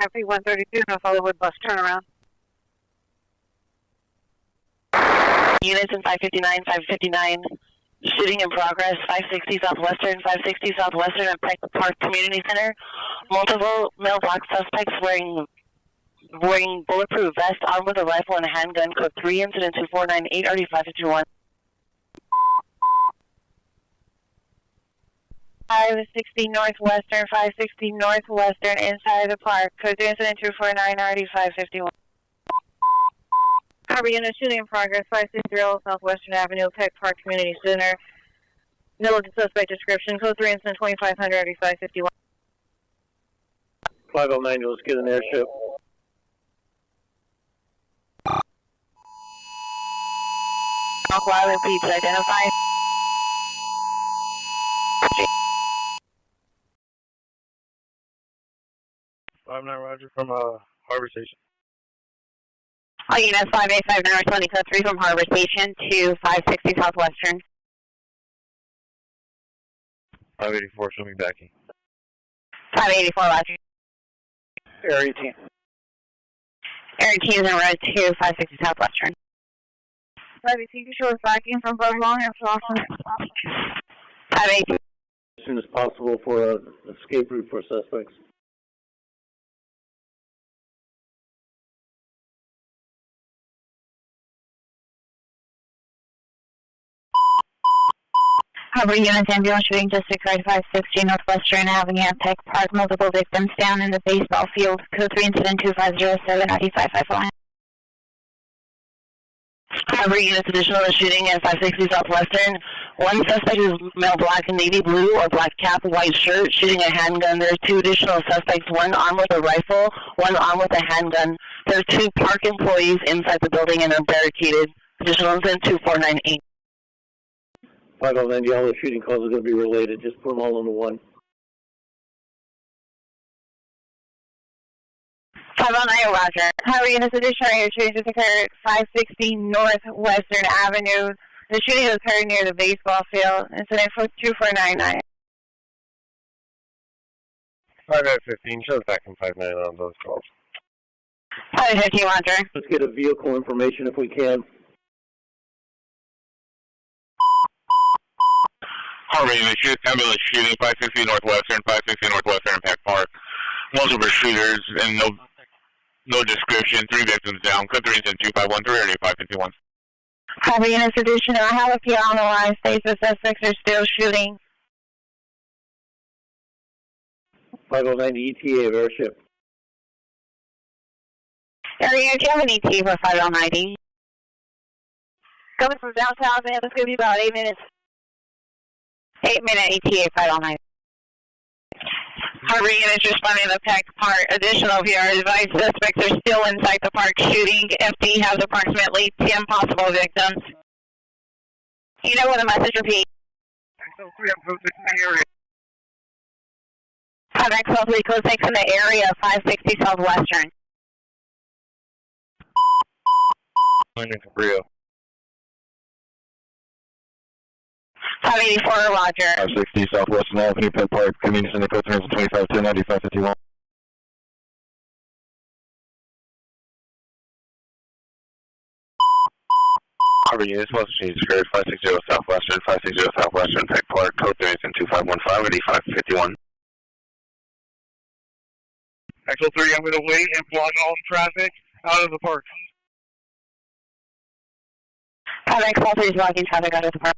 RP 132, no Hollywood bus turnaround. Units in 559, shooting in progress, 560 Southwestern, 560 Southwestern at Peck Park Community Center. Multiple male black suspects wearing bulletproof vests, armed with a rifle and a handgun, code 3, incident 2498, RD 551. 560 Northwestern, 560 Northwestern, inside the park, code 3, incident 249, RD 551. Harbor unit shooting in progress, 560 Southwestern Avenue, Peck Park Community Center. No suspect description, code 3, incident 2500, RD 551. 509, let's get an airship. Wyland, please identify. I'm not Roger from Harbor Station. All units 585 number 20, code 3 from Harbor Station to 560 Southwestern. 584, show me backing. 584, Roger. Area team. Area team is en route to 560 Southwestern. 518, show us backing from Bud Long and Flosson. 518. As soon as possible for an escape route for suspects. Harbor units, ambulance shooting district right 560 Northwestern Avenue at Peck Park. Multiple victims down in the baseball field. Code 3 incident 2507 RD551. Harbor units, additional shooting at 560 Southwestern. One suspect is male black and navy blue or black cap, white shirt, shooting a handgun. There are 2 additional suspects, one armed with a rifle, one armed with a handgun. There are 2 park employees inside the building and are barricaded. Additional incident 2498. 509, all the shooting calls are going to be related. Just put them all into one. 509, Roger. Harbor units, additional air shooting just occurred at 560 Northwestern Avenue. The shooting occurred near the baseball field. Incident 2499. 515, show us back from 59 on those calls. 515, Roger. Let's get a vehicle information if we can. Harbor unit, ambulance shooting, 560 Northwestern, 560 Northwestern, Peck Park. Multiple shooters and no description. 3 victims down. Code 3 incident 2513, RD 551. Harbor units, additional. I have a PR on the line. States the suspects are still shooting. 509, ETA of airship. Area, do you have an ETA for 5090? Coming from downtown, man. It's going to be about 8 minutes. 8-minute ETA 509. Harbor units responding to Peck Park. Additional VR advice. Suspects are still inside the park shooting. FD has approximately 10 possible victims. You know what the message repeat? XL3, I'm close to the area. 5XL3, code 6 in the area, 560 Southwestern. Landing Cabrillo. 584, Roger. 560 Southwestern Avenue, Peck Park, Community Center, code 2510, 9551. Harbor units, most machines secured, 560 Southwestern, 560 Southwestern, Peck Park, code 3 incident 2515, RD 551. XL3, I'm going to wait and block all traffic out of the park. 5XL3 is blocking traffic out of the park.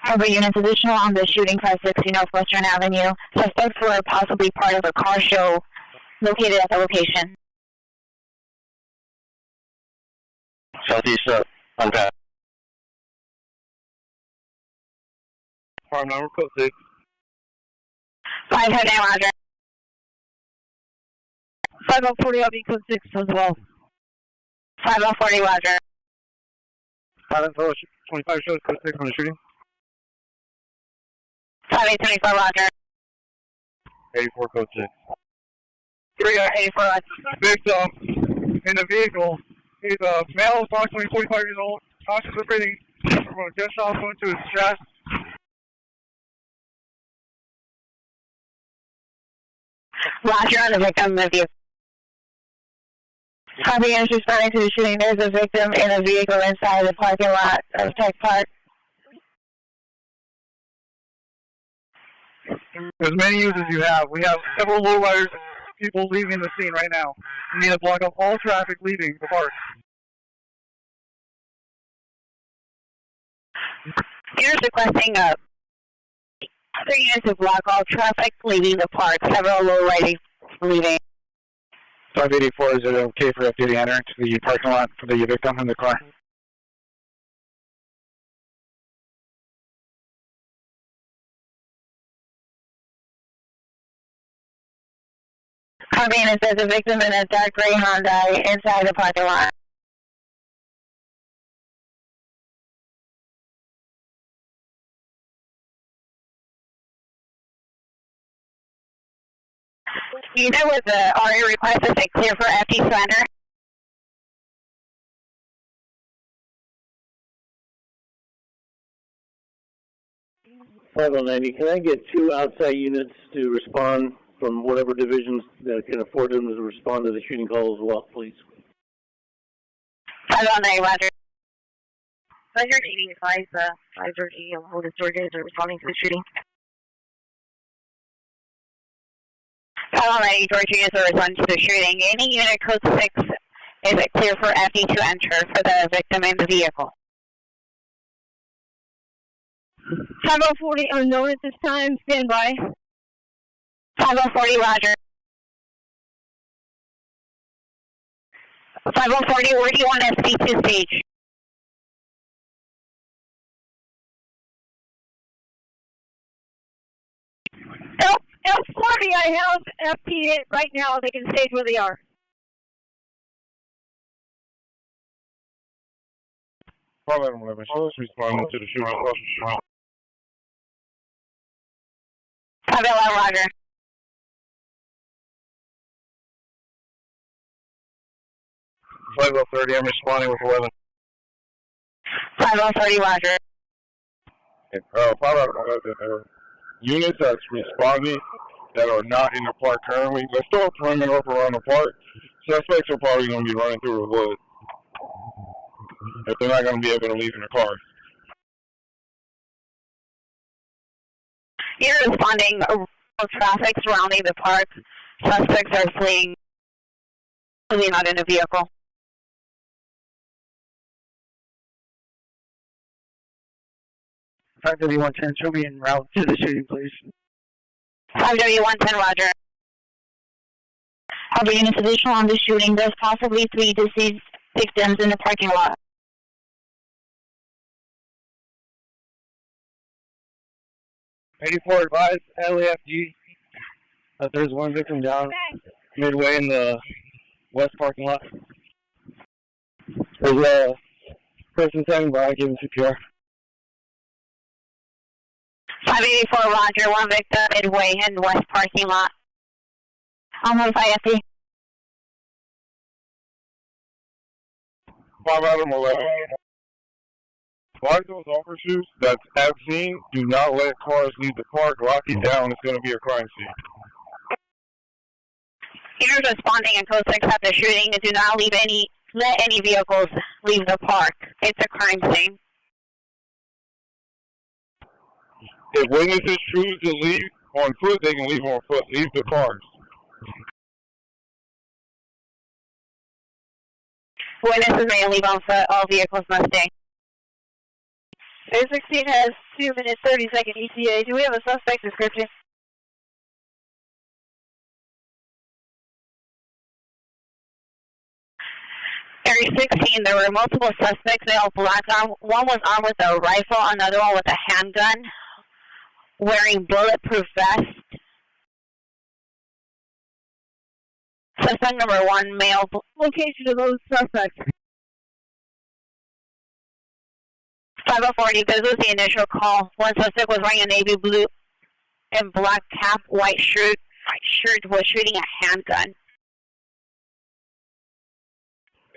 Harbor units, additional on the shooting 560 Northwestern Avenue. Suspects were possibly part of a car show located at the location. Southeast, on path. Farm number, code 6. 509, Roger. 5040, I'll be code 6 as well. 5040, Roger. 25 shows, code 6 on the shooting. 5824, roger. 84 code 6. 84, roger. Victim in the vehicle. He's a male, approximately 45 years old. Conscious of breathing from a gunshot wound to his chest. Roger on the victim in the vehicle. Copy is responding to the shooting. There's a victim in a vehicle inside the parking lot of Peck Park. As many use as you have. We have several lowriders, people leaving the scene right now. We need to block up all traffic leaving the park. Here's requesting 3 units to block all traffic leaving the park. Several lowriders leaving. 584, is it okay for FD to enter into the parking lot for the victim in the car? Copy, and it says a victim in a dark gray Honda inside the parking lot. You know what the RA request is to clear for FD to enter? 5090, can I get 2 outside units to respond from whatever divisions that can afford them to respond to the shooting call as well, please? 5090, roger. Pleasure 85, 530, hold the Georgia is responding to the shooting. 5090, Georgia is responding to the shooting. Any unit code 6 is it clear for FD to enter for the victim in the vehicle? 5040 unknown at this time, stand by. 5040, roger. 5040, where do you want SP to stage? L40, I have FP right now. They can stage where they are. Responding to the shooting. 5011, roger. 5030, I'm responding with 11. 5030, roger. Units that's responding that are not in the park currently, let's throw a perimeter up around the park. Suspects are probably going to be running through the woods if they're not going to be able to leave in the car. You're responding to traffic surrounding the park. Suspects are fleeing, not in a vehicle. 5W110, show me en route to the shooting, please. 5W110, roger. Other units additional on the shooting. There's possibly 3 deceased victims in the parking lot. '84 advised LAPD that there's one victim down midway in the west parking lot. There's a person standing by, giving CPR. 584, roger. One victim midway in the west parking lot. I'll notify FD. 5 Adam 11. Advise those officers that have seen, do not let cars leave the park. Lock it down. It's going to be a crime scene. Here's responding in code 6 after shooting. Do not let any vehicles leave the park. It's a crime scene. If witnesses choose to leave on foot, they can leave on foot. Leave the cars. Witnesses may leave on foot. All vehicles must stay. 16 has 2 minutes 30-second ETA. Do we have a suspect description? Area 16, there were multiple suspects. They all black armed. One was armed with a rifle, another one with a handgun, wearing bulletproof vest. Suspect number 1, male. Location of those suspects. 5040, this was the initial call. One suspect was wearing a navy blue in black cap, white shirt was shooting a handgun.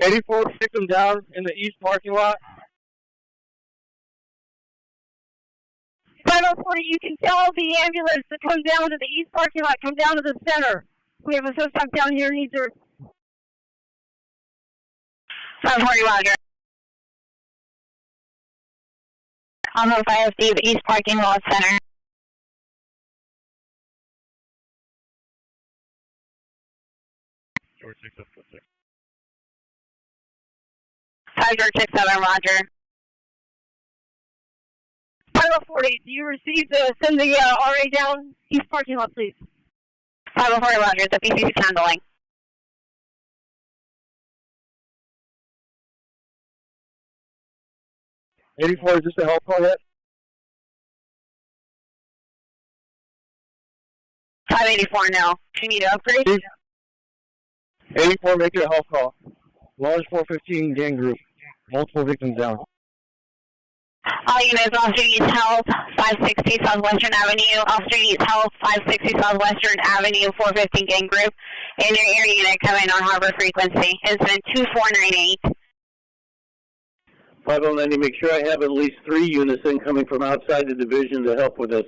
84 victim down in the east parking lot. 540, you can tell the ambulance to come down to the east parking lot, come down to the center. We have a suspect down here, needs her. 540, Roger. On the ISD, the east parking lot center. George 676. 5 George 67, Roger. 540, do you receive the, send the RA down east parking lot, please? 540, Roger, the BCC is handling. 84, is this a help call yet? 584, no. Do you need to upgrade? 84, make it a help call. Large 415 gang group. Multiple victims down. All units, Officer needs help, 560 Southwestern Avenue. Officer needs help, 560 Southwestern Avenue, 415 gang group. In your area unit coming on Harbor frequency. Incident 2498. 5090, make sure I have at least 3 units incoming from outside the division to help with this.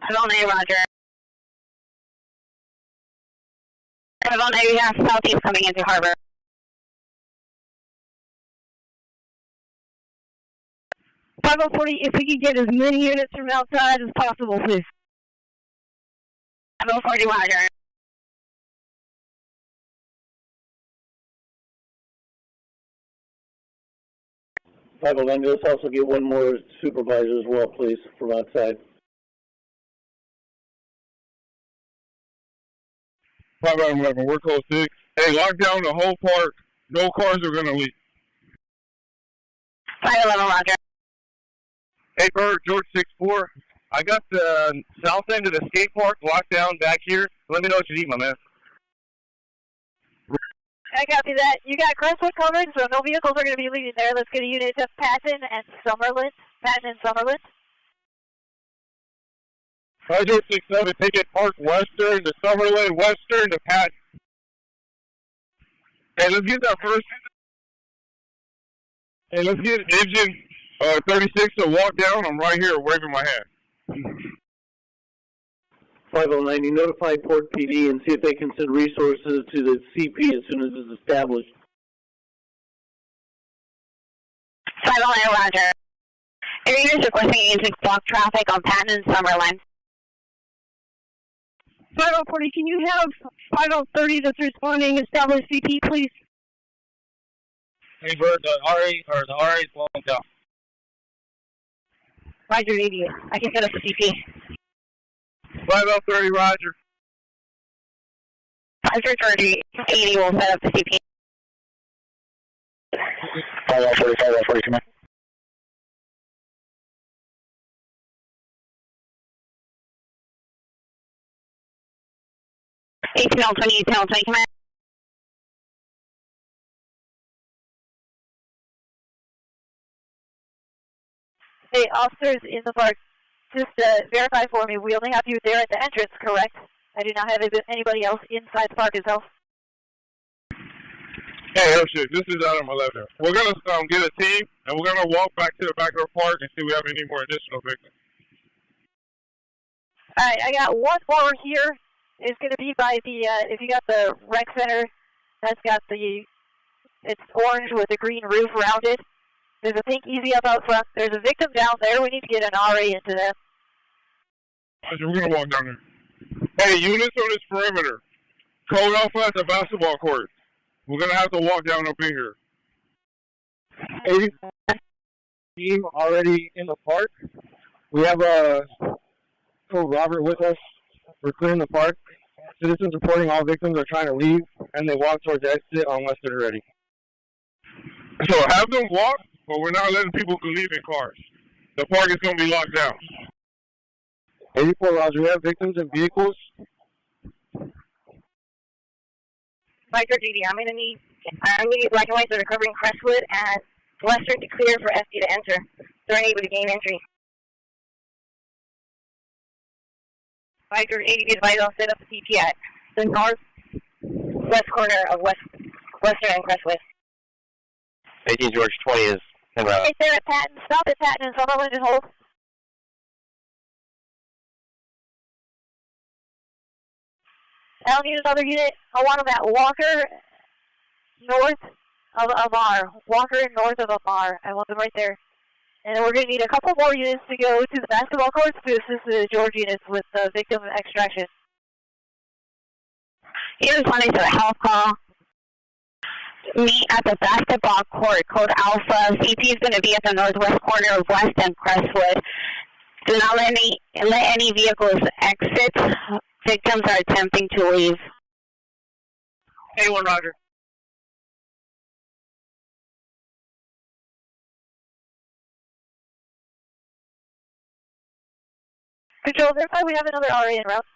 509, Roger. 509, we have Southeast coming into Harbor. 540, if we could get as many units from outside as possible, please. 540, Roger. Let's also get one more supervisor as well, please, from outside. 511, we're close 6. Hey, lock down the whole park. No cars are going to leave. 511, Roger. Hey, Bert, George 64. I got the south end of the skate park locked down back here. Let me know what you need, my man. I copy that. You got crosswalk covered, so no vehicles are going to be leaving there. Let's get a unit to Patton and Summerlin. Patton and Summerlin. 5067, take it Park Western to Summerlin, Western to Patton. Hey, let's get that first. Hey, let's get engine 36 to walk down. I'm right here waving my hand. 5090, notify Port PD and see if they can send resources to the CP as soon as it's established. 509, Roger. Area units requesting agents block traffic on Patton and Summerlin. 5040, can you have 5030 that's responding establish CP, please? Hey, Bert, the RA is blowing down. Roger, idiot. I can set up the CP. 5030, Roger. 530, 80 will set up the CP. 5040, come on. 1820, come in. Hey, officers in the park, just verify for me, we only have you there at the entrance, correct? I do not have anybody else inside the park itself. Hey, Hershey, this is Adam 11. We're going to get a team, and we're going to walk back to the back of the park and see if we have any more additional victims. All right, I got one more here. It's going to be by the, if you got the rec center, that's got the, it's orange with a green roof around it. There's a pink easy up out front. There's a victim down there. We need to get an RA into that. We're going to walk down there. Hey, units on this perimeter. Code Alpha at the basketball court. We're going to have to walk down up in here. 80 team already in the park. We have Code Robert with us. We're clearing the park. Citizens reporting all victims are trying to leave, and they walk towards the exit on Western already. So have them walk, but we're not letting people leave in cars. The park is going to be locked down. 84 Roger, we have victims in vehicles. Micro DD, I'm going to need immediate black and whites that are covering Crestwood and Western to clear for FD to enter. They're unable to gain entry. Roger, 80 advise I'll set up a CP at the northwest corner of Western and Crestwood. 18 George 20 is en route. Right there at Patton. Stop at Patton and Sutherland and hold. I don't need another unit. I want them at Walker, north of Amar. Walker north of Amar. I want them right there. And we're going to need a couple more units to go to the basketball courts to assist the George units with the victim extraction. Here's responding to the health call. Meet at the basketball court, code Alpha. CP is going to be at the northwest corner of West and Crestwood. Do not let any vehicles exit. Victims are attempting to leave. A1, Roger. Control, verify we have another RA en route.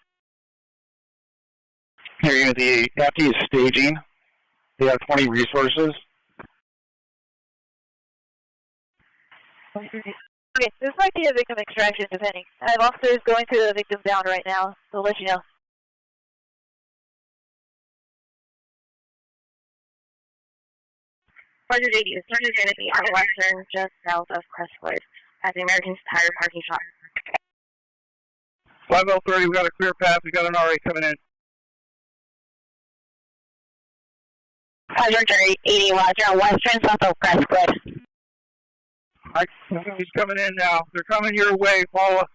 Here, unit, the LAPD is staging. They have 20 resources. Okay, this might be a victim extraction, depending. I have officers going to the victim down right now, so I'll let you know. Roger, JD, the start is going to be on Western, just south of Crestwood, at the American Tire parking lot. 5030, we got a clear path. We got an RA coming in. Roger, 80, Roger, on Western, south of Crestwood. He's coming in now. They're coming your way, Paula.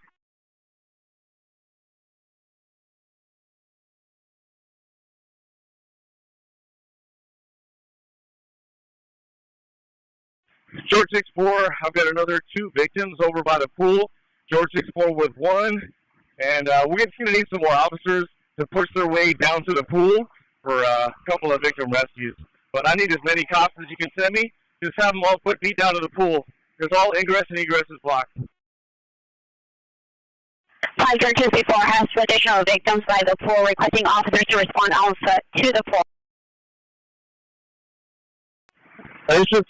George 6-4, I've got another 2 victims over by the pool. George 6-4 with 1. And we're going to need some more officers to push their way down to the pool for a couple of victim rescues. But I need as many cops as you can send me. Just have them all put feet down to the pool. Because all ingress and egress is blocked. 5 churches before has additional victims by the pool, requesting officers to respond also to the pool. Airship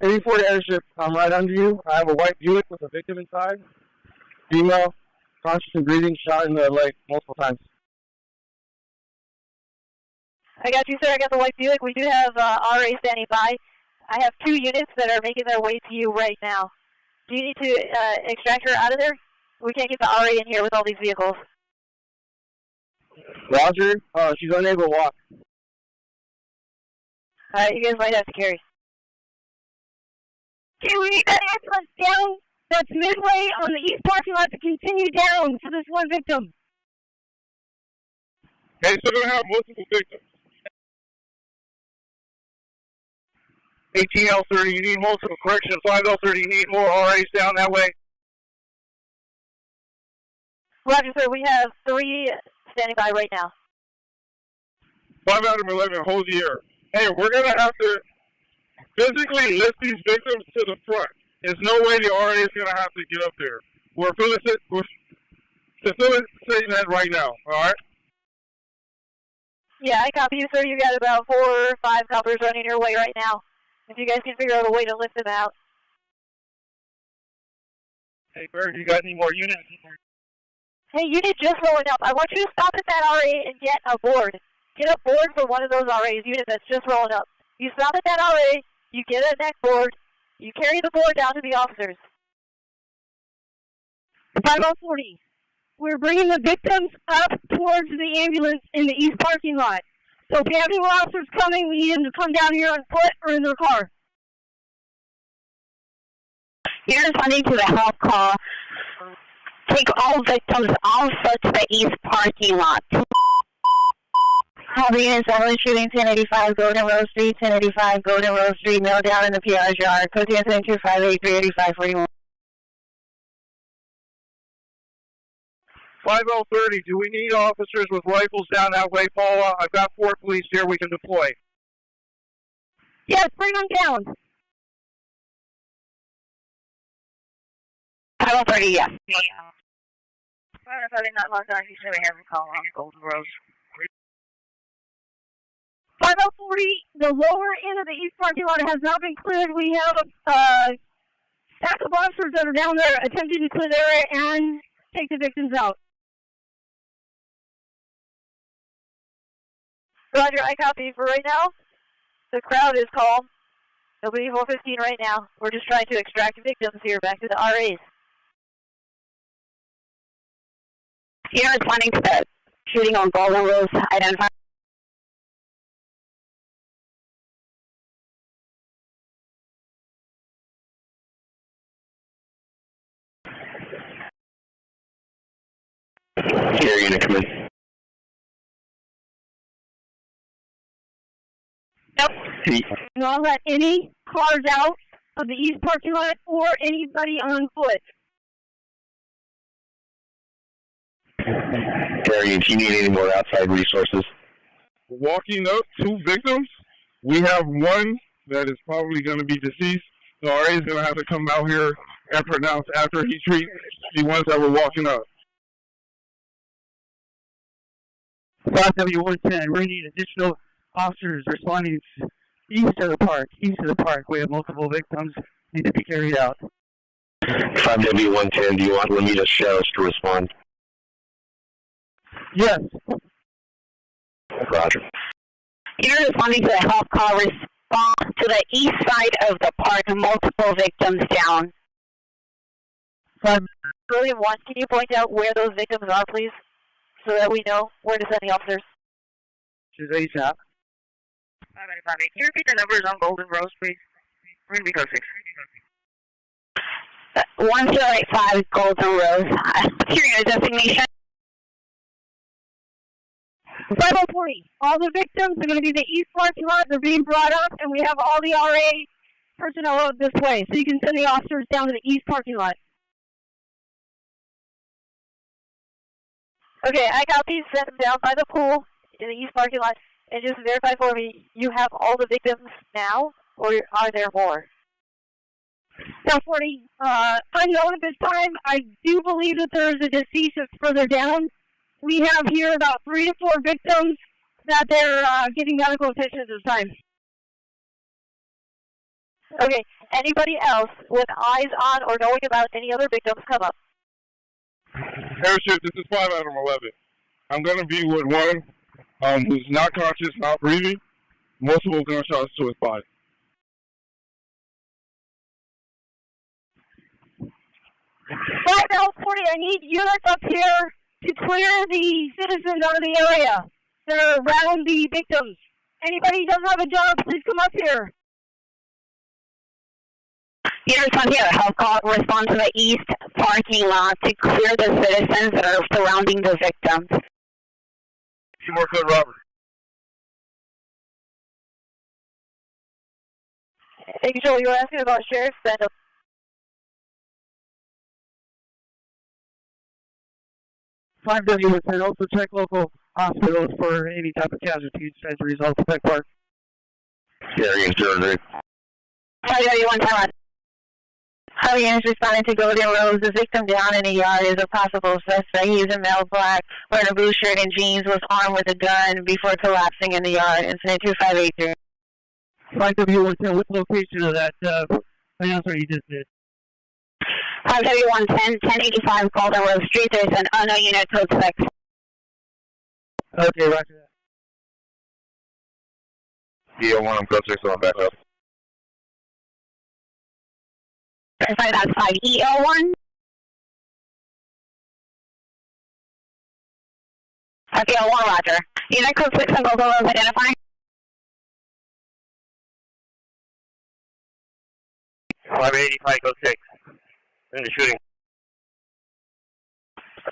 84 airship, I'm right under you. I have a white Buick with a victim inside. Female, conscious and breathing, shot in the leg multiple times. I got you, sir. I got the white Buick. We do have RA standing by. I have 2 units that are making their way to you right now. Do you need to extract her out of there? We can't get the RA in here with all these vehicles. Roger, she's unable to walk. Alright, you guys might have to carry. Can we get that ambulance down? That's midway on the east parking lot to continue down for this one victim. Okay, so they're going to have multiple victims. 18L30, you need multiple correction. 5L30, you need more RAs down that way. Roger, sir. We have 3 standing by right now. 5 out of 11, hold the air. Hey, we're going to have to physically lift these victims to the front. There's no way the RA is going to have to get up there. We're facilitating that right now, all right? Yeah, I copy you, sir. You got about 4 or 5 coppers running your way right now. If you guys can figure out a way to lift them out. Hey, Bird, you got any more units? Hey, unit just rolling up. I want you to stop at that RA and get a board. Get a board for one of those RAs, unit that's just rolling up. You stop at that RA, you get a neck board, you carry the board down to the officers. 5040. We're bringing the victims up towards the ambulance in the east parking lot. So if you have any more officers coming, we need them to come down here on foot or in their car. You're responding to the health call. Take all victims off foot to the east parking lot. Heavy units, Evelyn shooting 1085, Golden Rose Street, 1085, Golden Rose Street, mail down in the PR's yard. Code 258-385-41. 5030, do we need officers with rifles down that way, Paula? I've got 4 police here we can deploy. Yes, bring them down. 5030, yes. 5030, not locked on. He's going to have a call on Golden Rose. 5040, the lower end of the east parking lot has now been cleared. We have a stack of officers that are down there attempting to clear the area and take the victims out. Roger, I copy for right now. The crowd is calm. Nobody 415 right now. We're just trying to extract victims here back to the RAs. You're responding to the shooting on Golden Rose. Identify. Here, unit, come in. Nope. Not let any cars out of the east parking lot or anybody on foot. Terry, if you need any more outside resources. Walking up 2 victims, we have one that is probably going to be deceased. The RA is going to have to come out here and pronounce after he treats the ones that were walking up. 5W110, we need additional officers responding east of the park. East of the park, we have multiple victims need to be carried out. 5W110, do you want Lamita Sheriffs to respond? Yes. Roger. You're responding to the health call. Respond to the east side of the park. Multiple victims down. William 1, can you point out where those victims are, please? So that we know where to send the officers. She's ASAP. Can you repeat the numbers on Golden Rose, please? We're going to be code 6. 1085 Golden Rose. What's your unit designation? 540. All the victims are going to be the east parking lot. They're being brought up, and we have all the RA personnel out this way. So you can send the officers down to the east parking lot. Okay, I copy. Send them down by the pool in the east parking lot. And just verify for me, you have all the victims now, or are there more? 40. Unknown at this time. I do believe that there is a deceased that's further down. We have here about 3 to 4 victims that they're getting medical attention at this time. Okay, anybody else with eyes on or knowing about any other victims come up? Parachute, this is 5 out of 11. I'm going to be with one who's not conscious, not breathing, multiple gunshots to his body. 40, I need units up here to clear the citizens out of the area that are around the victims. Anybody who doesn't have a job, please come up here. You respond here. Health call. Respond to the east parking lot to clear the citizens that are surrounding the victims. 2 more code Robert. Hey, Joel, you were asking about sheriffs. Send them. 5W110, also check local hospitals for any type of casualties as a result of Peck Park. Carrying surgery. Sorry, one time. Harvey is responding to Golden Rose. The victim down in the yard is a possible suspect. He is a male black, wearing a blue shirt and jeans, was armed with a gun before collapsing in the yard. Incident 2583. 5W110, what location of that announcer you just did? 5W110, 1085 Golden Rose Street. There's an unknown unit code 6. Okay, roger that. DO1, I'm code 6, so I'm back up. Sorry, that's 5EO1. Okay, 1, roger. Unit code 6 on Golden Rose, identify. 585, code 6. In the shooting.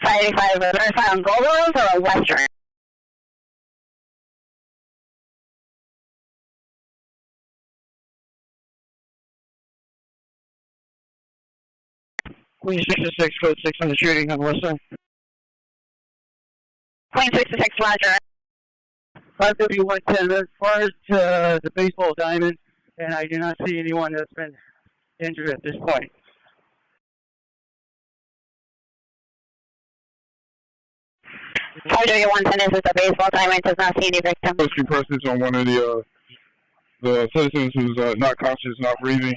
585, verify on Golden Rose or a Western? Queen 66, code 6 on the shooting on Western. Queen 66, roger. 5W110, as far as the baseball diamond, and I do not see anyone that's been injured at this point. RW110 is a baseball diamond, does not see any victims. Rescue persons on one of the citizens who's not conscious, not breathing,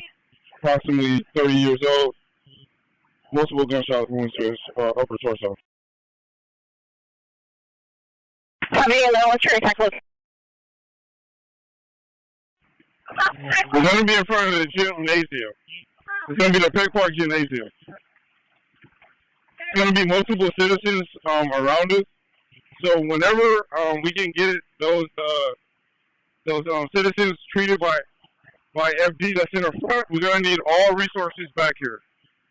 approximately 30 years old, multiple gunshot wounds to his upper torso. What's your exact location? We're going to be in front of the gymnasium. It's going to be the Peck Park gymnasium. There's going to be multiple citizens around us. So whenever we can get those citizens treated by FD that's in the front, we're going to need all resources back here.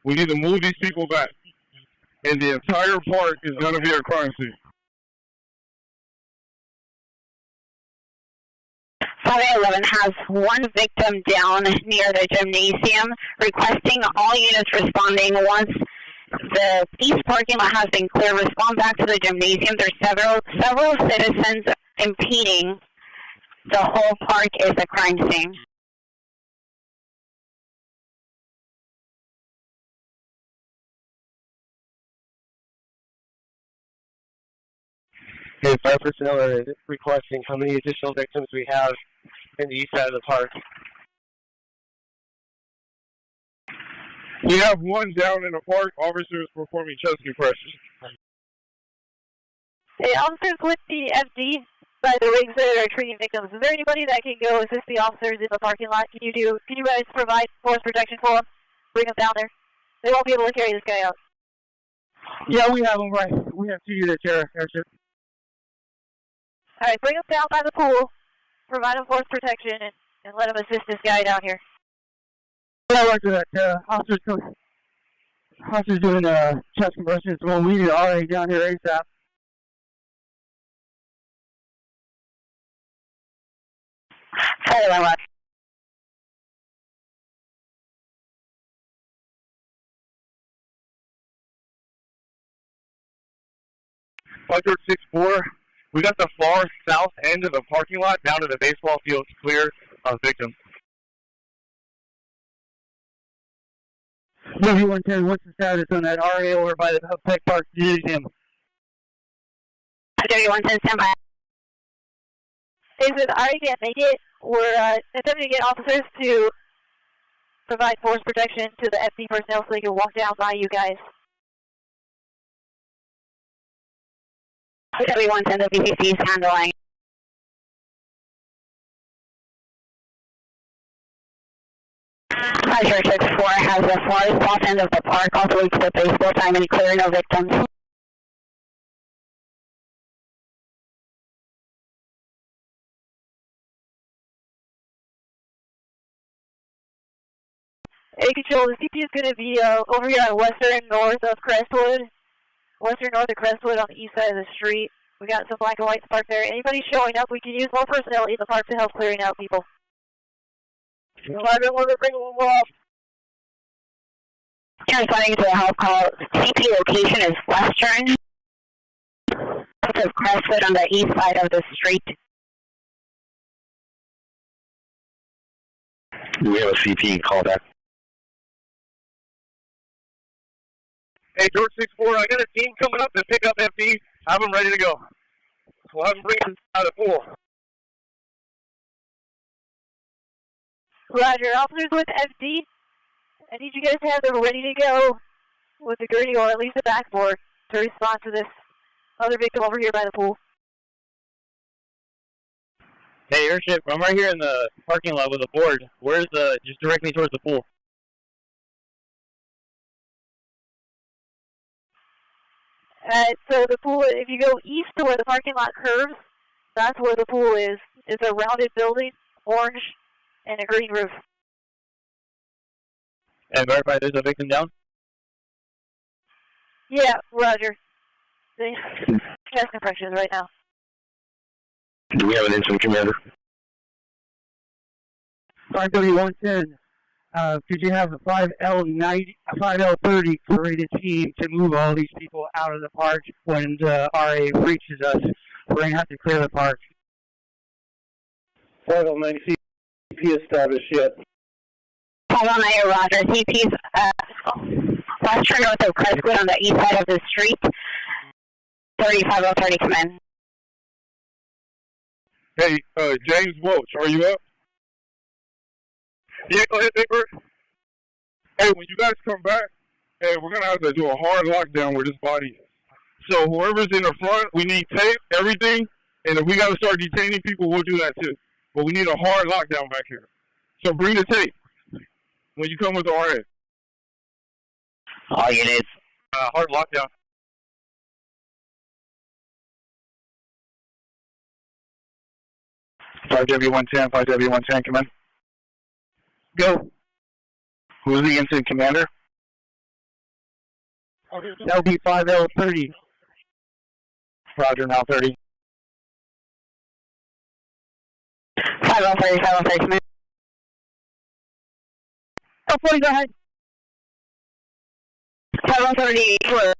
We need to move these people back. And the entire park is going to be a crime scene. 511 has one victim down near the gymnasium, requesting all units responding once the east parking lot has been clear, respond back to the gymnasium. There's several citizens impeding. The whole park is a crime scene. Okay, fire personnel are requesting how many additional victims we have in the east side of the park. We have one down in the park. Officers performing chest compressions. Hey, officers with the FD by the rigs that are treating victims. Is there anybody that can go assist the officers in the parking lot? Can you guys provide force protection for them? Bring them down there. They won't be able to carry this guy out. Yeah, we have them right. We have 2 units here, airship. All right, bring them down by the pool. Provide them force protection and let them assist this guy down here. Yeah, I worked with that. Officers doing chest compressions. Well, we need RA down here ASAP. Hello, George 6-4. We got the far south end of the parking lot down to the baseball field clear of victims. W110, what's the status on that RA over by the Peck Park Gymnasium? W110, stand by. Is it RA can't make it? We're attempting to get officers to provide force protection to the FD personnel so they can walk down by you guys. W110, the BCC is handling. George 6-4 has the far south end of the park all the way to the baseball diamond, clear, no victims. Hey, Control, the CP is going to be over here on western north of Crestwood. Western north of Crestwood on the east side of the street. We got some black and white parked there. Anybody showing up, we can use more personnel in the park to help clearing out people. I don't want to bring them off. Responding to a help call. CP location is western of Crestwood on the east side of the street. Do we have a CP call back? Hey, George 6-4, I got a team coming up to pick up FD. Have them ready to go. We'll have them bring them out of the pool. Roger, officers with FD. I need you guys to have them ready to go with the gurney or at least the backboard to respond to this other victim over here by the pool. Hey, airship, I'm right here in the parking lot with a board. Where's just directly towards the pool? So the pool, if you go east to where the parking lot curves, that's where the pool is. It's a rounded building, orange, and a green roof. And verify there's a victim down? Yeah, roger. The chest compressions right now. Do we have an incident commander? 5W110. Could you have a 5L30 rated team to move all these people out of the park when the RA reaches us? We're going to have to clear the park. 5L90 CP established yet. 509, roger. CP's western north of Crestwood on the east side of the street. 5030, come in. Hey, James Welch, are you up? Yeah, go ahead, Big Bird. Hey, when you guys come back, hey, we're going to have to do a hard lockdown where this body is. So whoever's in the front, we need tape, everything, and if we got to start detaining people, we'll do that too. But we need a hard lockdown back here. So bring the tape when you come with the RA. All units. Hard lockdown. Five W110, 5W110, come in. Go. Who's the incident commander? That would be 5L30. Roger, now 30. 503, 503, come in. 40, go ahead. 503 for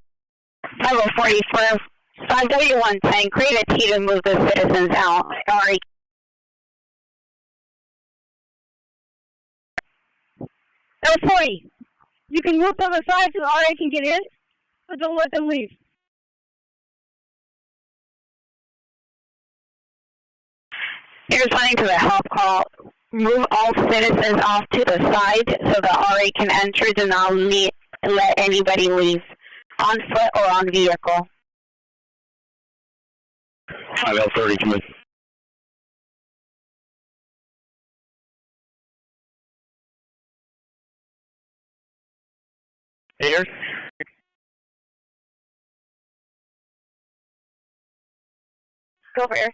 540 for 5W110. Create a T to move the citizens out. RA. L40. You can move to the side so the RA can get in, but don't let them leave. You're responding to the help call. Move all citizens off to the side so the RA can enter. Do not let anybody leave on foot or on vehicle. 5L30, come in. Air. Go for air.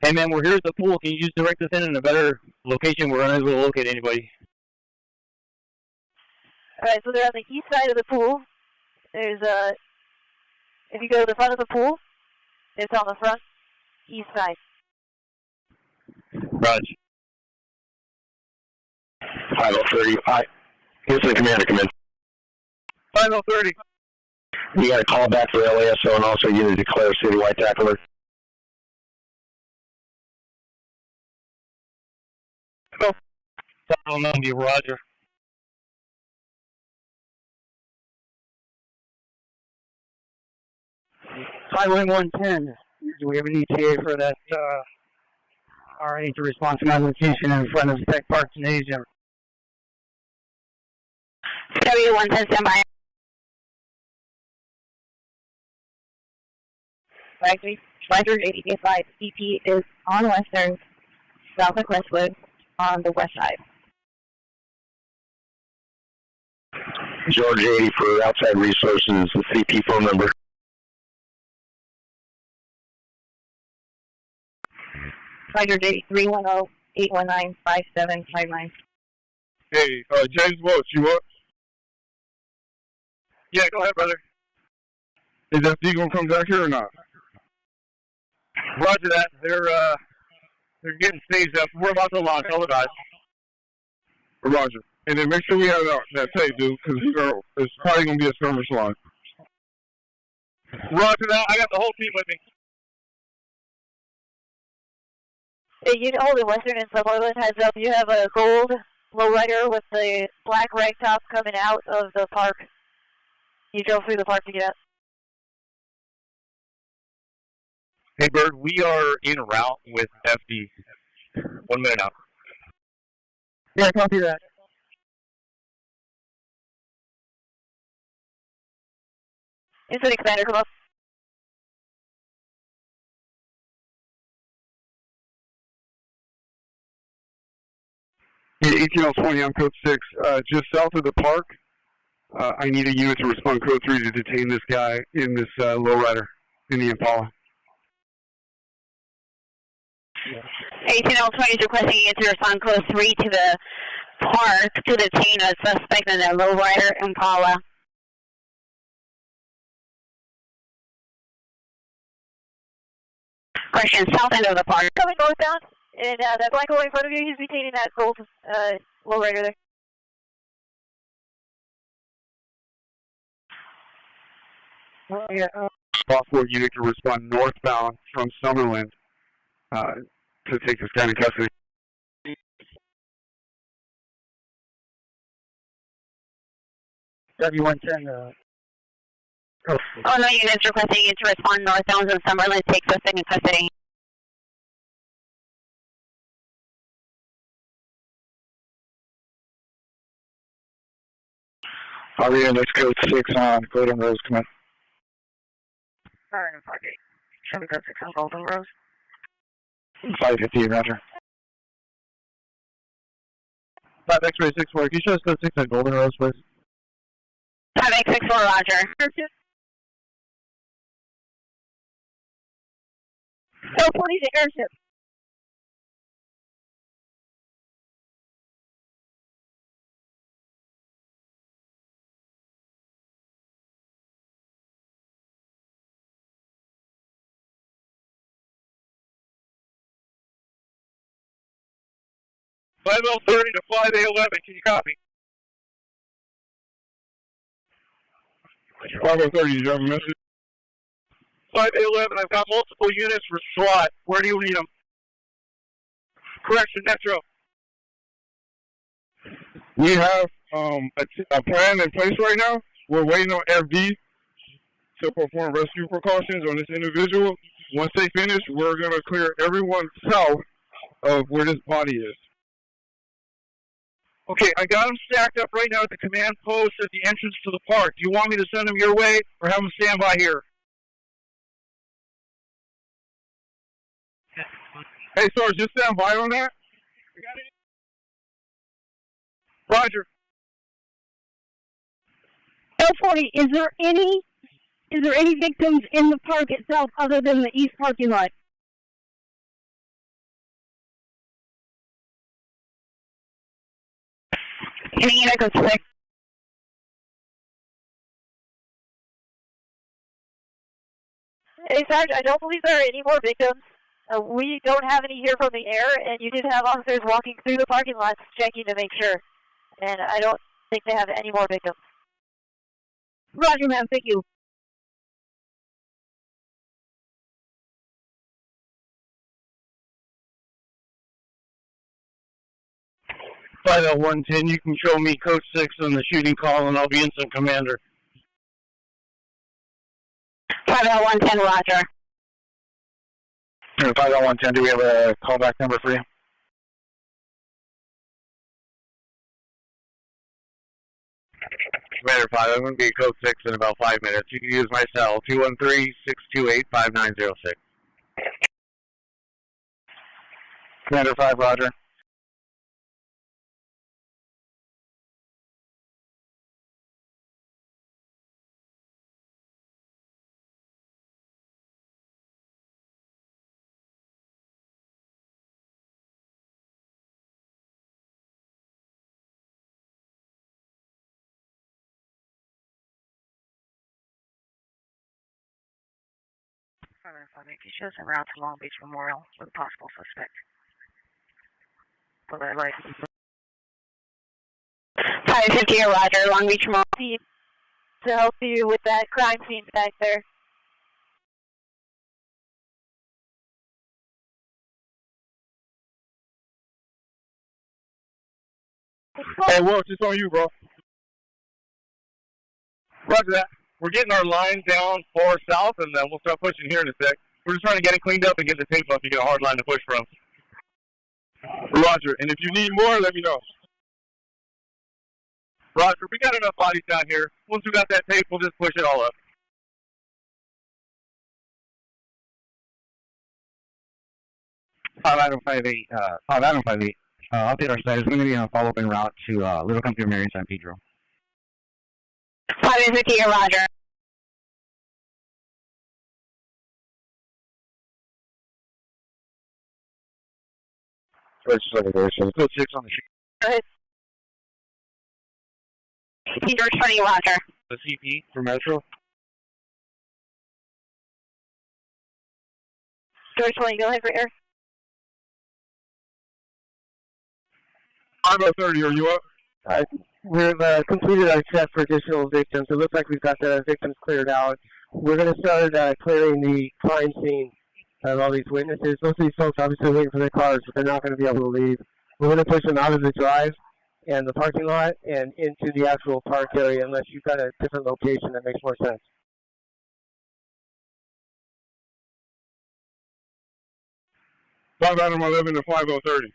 Hey man, we're here at the pool. Can you just direct us in a better location? We're unable to locate anybody. Alright, so they're on the east side of the pool. There's if you go to the front of the pool, it's on the front east side. Roger. 5L30. Incident commander, come in. 5L30. You got a call back for LASO and also you need to declare citywide tackle alert. Go. 5L90, Roger. Highway 110. Do we have an ETA for that RA to respond to my location in front of Peck Park Gymnasium? W110 standby. 585 CP is on Western, south of Crestwood, on the west side. George 80 for outside resources, the CP phone number. Tiger 310-819-5759. Hey, James Welch, you up? Yeah, go ahead, brother. Is FD gonna come back here or not? Roger that. They're getting staged up. We're about to launch. All the guys. Roger. And then make sure we have that tape, dude, because it's probably gonna be a skirmish line. Roger that. I got the whole team with me. Hey, you hold it, Western and Suburban, heads up. You have a gold lowrider with the black rag top coming out of the park. You drove through the park to get out. Hey, Bird, we are en route with FD. 1 minute out. Yeah, copy that. Incident commander, come up. ATL 20 on code 6, just south of the park. I need a unit to respond code 3 to detain this guy in this lowrider in the Impala. 18L20 is requesting you to respond code 3 to the park to detain a suspect in a lowrider Impala. Correction, south end of the park. Coming northbound, and that black boy in front of you, he's retaining that gold lowrider there. Possible unit to respond northbound from Summerlin to take this guy in custody. W110. Oh no, units requesting you to respond northbound in Summerlin, take suspect in custody. Aria, next code 6 on Golden Rose, come in. Alright, Park 8. Show code 6 on Golden Rose. 550, roger. 5 X-ray 6-4. Can you show us code 6 at Golden Rose, please? 5864, roger. L40 to airship. L30 to fly the 11. Can you copy? 5030, do you have a message? 5A11, I've got multiple units for SWAT. Where do you need them? Correction, Metro. We have a plan in place right now. We're waiting on FD to perform rescue precautions on this individual. Once they finish, we're going to clear everyone south of where this body is. Okay, I got them stacked up right now at the command post at the entrance to the park. Do you want me to send them your way or have them stand by here? Hey, Sarge, just stand by on that. Roger. L40, is there any victims in the park itself other than the east parking lot? Any unit code 6. Hey, Sarge, I don't believe there are any more victims. We don't have any here from the air, and you did have officers walking through the parking lots checking to make sure. And I don't think they have any more victims. Roger, ma'am. Thank you. Flight 110, you can show me code 6 on the shooting call, and I'll be instant commander. 5010, roger. 5010, do we have a callback number for you? Commander 5, I'm going to be code 6 in about 5 minutes. You can use my cell, 213-628-5906. Commander 5, roger. If you show us en route to Long Beach Memorial with a possible suspect. For that, right. 550, roger. Long Beach Memorial. To help you with that crime scene back there. Hey, Will, it's on you, bro. Roger that. We're getting our line down far south, and then we'll start pushing here in a sec. We're just trying to get it cleaned up and get the tape up to get a hard line to push from. Roger, and if you need more, let me know. Roger, we got enough bodies down here. Once we got that tape, we'll just push it all up. Item 58. Update our status. We're going to be on a follow-up en route to Little Country of Mary, San Pedro. 550, roger. Code 6 on the sheet. Go ahead. George 20, roger. The CP for Metro. George 20, go ahead for air. 5030, are you up? We've completed our check for additional victims. It looks like we've got the victims cleared out. We're going to start clearing the crime scene of all these witnesses. Most of these folks obviously waiting for their cars, but they're not going to be able to leave. We're going to push them out of the drive and the parking lot and into the actual park area unless you've got a different location that makes more sense. Item 11 to 5030.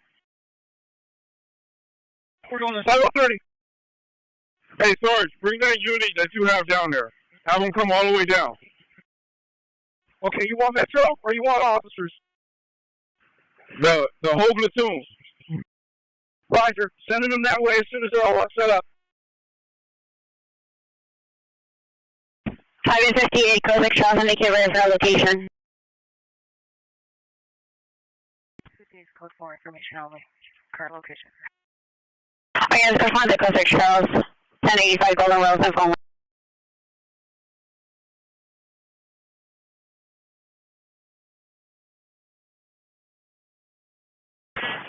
We're going to 5030. Hey, Sarge, bring that unit that you have down there. Have them come all the way down. Okay, you want Metro or you want officers? The whole platoon. Roger. Sending them that way as soon as they're all set up. 5 and 58, code 6 Charles, indicate reservoir location. 58 code 4, information only. Current location. I guess respond to code 6 Charles, 1085 Golden Rose and phone.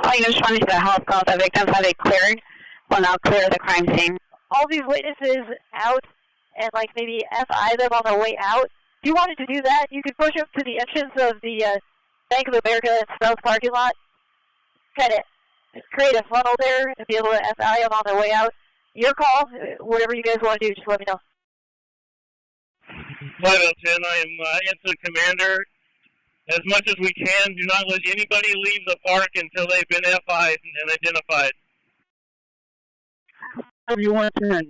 All units responding to the health calls, the victims have cleared, will now clear the crime scene. All these witnesses out and like maybe FI them on their way out. If you wanted to do that, you could push them to the entrance of the Bank of America and South parking lot. Kind of create a funnel there and be able to FI them on their way out. Your call. Whatever you guys want to do, just let me know. 510, I am incident commander. As much as we can, do not let anybody leave the park until they've been FI'd and identified. Everyone can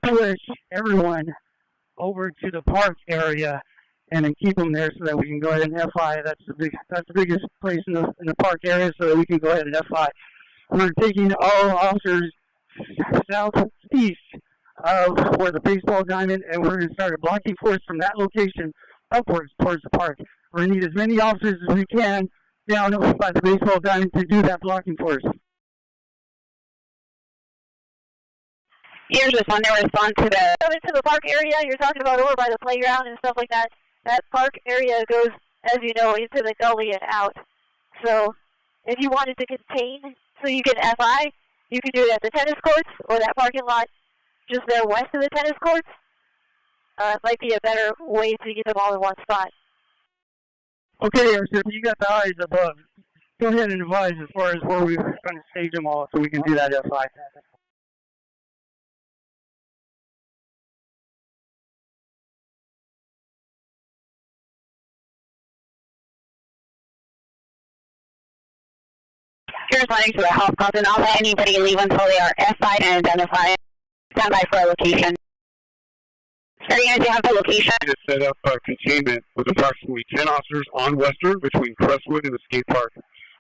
push everyone over to the park area and then keep them there so that we can go ahead and FI. That's the biggest place in the park area, so that we can go ahead and FI. We're taking all officers southeast of where the baseball diamond, and we're going to start a blocking force from that location upwards towards the park. We're going to need as many officers as we can down by the baseball diamond to do that blocking force. Here's just one to respond to the... Come into the park area, you're talking about over by the playground and stuff like that. That park area goes, as you know, into the gully and out. So if you wanted to contain so you can FI, you can do it at the tennis courts or that parking lot just there west of the tennis courts. Might be a better way to get them all in one spot. Okay, Airship, you got the eyes above. Go ahead and advise as far as where we're going to stage them all so we can do that FI. Here's responding to the health calls, and I'll let anybody leave until they are FI'd and identified. Stand by for a location. Are you going to have the location? To set up containment with approximately 10 officers on Western between Crestwood and the skate park.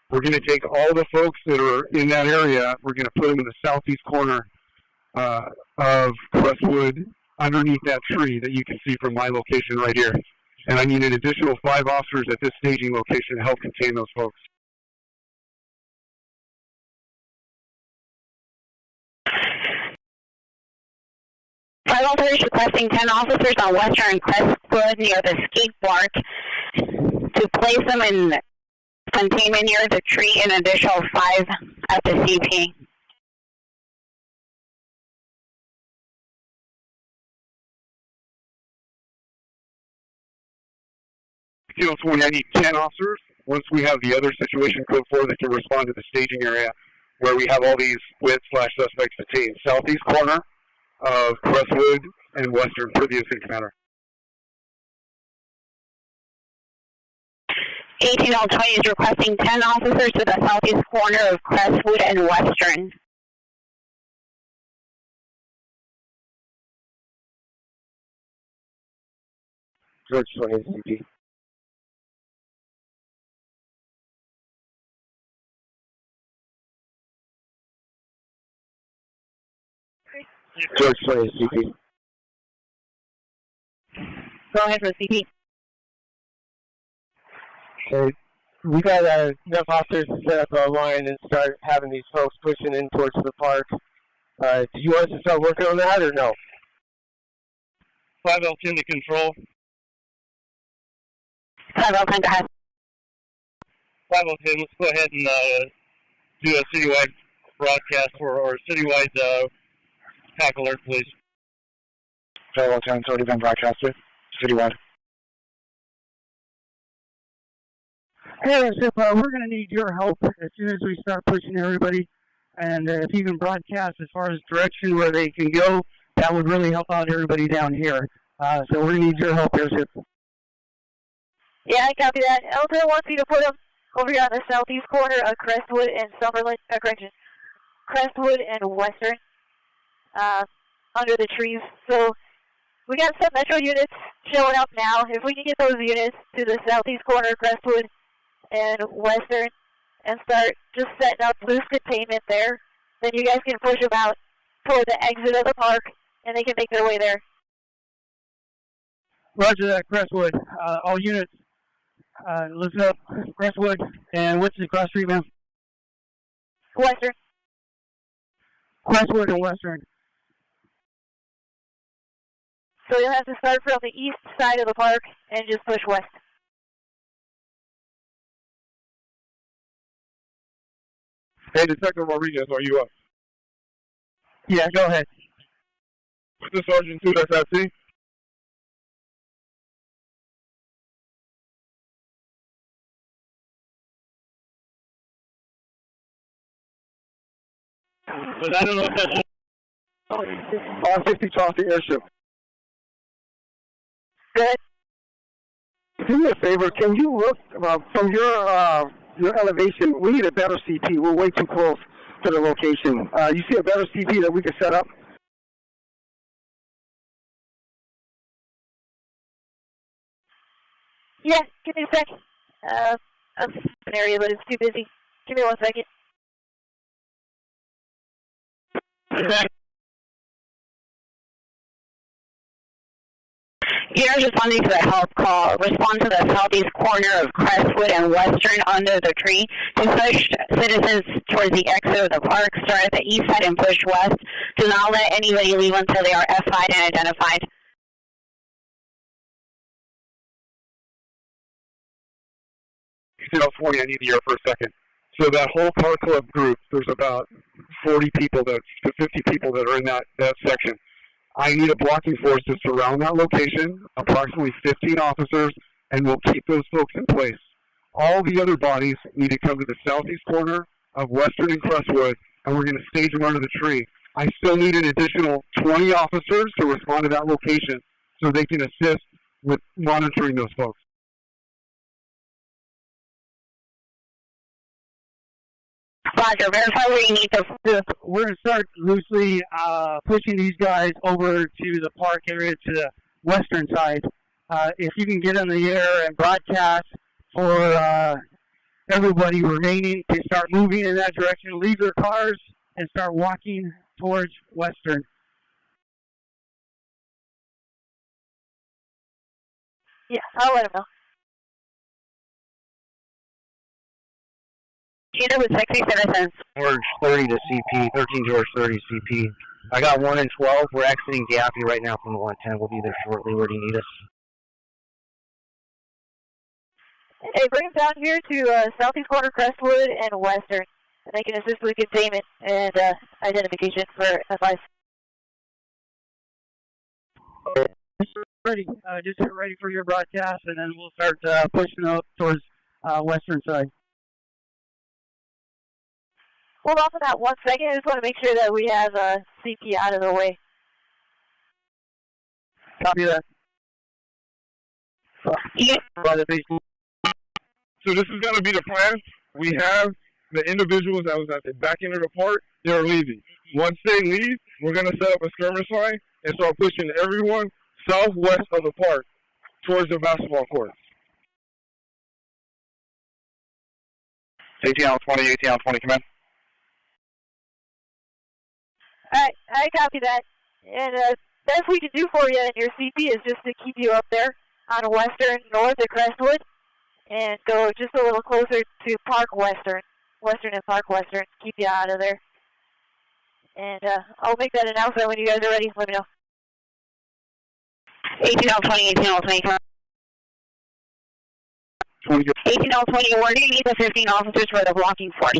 We're going to take all the folks that are in that area, we're going to put them in the southeast corner of Crestwood underneath that tree that you can see from my location right here. And I need an additional 5 officers at this staging location to help contain those folks. Five officers requesting 10 officers on Western Crestwood near the skate park to place them in containment near the tree, an additional 5 at the CP. Kilo 20, I need 10 officers. Once we have the other situation code 4 that can respond to the staging area where we have all these wit/suspects detained. Southeast corner of Crestwood and Western for the incident commander. 18020 is requesting 10 officers to the southeast corner of Crestwood and Western. George 20 CP. George 20 CP. Go ahead for CP. Okay, we got enough officers to set up a line and start having these folks pushing in towards the park. Do you want us to start working on that or no? 5L10 to control. 5L10 to have. 5L10, let's go ahead and do a citywide broadcast or citywide pack alert, please. 5L10's already been broadcasted. Citywide. Hey, Zip, we're going to need your help as soon as we start pushing everybody. And if you can broadcast as far as direction where they can go, that would really help out everybody down here. So we need your help here, Zip. Yeah, I copy that. Elton wants you to put them over here on the southeast corner of Crestwood and Crestwood and Western, under the trees. So we got some metro units showing up now. If we can get those units to the southeast corner of Crestwood and Western and start just setting up loose containment there, then you guys can push them out toward the exit of the park, and they can make their way there. Roger that, Crestwood. All units, listen up, Crestwood. And what's the cross street, ma'am? Western. Crestwood and Western. So you'll have to start from the east side of the park and just push west. Hey, Detective Rodriguez, are you up? Yeah, go ahead. What's the Sergeant 2 that's at sea? But I don't know if that's... R-50 Charleston Airship. Good. Do me a favor, can you look from your elevation? We need a better CP. We're way too close to the location. You see a better CP that we could set up? Yeah, give me a sec. I'm in an area, but it's too busy. Give me 1 second. Units responding to the help call. Respond to the southeast corner of Crestwood and Western under the tree to push citizens towards the exit of the park. Start at the east side and push west. Do not let anybody leave until they are FI'd and identified. I need you here for a second. So that whole car club group, there's about 40 people to 50 people that are in that section. I need a blocking force to surround that location, approximately 15 officers, and we'll keep those folks in place. All the other bodies need to come to the southeast corner of Western and Crestwood, and we're going to stage them under the tree. I still need an additional 20 officers to respond to that location so they can assist with monitoring those folks. Roger, verify where you need to. We're going to start loosely pushing these guys over to the park area to the western side. If you can get on the air and broadcast for everybody remaining to start moving in that direction, leave their cars and start walking towards western. Yeah, I'll let them know. Unit with 60 citizens. George 30 to CP, 13 George 30 CP. I got 1 and 12. We're exiting Gaffney right now from the 110. We'll be there shortly. Where do you need us? Hey, bring them down here to southeast corner Crestwood and Western. And they can assist with containment and identification for FIs. Ready. Just get ready for your broadcast, and then we'll start pushing up towards western side. Hold off on that 1 second. I just want to make sure that we have CP out of the way. Copy that. So this is going to be the plan. We have the individuals that was at the back end of the park. They're leaving. Once they leave, we're going to set up a skirmish line and start pushing everyone southwest of the park towards the basketball courts. ATL 20, ATL 20, come in. Alright, I copy that. And best we can do for you and your CP is just to keep you up there on Western north of Crestwood and go just a little closer to Park Western. Western and Park Western. Keep you out of there. And I'll make that announcement when you guys are ready. Let me know. 18L20, 18L20, come on. 18L20, we're going to need the 15 officers for the blocking force.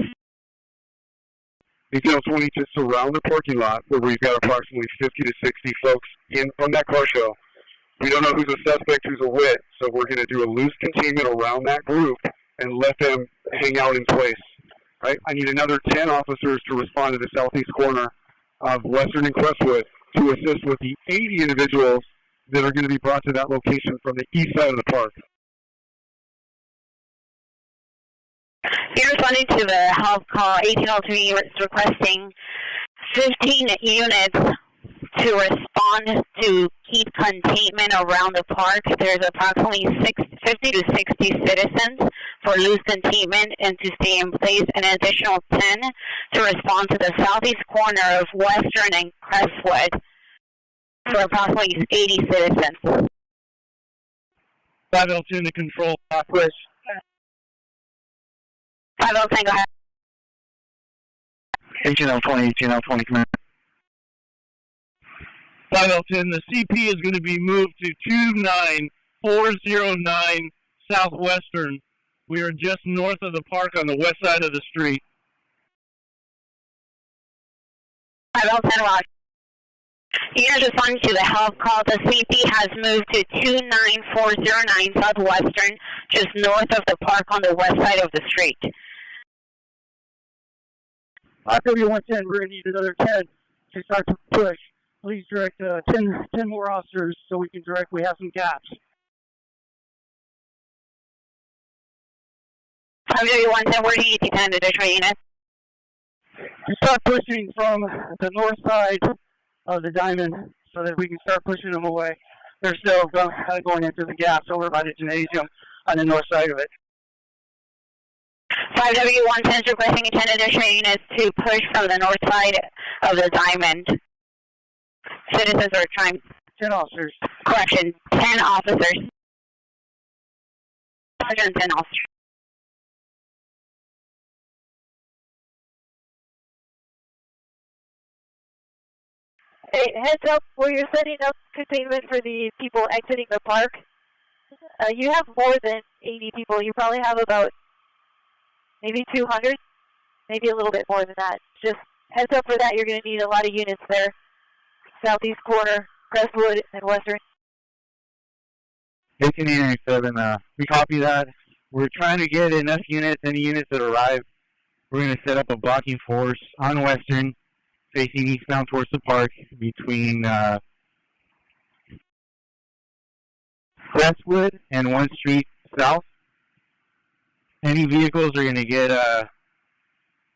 18L20 to surround the parking lot where we've got approximately 50 to 60 folks in from that car show. We don't know who's a suspect, who's a wit, so we're going to do a loose containment around that group and let them hang out in place. Right? I need another 10 officers to respond to the southeast corner of Western and Crestwood to assist with the 80 individuals that are going to be brought to that location from the east side of the park. You're responding to the help call. 1803 is requesting 15 units to respond to keep containment around the park. There's approximately 50 to 60 citizens for loose containment and to stay in place, an additional 10 to respond to the southeast corner of Western and Crestwood for approximately 80 citizens. 5L10 to control push. 5L10, go ahead. 18L20, 18L20, command. 5L10, the CP is going to be moved to 29409 Southwestern. We are just north of the park on the west side of the street. 5L10, Roger. Units responding to the health call, the CP has moved to 29409 Southwestern, just north of the park on the west side of the street. IW110, we're going to need another 10 to start to push. Please direct 10 more officers so we can direct. We have some gaps. IW110, where do you need to 10 additional units? To start pushing from the north side of the diamond so that we can start pushing them away. They're still going into the gaps over by the gymnasium on the north side of it. 5W110 is requesting 10 additional units to push from the north side of the diamond. Citizens are trying. 10 officers. Correction, 10 officers. 110 officers. Hey, heads up where you're setting up containment for the people exiting the park. You have more than 80 people. You probably have about maybe 200, maybe a little bit more than that. Just heads up for that. You're going to need a lot of units there. Southeast corner, Crestwood, and Western. 1887, we copy that. We're trying to get enough units, any units that arrive. We're going to set up a blocking force on Western, facing eastbound towards the park between Crestwood and 1 Street South. Any vehicles are going to get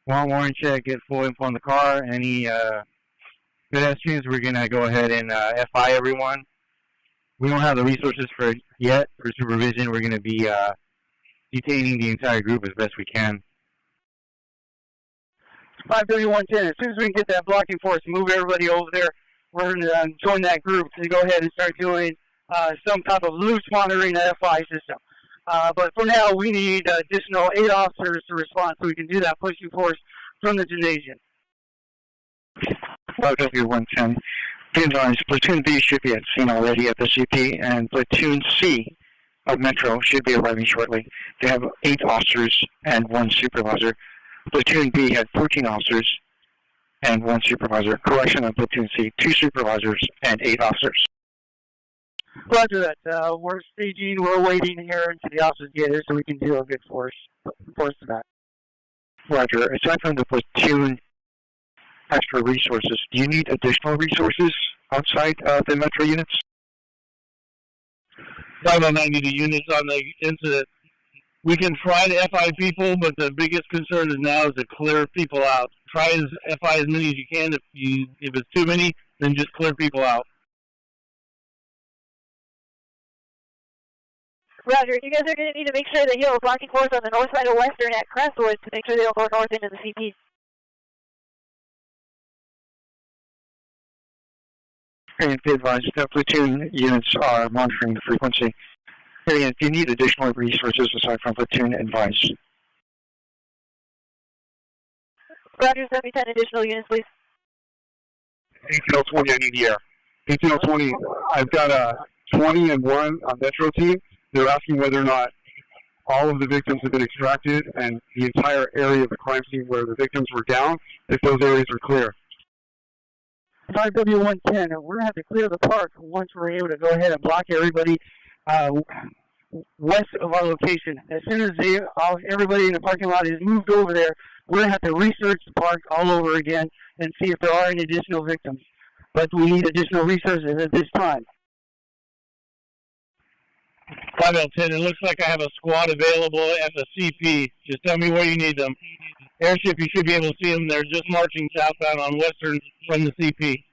one warrant check, get full info on the car. Any pedestrians, we're going to go ahead and FI everyone. We don't have the resources for it yet. For supervision, we're going to be detaining the entire group as best we can. 5W110, as soon as we can get that blocking force, move everybody over there. We're going to join that group to go ahead and start doing some type of loose monitoring of FI system. But for now, we need additional 8 officers to respond so we can do that pushing force from the gymnasium. 5W110, be advised, Platoon B should be at scene already at the CP, and Platoon C of Metro should be arriving shortly. They have 8 officers and 1 supervisor. Platoon B had 14 officers and 1 supervisor. Correction on Platoon C, 2 supervisors and 8 officers. Roger that. We're staging, we're waiting here until the officers get here so we can do a good force to that. Roger. Aside from the platoon extra resources, do you need additional resources outside the Metro units? 509 need the units on the incident. We can try to FI people, but the biggest concern is now is to clear people out. Try as FI as many as you can. If it's too many, then just clear people out. Roger, you guys are going to need to make sure that you have a blocking force on the north side of Western at Crestwood to make sure they don't go north into the CP. And be advised, the platoon units are monitoring the frequency. And if you need additional resources aside from platoon, advise. Roger, send me 10 additional units, please. 1820, I need the air. 1820, I've got 20 and 1 on Metro team. They're asking whether or not all of the victims have been extracted and the entire area of the crime scene where the victims were down, if those areas are clear. 5W110, we're going to have to clear the park once we're able to go ahead and block everybody west of our location. As soon as everybody in the parking lot is moved over there, we're going to have to research the park all over again and see if there are any additional victims. But we need additional resources at this time. 5L10, it looks like I have a squad available at the CP. Just tell me where you need them. Airship, you should be able to see them. They're just marching southbound on Western from the CP.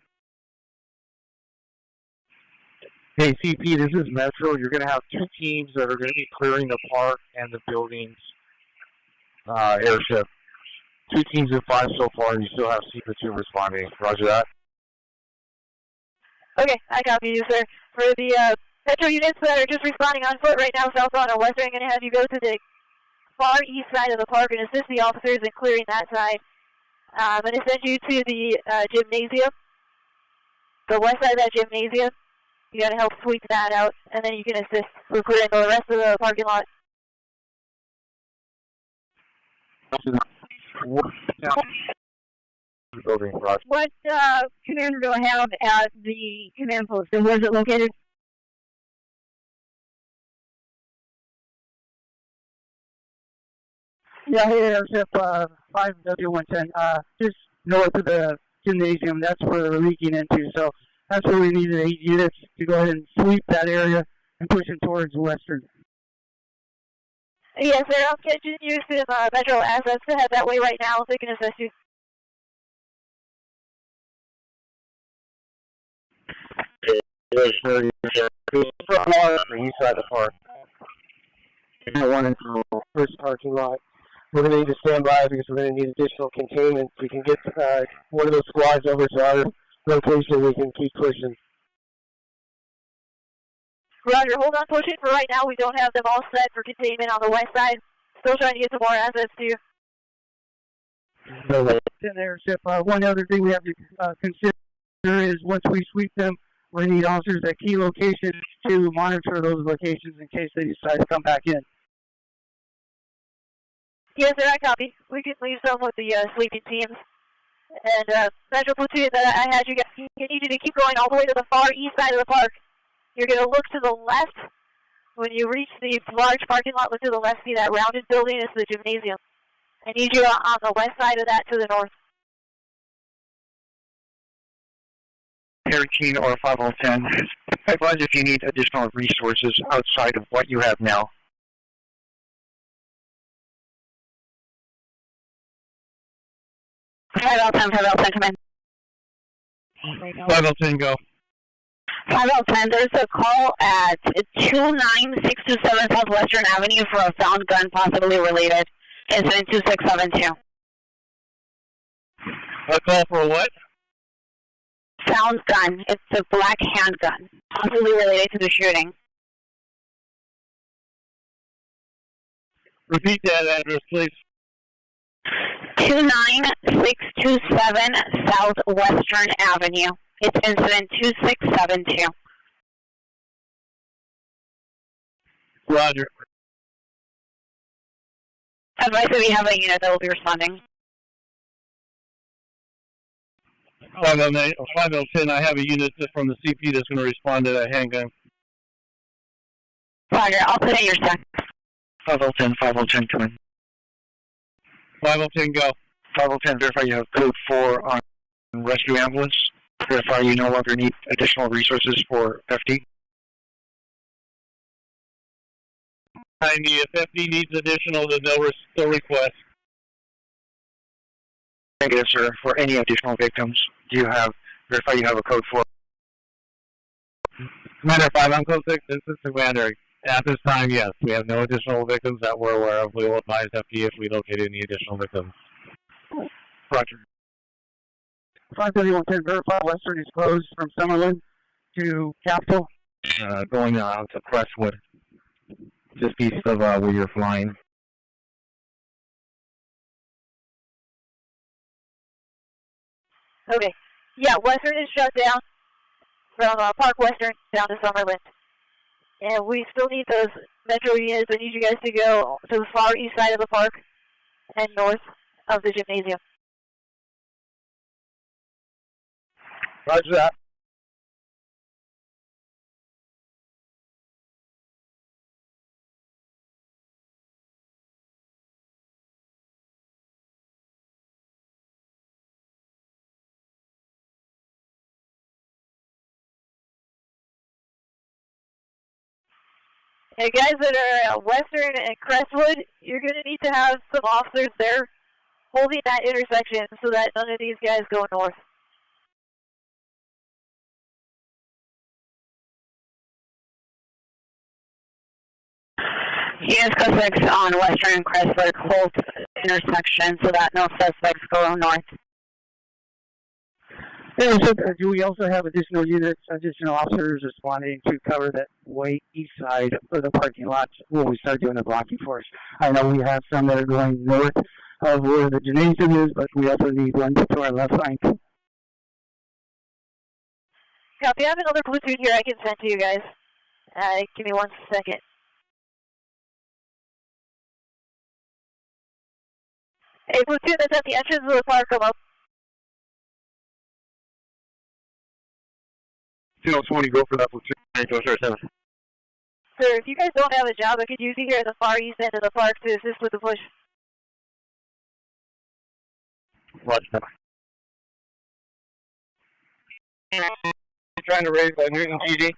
Hey, CP, this is Metro. You're going to have two teams that are going to be clearing the park and the buildings airship. 2 teams of 5 so far, and you still have C-Platoon responding. Roger that. Okay, I copy you, sir. For the Metro units that are just responding on foot right now, southbound or western, I'm going to have you go to the far east side of the park and assist the officers in clearing that side. I'm going to send you to the gymnasium, the west side of that gymnasium. You got to help sweep that out, and then you can assist with clearing the rest of the parking lot. What commander do I have at the command post, and where is it located? Yeah, hey, Airship 5W110. Just north of the gymnasium, that's where they're leaking into. So that's where we need 8 units to go ahead and sweep that area and push it towards western. Yes, sir. I'm catching you some Metro assets to head that way right now, so they can assist you. The east side of the park. One into the first parking lot. We're going to need to stand by because we're going to need additional containment. We can get one of those squads over to our location. We can keep pushing. Roger, hold on pushing for right now. We don't have them all set for containment on the west side. Still trying to get some more assets to you. No way. Airship. One other thing we have to consider is once we sweep them, we need officers at key locations to monitor those locations in case they decide to come back in. Yes, sir, I copy. We can leave some with the sleeping teams. And Metro Platoon that I had you guys, I need you to keep going all the way to the far east side of the park. You're going to look to the left. When you reach the large parking lot, look to the left, see that rounded building is the gymnasium. I need you on the west side of that to the north. 13 or 5010. Advise if you need additional resources outside of what you have now. Five 510, come in. 5010, go. 510, there's a call at 29627 Southwestern Avenue for a found gun possibly related. Incident 2672. A call for what? Found gun. It's a black handgun, possibly related to the shooting. Repeat that address, please. 29627 Southwestern Avenue. It's incident 2672. Roger. Advice if you have a unit that will be responding. 5010, I have a unit from the CP that's going to respond to that handgun. Roger, I'll put in your stack. 5010, come in. 5010, go. 5010, verify you have code 4 on rescue ambulance. Verify you no longer need additional resources for FD. If FD needs additional, then they'll request. Negative, sir. For any additional victims, verify you have a code 4. Commander 5, I'm code 6. This is Commander. At this time, yes, we have no additional victims that we're aware of. We will advise FD if we locate any additional victims. Roger. 53110, verify western is closed from Summerlin to Capitol. Going out to Crestwood, just east of where you're flying. Okay. Yeah, western is shut down from Park Western down to Summerlin. And we still need those Metro units. I need you guys to go to the far east side of the park and north of the gymnasium. Roger that. Hey, guys that are at Western and Crestwood, you're going to need to have some officers there holding that intersection so that none of these guys go north. Units code 6 on Western and Crestwood Holt intersection so that no suspects go north. Yeah, so, do we also have additional units, additional officers responding to cover that way east side of the parking lot when we start doing the blocking force? I know we have some that are going north of where the gymnasium is, but we also need one to our left flank. Copy. I have another platoon here I can send to you guys. Give me 1 second. Hey, platoon that's at the entrance of the park, come up. 20, go for that platoon. Sir, if you guys don't have a job, I could use you here at the far east end of the park to assist with the push. Roger. Trying to raise Newton PD.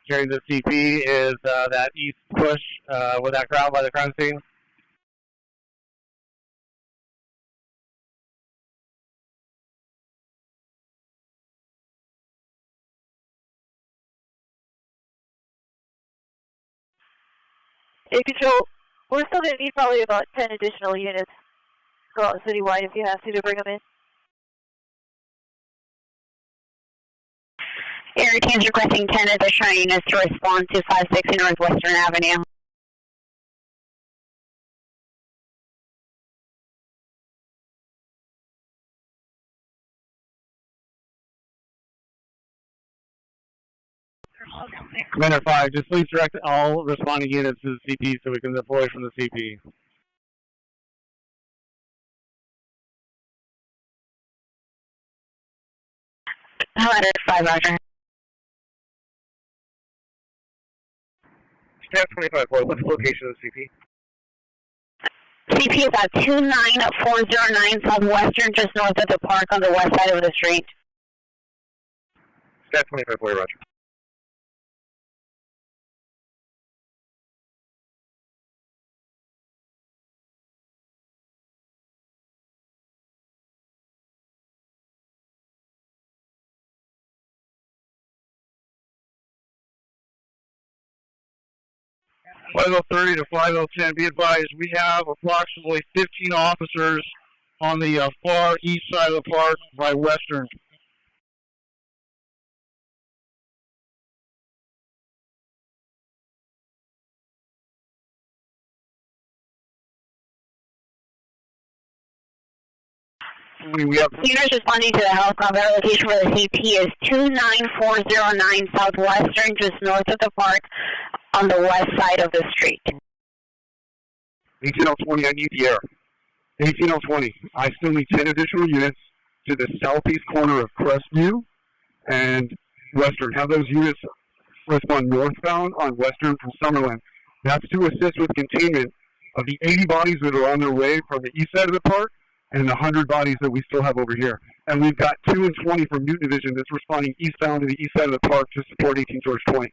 Carrying the CP is that east push with that crowd by the crime scene. Hey, Control, we're still going to need probably about 10 additional units. Go out citywide if you have to bring them in. Air teams requesting 10 additional units to respond to 560 Northwestern Avenue. Commander 5, just please direct all responding units to the CP so we can deploy from the CP. Commander 5, roger. Staff 25, what's the location of the CP? CP is at 29409 Southwestern, just north of the park on the west side of the street. Staff 25, roger. Flight 30 to Flight 10, be advised, we have approximately 15 officers on the far east side of the park by Western. We have Units responding to the helicopter location for the CP is 29409 Southwestern, just north of the park on the west side of the street. 18020, I need the air. 18020, I still need 10 additional units to the southeast corner of Crestview and Western. Have those units respond northbound on Western from Summerlin. That's to assist with containment of the 80 bodies that are on their way from the east side of the park and the 100 bodies that we still have over here. And we've got 2 and 20 from Newton Division that's responding eastbound to the east side of the park to support 18 George 20.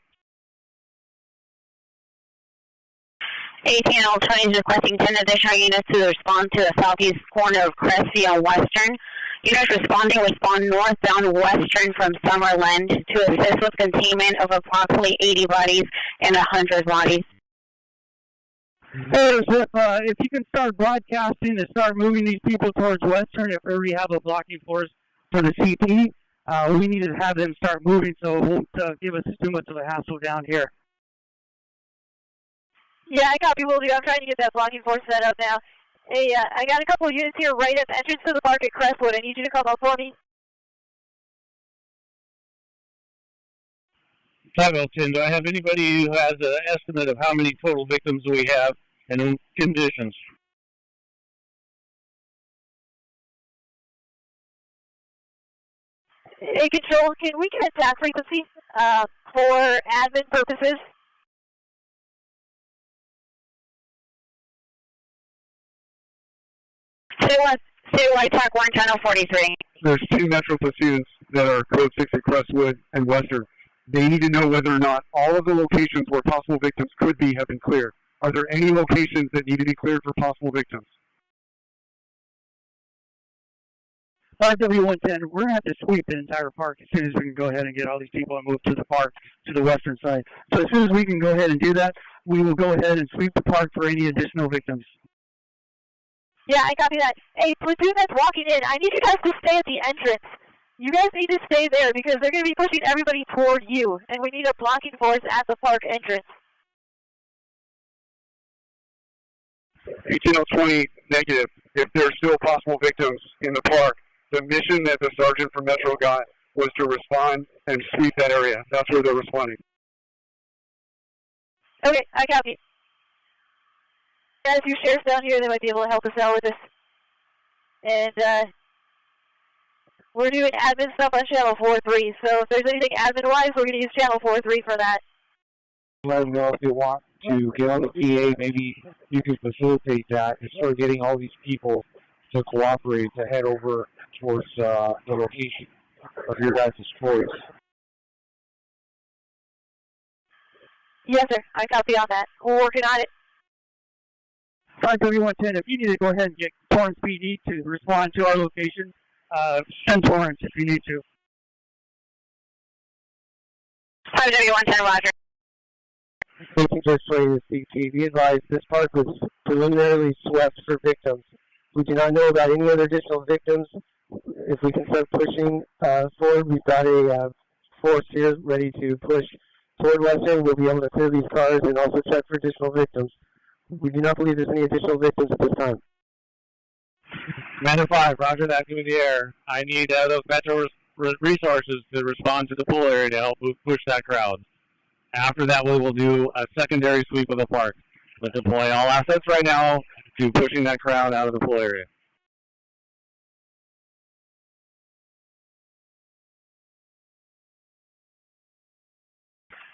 18-20 is requesting 10 additional units to respond to the southeast corner of Crestview and Western. Units responding respond northbound Western from Summerland to assist with containment of approximately 80 bodies and 100 bodies. If you can start broadcasting and start moving these people towards Western, if we already have a blocking force for the CP, we need to have them start moving so it won't give us too much of a hassle down here. Yeah, I copy, will do. I'm trying to get that blocking force set up now. Hey, I got a couple of units here right at the entrance to the park at Crestwood. I need you to come up for me. 510, do I have anybody who has an estimate of how many total victims we have and in conditions? Hey, Control, can we get a attack frequency for admin purposes? Citywide Track 1, Channel 43. There's 2 Metro platoons that are Code 6 at Crestwood and Western. They need to know whether or not all of the locations where possible victims could be have been cleared. Are there any locations that need to be cleared for possible victims? 5W110, we're going to have to sweep the entire park as soon as we can go ahead and get all these people and move to the park, to the western side. So as soon as we can go ahead and do that, we will go ahead and sweep the park for any additional victims. Yeah, I copy that. Hey, platoon that's walking in, I need you guys to stay at the entrance. You guys need to stay there because they're going to be pushing everybody toward you, and we need a blocking force at the park entrance. 1820 negative. If there's still possible victims in the park, the mission that the sergeant from Metro got was to respond and sweep that area. That's where they're responding. Okay, I copy. Got a few sheriffs down here that might be able to help us out with this. And we're doing admin stuff on channel 4-3, so if there's anything admin-wise, we're going to use channel 4-3 for that. Let them know if you want to get on the PA, maybe you can facilitate that and start getting all these people to cooperate to head over towards the location of your guys' choice. Yes, sir. I copy on that. We're working on it. 5W110, if you need to go ahead and get Torrance PD to respond to our location, send Torrance if you need to. 5W110, roger. Taking just for the CT, be advised this park was preliminarily swept for victims. We do not know about any other additional victims. If we can start pushing forward, we've got a force here ready to push toward Western. We'll be able to clear these cars and also check for additional victims. We do not believe there's any additional victims at this time. Commander 5, roger that, give me the air. I need those Metro resources to respond to the pool area to help push that crowd. After that, we will do a secondary sweep of the park. Let's deploy all assets right now to pushing that crowd out of the pool area.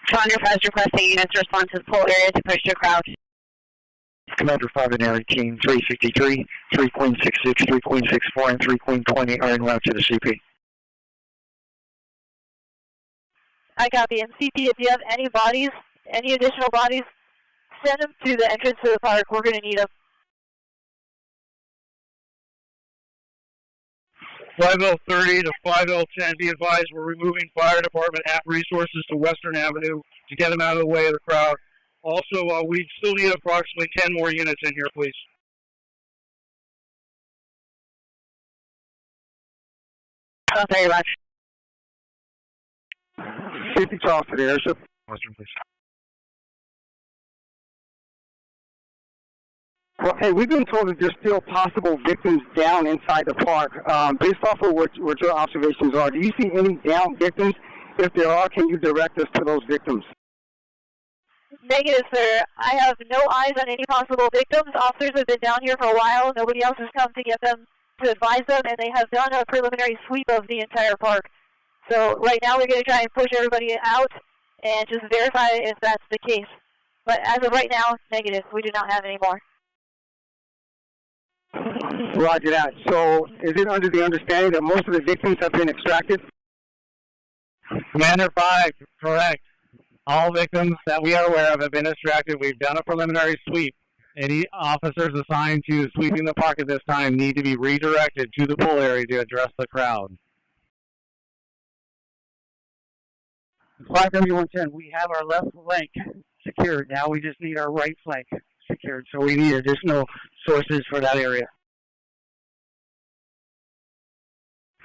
Commander 5 is requesting units respond to the pool area to push the crowd. Commander 5 and Air Team 353, 3 Queen 66, 3 Queen 64, and 3 Queen 20 are en route to the CP. I copy. And CP, if you have any bodies, any additional bodies, send them to the entrance to the park. We're going to need them. 5030 to 5010, be advised we're removing fire department resources to Western Avenue to get them out of the way of the crowd. Also, we still need approximately 10 more units in here, please. Oh, very much. 50 off to the airship. Western, please. Well, hey, we've been told that there's still possible victims down inside the park. Based off of what your observations are, do you see any down victims? If there are, can you direct us to those victims? Negative, sir. I have no eyes on any possible victims. Officers have been down here for a while. Nobody else has come to get them, to advise them, and they have done a preliminary sweep of the entire park. So right now we're going to try and push everybody out and just verify if that's the case. But as of right now, negative. We do not have any more. Roger that. So is it under the understanding that most of the victims have been extracted? Commander 5, correct. All victims that we are aware of have been extracted. We've done a preliminary sweep. Any officers assigned to sweeping the park at this time need to be redirected to the pool area to address the crowd. 5W110, we have our left flank secured. Now we just need our right flank secured. So we need additional sources for that area.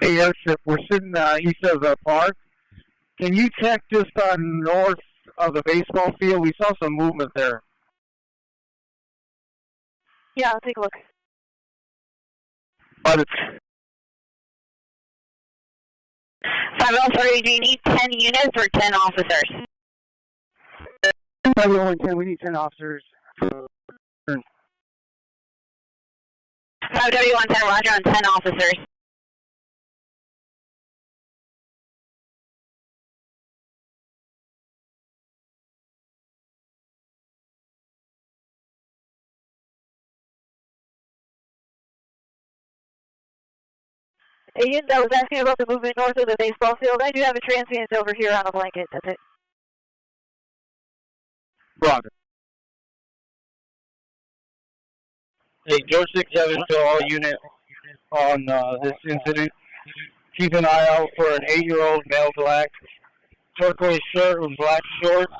Hey, airship, we're sitting east of the park. Can you check just north of the baseball field? We saw some movement there. Yeah, I'll take a look. But it's 503, do you need 10 units or 10 officers? 5W110, we need 10 officers. 5W110, roger on 10 officers. Agent, I was asking about the movement north of the baseball field. I do have a transient over here on a blanket. That's it. Roger. Hey, Joe 67 to all units on this incident. Keep an eye out for an 8-year-old male black, turquoise shirt with black shorts,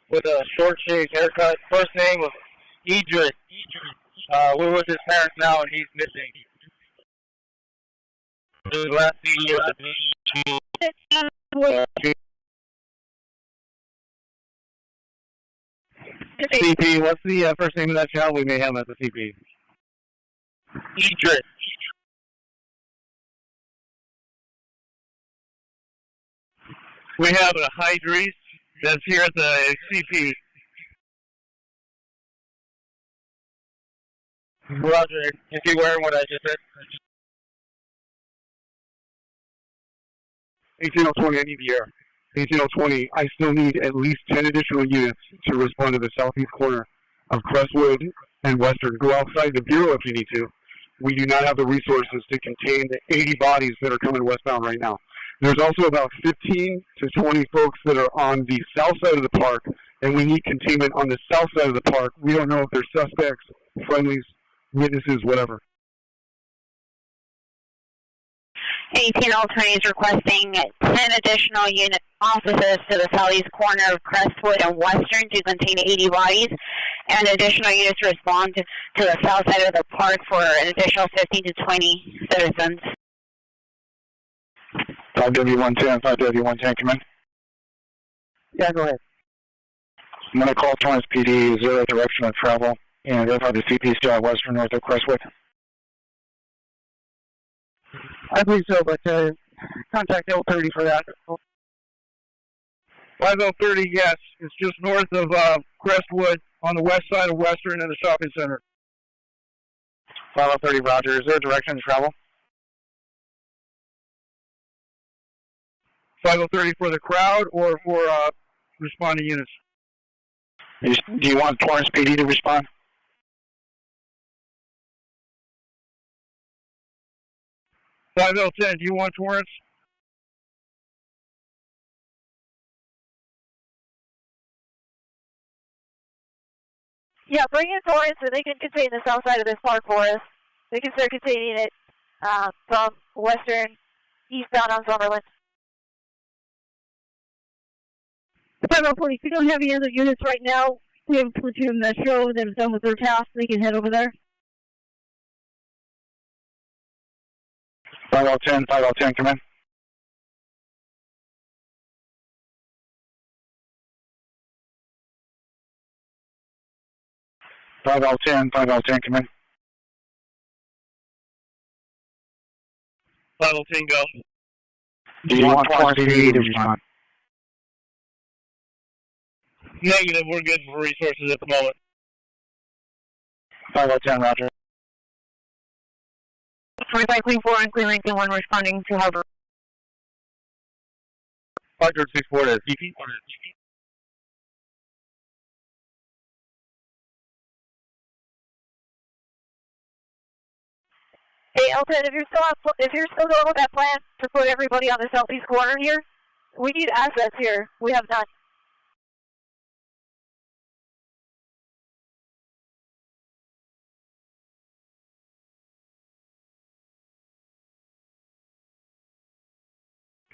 with a short shaved haircut. First name was injuring. We're with his parents now, and he's missing. His last senior. CP, what's the first name of that child? We may have him at the CP. Idris. We have a Hydris that's here at the CP. Roger. Is he wearing what I just said? 18020, I need the air. 18020, I still need at least 10 additional units to respond to the southeast corner of Crestwood and Western. Go outside the Bureau if you need to. We do not have the resources to contain the 80 bodies that are coming westbound right now. There's also about 15 to 20 folks that are on the south side of the park, and we need containment on the south side of the park. We don't know if they're suspects, friendlies, witnesses, whatever. 1803 is requesting 10 additional unit officers to the southeast corner of Crestwood and Western to contain 80 bodies, and additional units to respond to the south side of the park for an additional 15 to 20 citizens. 5W110, 5W110, come in. Yeah, go ahead. I'm going to call Torrance PD, is there a direction of travel, and verify the CP still at Western north of Crestwood. I believe so, but contact L30 for that. 5030, yes. It's just north of Crestwood on the west side of Western and the shopping center. 5030, roger. Is there a direction to travel? 5030 for the crowd or for responding units? Do you want Torrance PD to respond? 5010, do you want Torrance? Yeah, bring in Torrance and they can contain the south side of this park for us. They can start containing it from Western eastbound on Summerlin. 540, if you don't have any other units right now, we have a platoon Metro that is done with their task. They can head over there. 5010, come in. Five L 10, come in. 5010, go. Do you want Torrance PD to respond? Negative, we're good for resources at the moment. 5010, roger. 4534 and Cleveland 1 responding to Harbor. 5064 to CP. Hey, Elton, if you're still going with that plan to put everybody on the southeast corner here, we need assets here. We have none.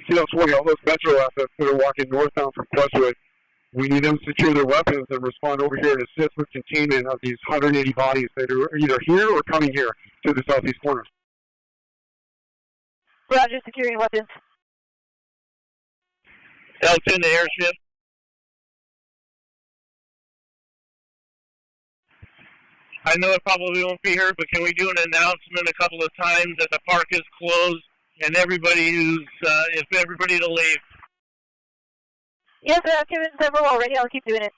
See those 20, all those Metro assets that are walking northbound from Crestwood. We need them to secure their weapons and respond over here and assist with containment of these 180 bodies that are either here or coming here to the southeast corner. Roger, securing weapons. L10 to airship. I know it probably won't be heard, but can we do an announcement a couple of times that the park is closed and everybody if everybody to leave? Yes, I've given several already. I'll keep doing it.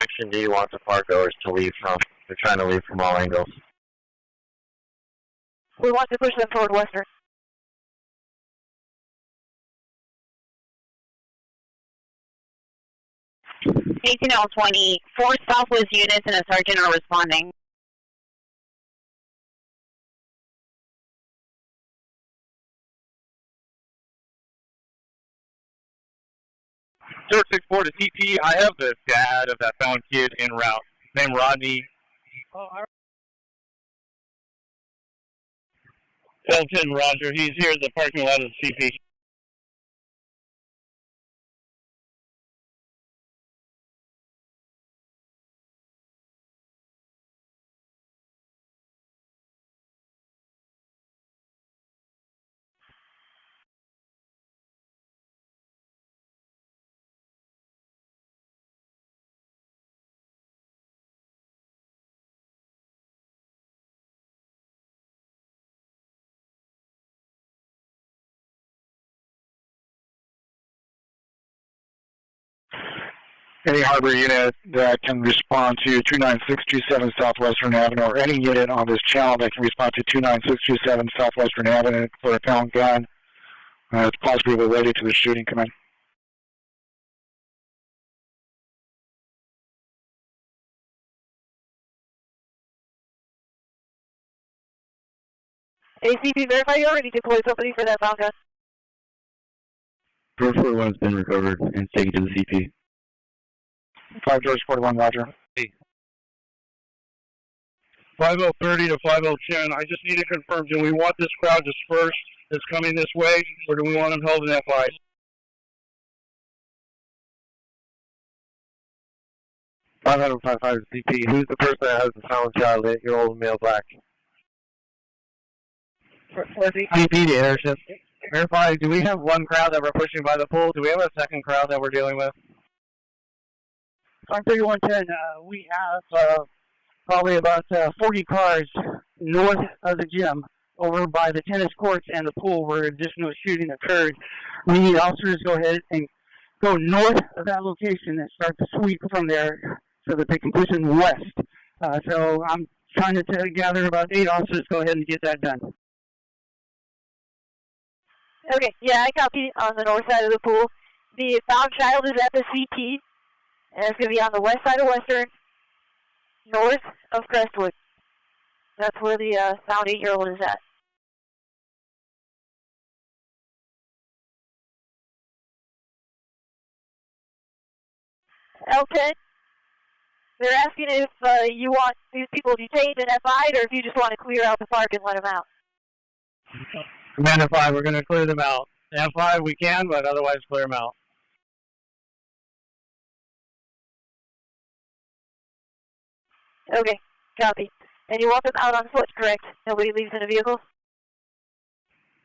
Section D wants the park goers to leave from. They're trying to leave from all angles. We want to push them toward Western. L20, 4 Southwest units and a sergeant are responding. Third 64 to CP. I have the dad of that found kid en route, named Rodney. L10 Roger. He's here at the parking lot of the CP. Any Harbor unit that can respond to 29627 Southwestern Avenue, or any unit on this channel that can respond to 29627 Southwestern Avenue for a found gun, it's possibly related to the shooting, come in. ACP, verify you already deployed somebody for that found gun. 441 has been recovered and taken to the CP. 5 George 41, roger. 5030 to 5010. I just need to confirm, do we want this crowd dispersed that's coming this way, or do we want them held in FI? 5055 CP. Who's the person that has the silent child, 8-year-old male black? CP to airship. Verify, do we have one crowd that we're pushing by the pool? Do we have a second crowd that we're dealing with? On 3110, we have probably about 40 cars north of the gym over by the tennis courts and the pool where additional shooting occurred. We need officers to go ahead and go north of that location and start to sweep from there so that they can push in west. So I'm trying to gather about 8 officers to go ahead and get that done. Okay, yeah, I copy on the north side of the pool. The found child is at the CP, and it's going to be on the west side of Western, north of Crestwood. That's where the found 8-year-old is at. L10, they're asking if you want these people detained and FI'd, or if you just want to clear out the park and let them out. Commander 5, we're going to clear them out. F5 we can, but otherwise clear them out. Okay, copy. And you want them out on foot, correct? Nobody leaves in a vehicle?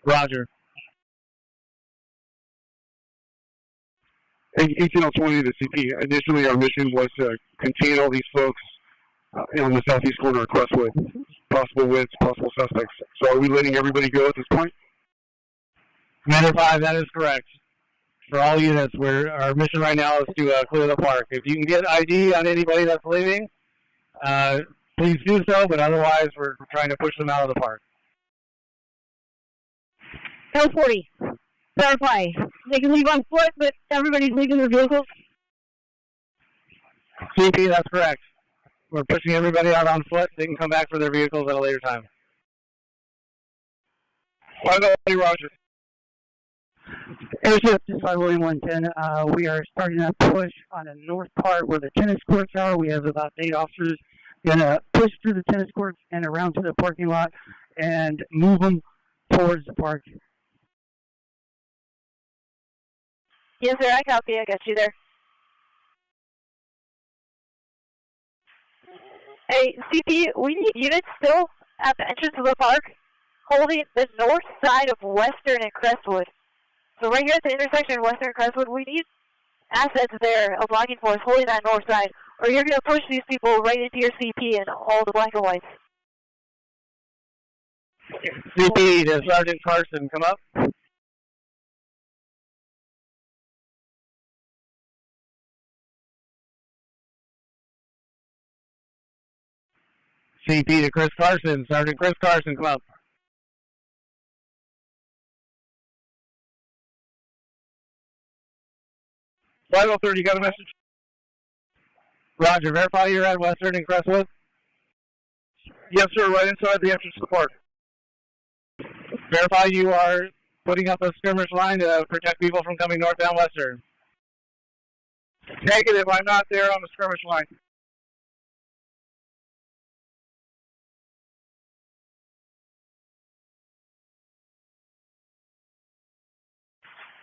Roger. 1820 to CP. Initially, our mission was to contain all these folks on the southeast corner of Crestwood. Possible wits, possible suspects. So are we letting everybody go at this point? Commander 5, that is correct. For all units, our mission right now is to clear the park. If you can get ID on anybody that's leaving, please do so, but otherwise we're trying to push them out of the park. L40, verify. They can leave on foot, but everybody's leaving their vehicles? CP, that's correct. We're pushing everybody out on foot. They can come back for their vehicles at a later time. 508, roger. Airship 51110, we are starting a push on the north part where the tennis courts are. We have about 8 officers going to push through the tennis courts and around to the parking lot and move them towards the park. Yes, sir, I copy. I got you there. Hey, CP, we need units still at the entrance of the park holding the north side of Western and Crestwood. So right here at the intersection of Western and Crestwood, we need assets there, a blocking force holding that north side, or you're going to push these people right into your CP and all the black and whites. CP, does Sergeant Carson come up? CP to Chris Carson. Sergeant Chris Carson, come up. Vital 30, you got a message? Roger, verify you're at Western and Crestwood? Yes, sir, right inside the entrance to the park. Verify you are putting up a skirmish line to protect people from coming northbound Western. Negative, I'm not there on the skirmish line.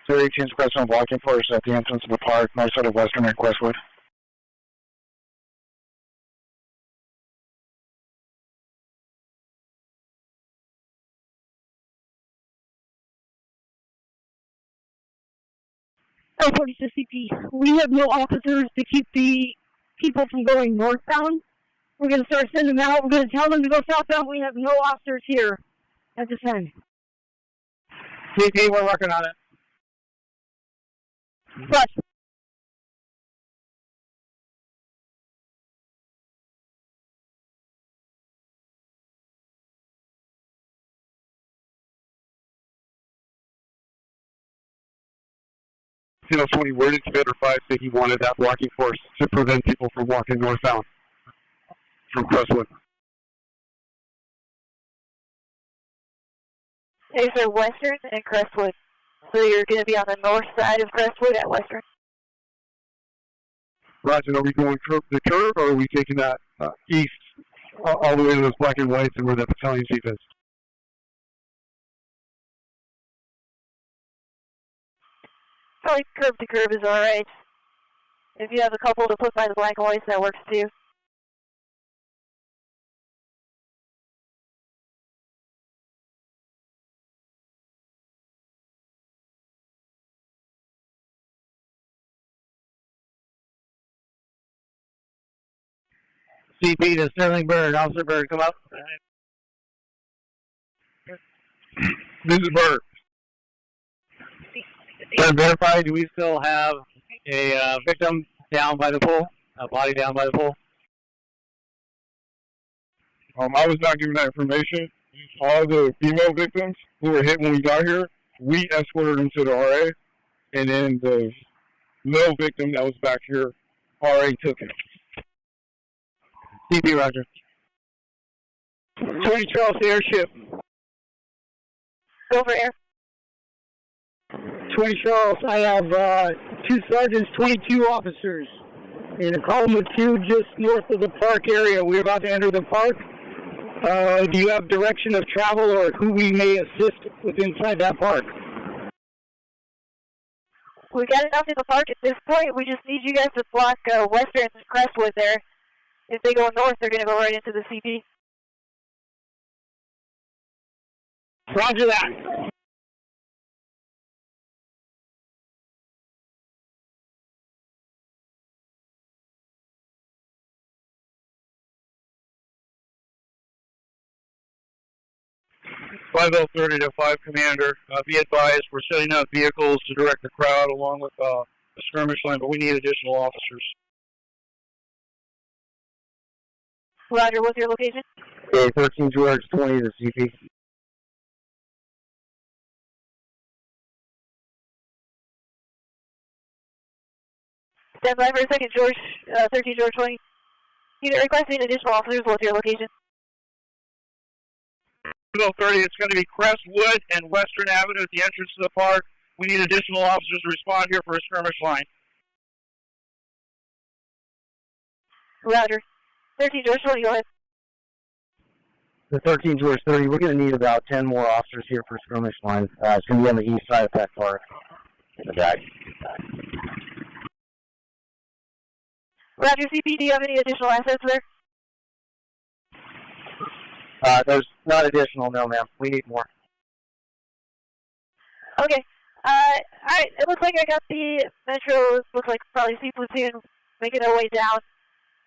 So 18's Crestwood blocking force at the entrance of the park, north side of Western and Crestwood. L40 to CP. We have no officers to keep the people from going northbound. We're going to start sending them out. We're going to tell them to go southbound. We have no officers here at this time. CP, we're working on it. But 1020, where did Commander 5 say he wanted that blocking force to prevent people from walking northbound from Crestwood? These are Western and Crestwood. So you're going to be on the north side of Crestwood at Western. Roger, are we going the curve, or are we taking that east all the way to those black and whites and where the battalion chief is? Probably curve to curve is alright. If you have a couple to put by the black and whites, that works too. CP to Sterling Bird. Officer Bird, come up. This is Bird. Can verify, do we still have a victim down by the pool? A body down by the pool? I was not given that information. All the female victims who were hit when we got here, we escorted them to the RA, and then the male victim that was back here, RA took him. CP, Roger. 20 Charles Airship. Go for air. 20 Charles, I have 2 sergeants, 22 officers in a column of 2 just north of the park area. We're about to enter the park. Do you have direction of travel or who we may assist with inside that park? We've got enough in the park at this point. We just need you guys to block Western Crestwood there. If they go north, they're going to go right into the CP. Roger that. .5030 to 5 Commander. Be advised, we're setting up vehicles to direct the crowd along with the skirmish line, but we need additional officers. Roger, what's your location? 13 George 20 to CP. Stand by for a second, George. 13 George 20. Unit requesting additional officers. What's your location? 30, it's going to be Crestwood and Western Avenue at the entrance to the park. We need additional officers to respond here for a skirmish line. Roger. 13 George 20, go ahead. The 13 George 30, we're going to need about 10 more officers here for skirmish line. It's going to be on the east side of Peck Park. Okay. Roger, CP, do you have any additional assets there? There's not additional, no, ma'am. We need more. Okay. Alright, it looks like I got the Metro, looks like probably C platoon making their way down.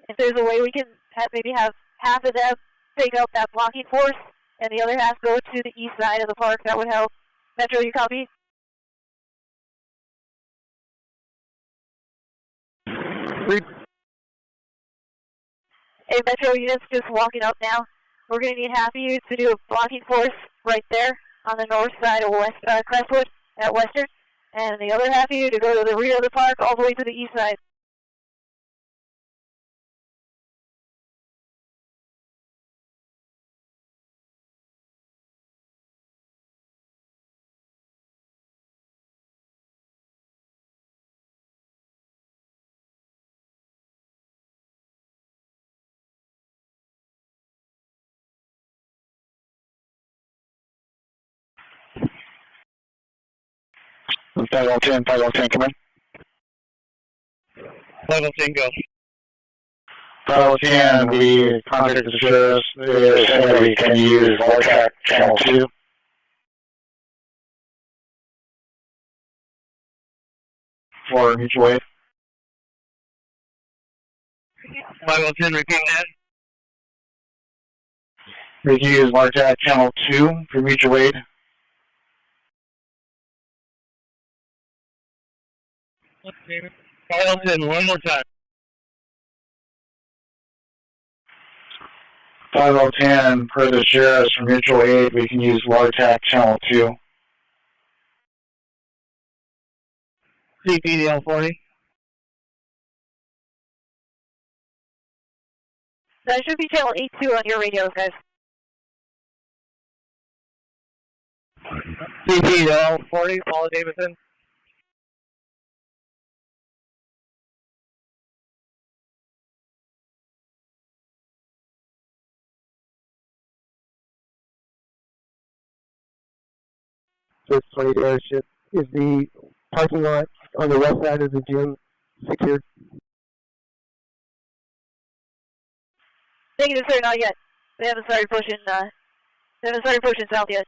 If there's a way we can maybe have half of them take out that blocking force and the other half go to the east side of the park, that would help. Metro, you copy? Hey, Metro units just walking up now. We're going to need half of you to do a blocking force right there on the north side of Crestwood at Western, and the other half of you to go to the rear of the park all the way to the east side. Title 10, come in. Title 10, go. Title 10, we contacted the sheriff. They're saying that we can use LAPD Channel 2. For mutual aid. Title 10, repeat that. We can use LAPD Channel 2 for mutual aid. Title 10, one more time. Title 10, per the sheriff's for mutual aid, we can use LAPD Channel 2. CPDL 40. That should be channel 82 on your radios, guys. CPDL 40, Paula Davidson. This 20 airship. Is the parking lot on the west side of the gym secured? Negative, sir, not yet. They haven't started pushing south yet.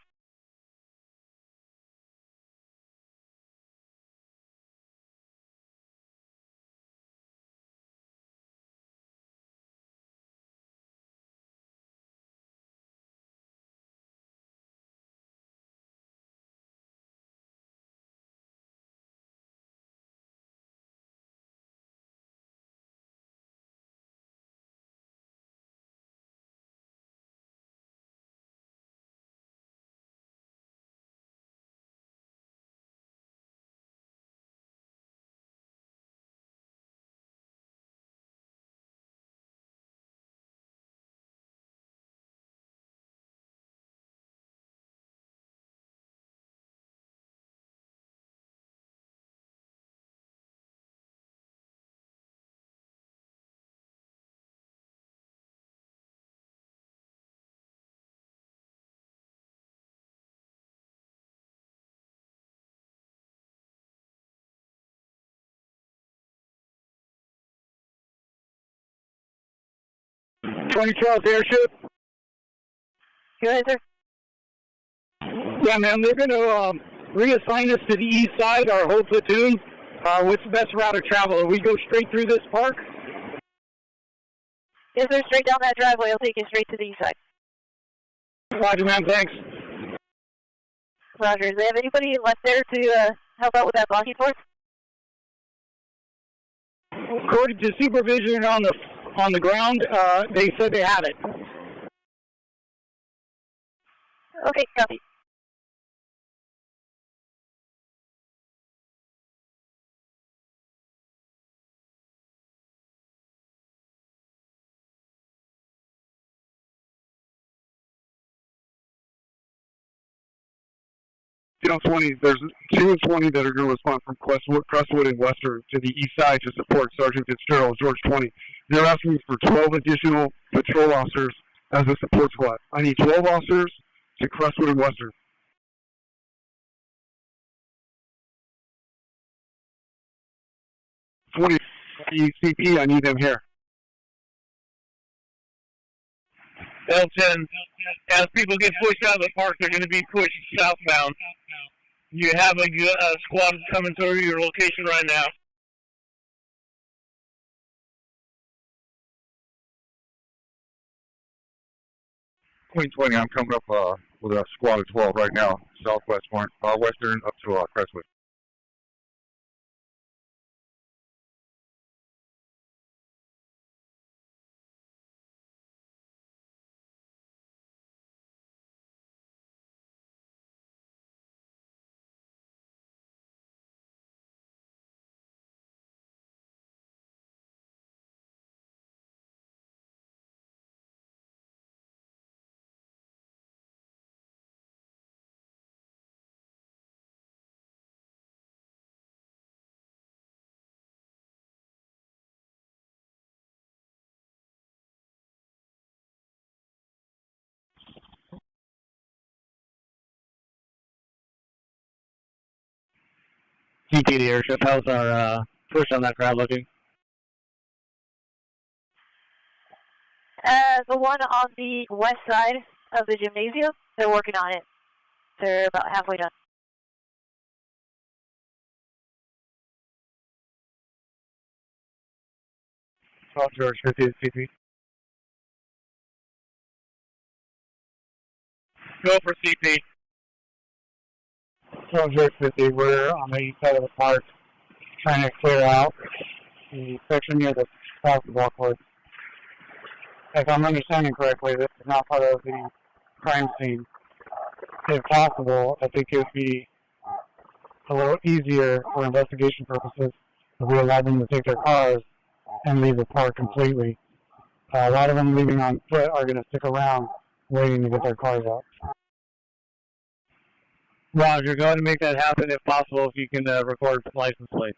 Charles airship. Go ahead, sir. Yeah, man, they're going to reassign us to the east side, our whole platoon. What's the best route of travel? We go straight through this park? Yes, sir, straight down that driveway. I'll take you straight to the east side. Roger, man, thanks. Roger. Do they have anybody left there to help out with that blocking force? According to supervision on the ground, they said they have it. Okay, copy. Channel 20, there's 2 and 20 that are going to respond from Crestwood and Western to the east side to support Sergeant Fitzgerald, George 20. They're asking for 12 additional patrol officers as a support squad. I need 12 officers to Crestwood and Western. 20 CP, I need them here. L10, as people get pushed out of the park, they're going to be pushed southbound. You have a squad coming to your location right now. Queen 20, I'm coming up with a squad of 12 right now, southwest western up to Crestwood. CP the airship, how's our push on that crowd looking? The one on the west side of the gymnasium, they're working on it. They're about halfway done. George 50 CP. Go for CP. George 50, we're on the east side of the park trying to clear out the section near the basketball court. If I'm understanding correctly, this is not part of the crime scene. If possible, I think it would be a little easier for investigation purposes if we allow them to take their cars and leave the park completely. A lot of them leaving on foot are going to stick around waiting to get their cars out. Roger, go ahead and make that happen if possible, if you can record license plates.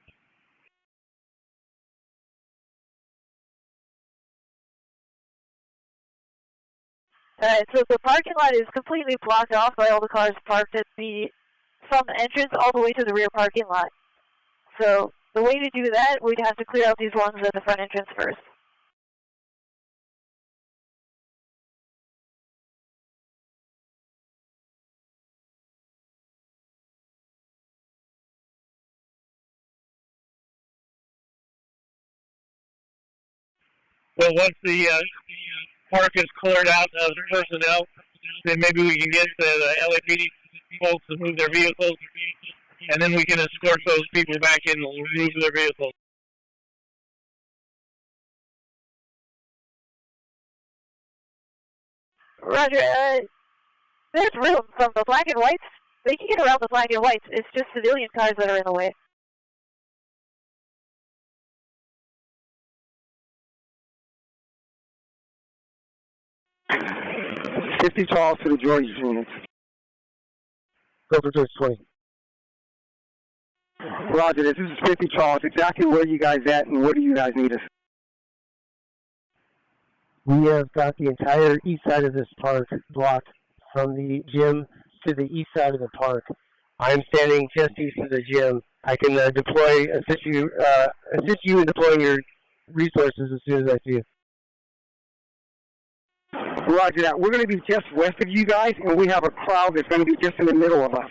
Alright, so the parking lot is completely blocked off by all the cars parked at from the entrance all the way to the rear parking lot. So the way to do that, we'd have to clear out these ones at the front entrance first. Well, once the park is cleared out of personnel, then maybe we can get the LAPD folks to move their vehicles, and then we can escort those people back in and move their vehicles. Roger, there's room from the black and whites. They can get around the black and whites. It's just civilian cars that are in the way. $50 to the George units. Go for George 20. Roger, this is 50 Charles. Exactly where are you guys at and where do you guys need us? We have got the entire east side of this park blocked from the gym to the east side of the park. I'm standing just east of the gym. I can assist you in deploying your resources as soon as I see you. Roger that. We're going to be just west of you guys, and we have a crowd that's going to be just in the middle of us.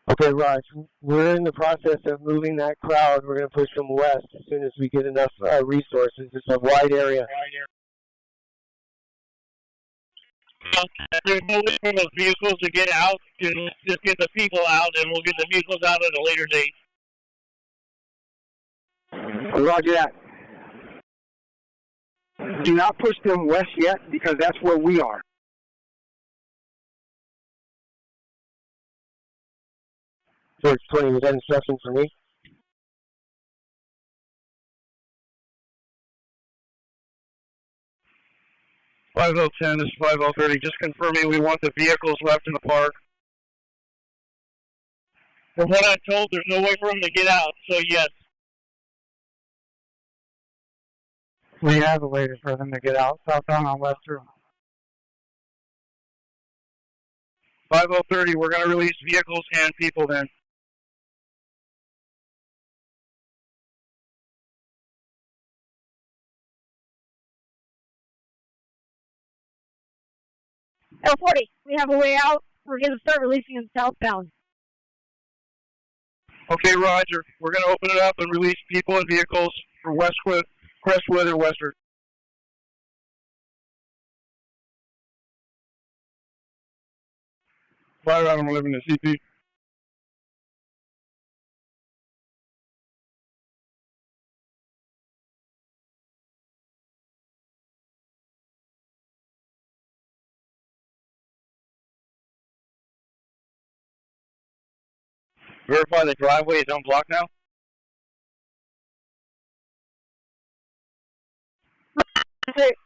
Okay, Raj, we're in the process of moving that crowd. We're going to push them west as soon as we get enough resources. It's a wide area. There's no way for those vehicles to get out. Just get the people out, and we'll get the vehicles out at a later date. Roger that. Do not push them west yet, because that's where we are. George 20, was that instruction for me? $5010, this is 5030. Just confirming we want the vehicles left in the park. From what I'm told, there's no way for them to get out, so yes. We have a way for them to get out southbound on Western. 5030, we're going to release vehicles and people then. L40, we have a way out. We're going to start releasing them southbound. Okay, Roger. We're going to open it up and release people and vehicles for Crestwood or Western. Fire item 11 to CP. Verify the driveway is unblocked now.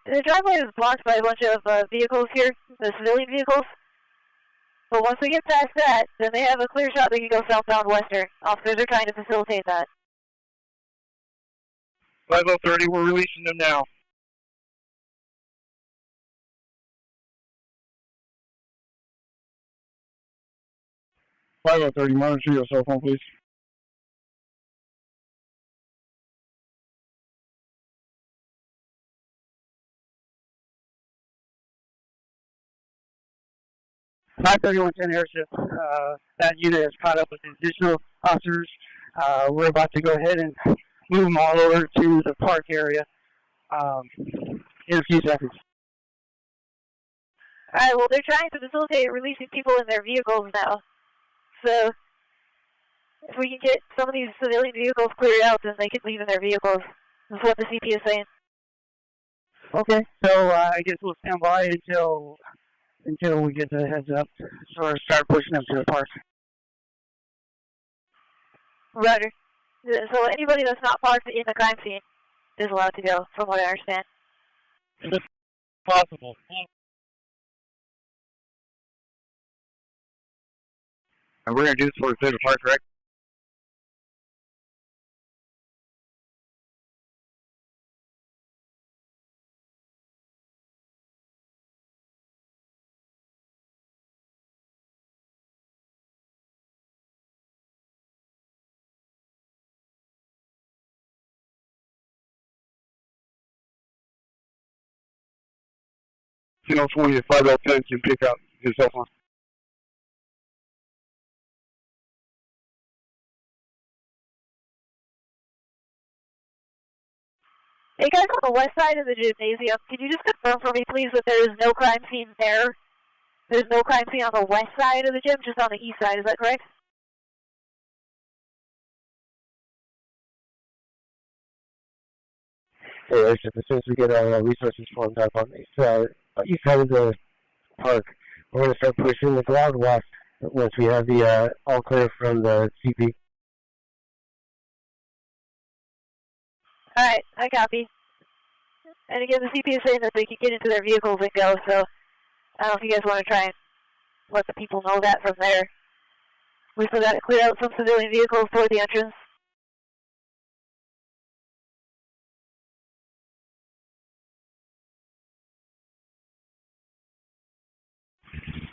The driveway is blocked by a bunch of vehicles here, the civilian vehicles. But once we get past that, then they have a clear shot they can go southbound Western. Officers are trying to facilitate that. 5030, we're releasing them now. $5030, monitor your cell phone, please. Five 3110 airship. That unit has caught up with additional officers. We're about to go ahead and move them all over to the park area in a few seconds. Alright, well, they're trying to facilitate releasing people in their vehicles now. So, if we can get some of these civilian vehicles cleared out, then they can leave in their vehicles. That's what the CP is saying. Okay, so I guess we'll stand by until until we get the heads up or start pushing them to the park. Roger. So anybody that's not parked in the crime scene is allowed to go, from what I understand. If it's possible. And we're going to do this for the park, correct? You know, 20 to 5L10 can pick up his cell phone. Hey guys, on the west side of the gymnasium, can you just confirm for me, please, that there is no crime scene there? There's no crime scene on the west side of the gym, just on the east side, is that correct? Hey, Airship, as soon as we get our resources formed up on the east side of the park, we're going to start pushing the ground west once we have the all clear from the CP. Alright, I copy. And again, the CP is saying that they can get into their vehicles and go, so I don't know if you guys want to try and let the people know that from there. We still got to clear out some civilian vehicles toward the entrance.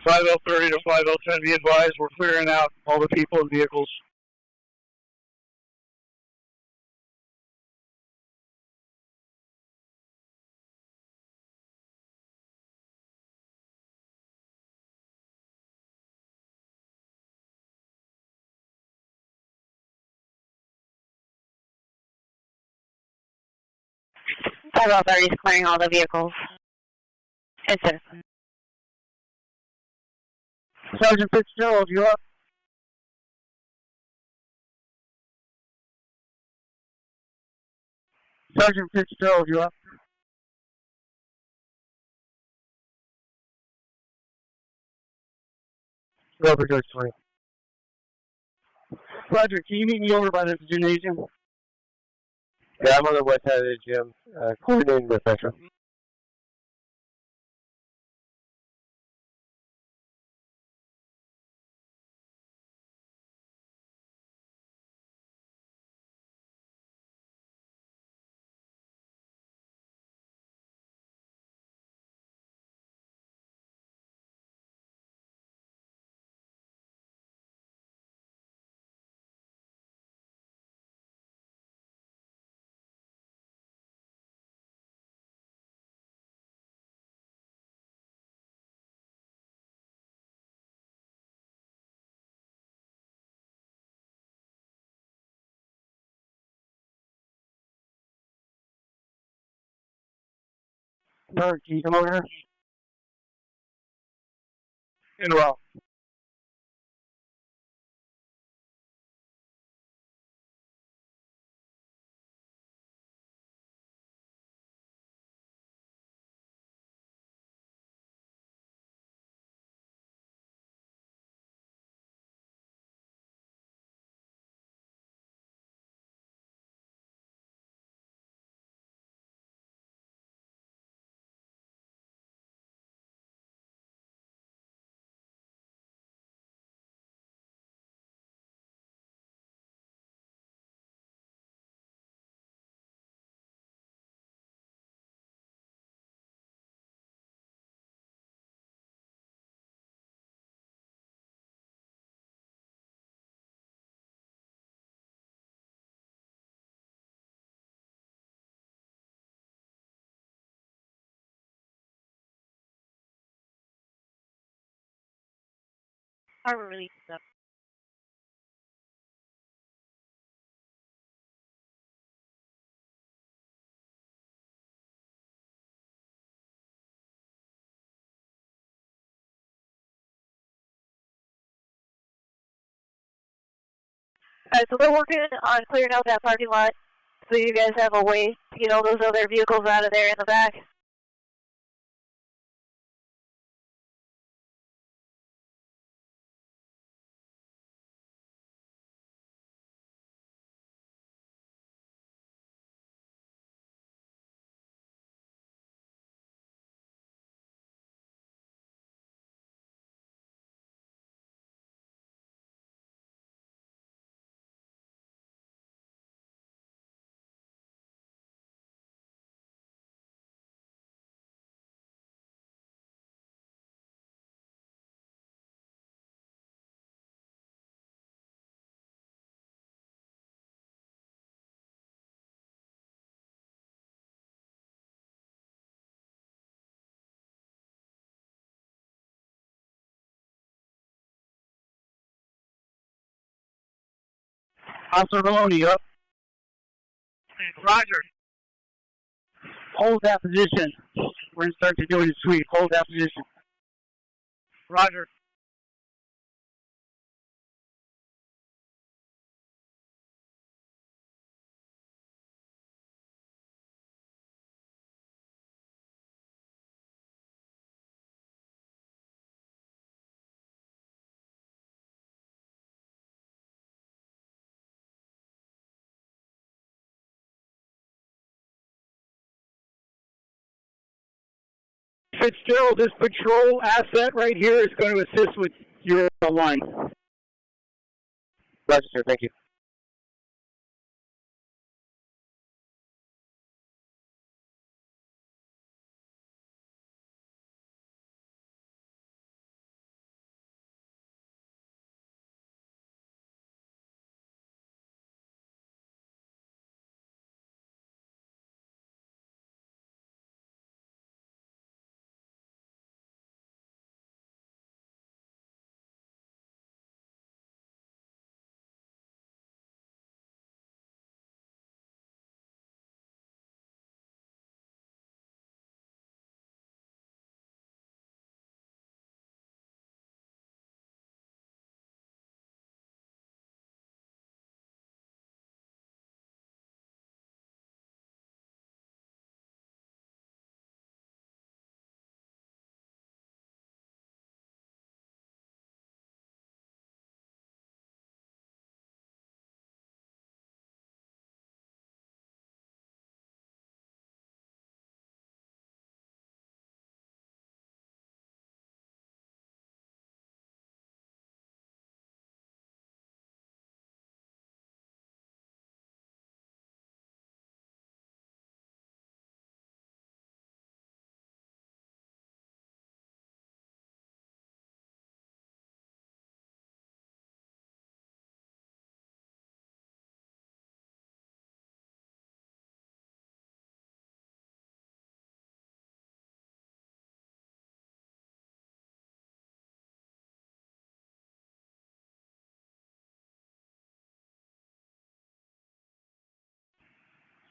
Five L30 to 5L10, be advised, we're clearing out all the people and vehicles. Five L30 is clearing all the vehicles and citizens. Sergeant Fitzgerald, you up? Sergeant Fitzgerald, you up? Robert George 20. Roger, can you meet me over by the gymnasium? Yeah, I'm on the west side of the gym, coordinating with Metro. Bert, can you come over here? In route. Harbor release stuff. Alright, so we're working on clearing out that parking lot so you guys have a way to get all those other vehicles out of there in the back. Officer Maloney, up. Roger. Hold that position. We're going to start to do a sweep. Hold that position. Roger. Fitzgerald, this patrol asset right here is going to assist with your line. Roger, sir. Thank you.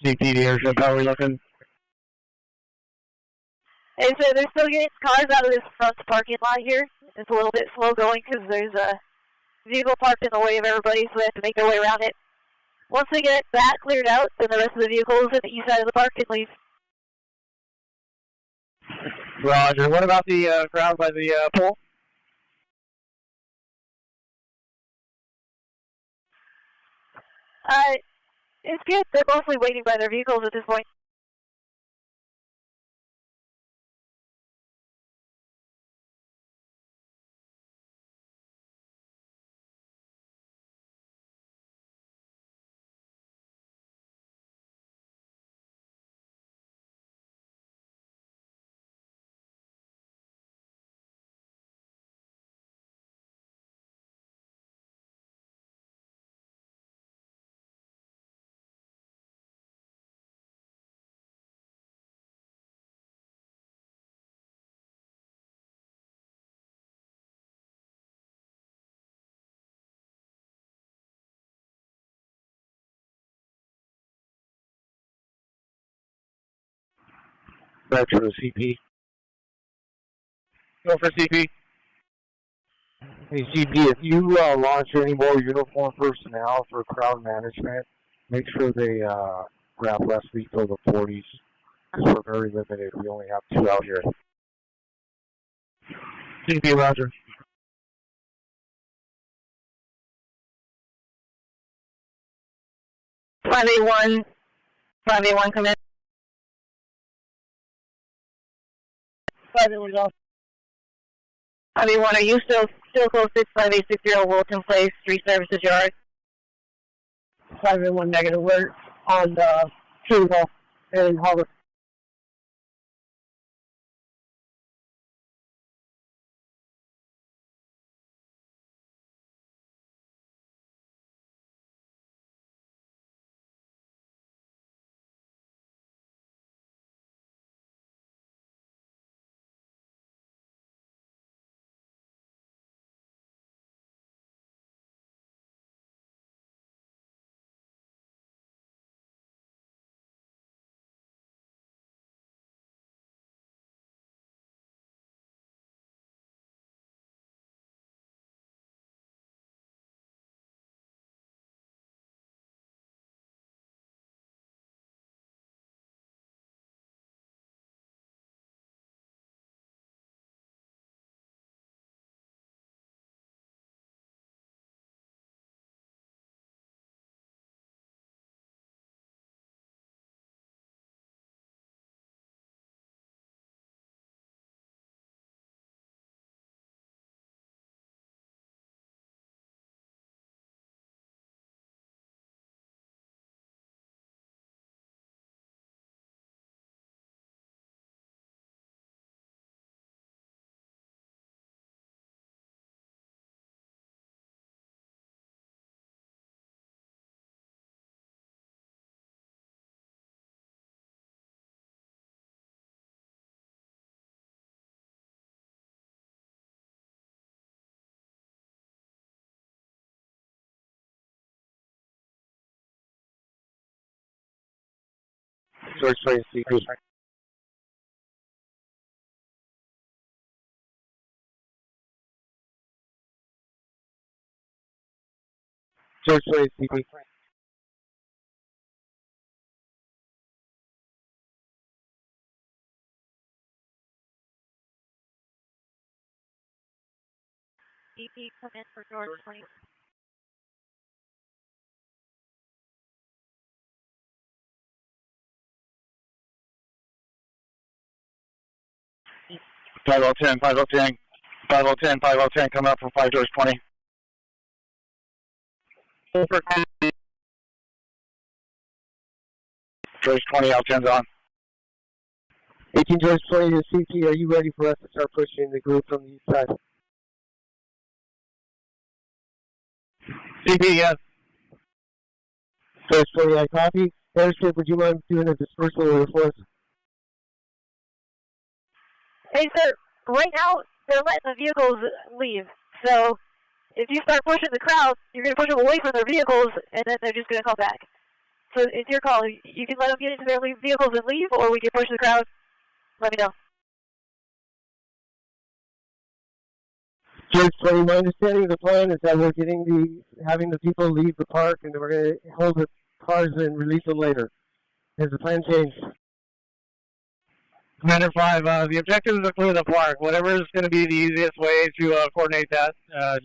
CP airship, how are we looking? And so they're still getting cars out of this front parking lot here. It's a little bit slow going because there's a vehicle parked in the way of everybody, so they have to make their way around it. Once they get that cleared out, then the rest of the vehicles at the east side of the park can leave. Roger. What about the crowd by the pool? It's good. They're mostly waiting by their vehicles at this point. Back to the CP. Go for CP. Hey, CP, if you launch any more uniformed personnel for crowd management, make sure they grab less lethal the 40s, because we're very limited. We only have 2 out here. CP, roger. Five 5A1, come in. 5A1's off. 5A1, are you still close to 5860 Wilton Place, 3 Services Yard? 5A1 negative. We're on the Hall and Harbor. George 20 CP. George 20 CP. CP, come in for George 20. Five oh 10, 5010, 5010, 5010, coming up from 5 George 20. George 20, out 10's on. 18 George 20 to CP, are you ready for us to start pushing the group from the east side? CP, yes. George 20, I copy. Airship, would you mind doing a dispersal order for us? Hey, sir, right now, they're letting the vehicles leave. So, if you start pushing the crowd, you're going to push them away from their vehicles, and then they're just going to come back. So, it's your call. You can let them get into their vehicles and leave, or we can push the crowd. Let me know. George 20, my understanding of the plan is that we're having the people leave the park, and then we're going to hold the cars and release them later. Has the plan changed? Commander 5, the objective is to clear the park. Whatever is going to be the easiest way to coordinate that,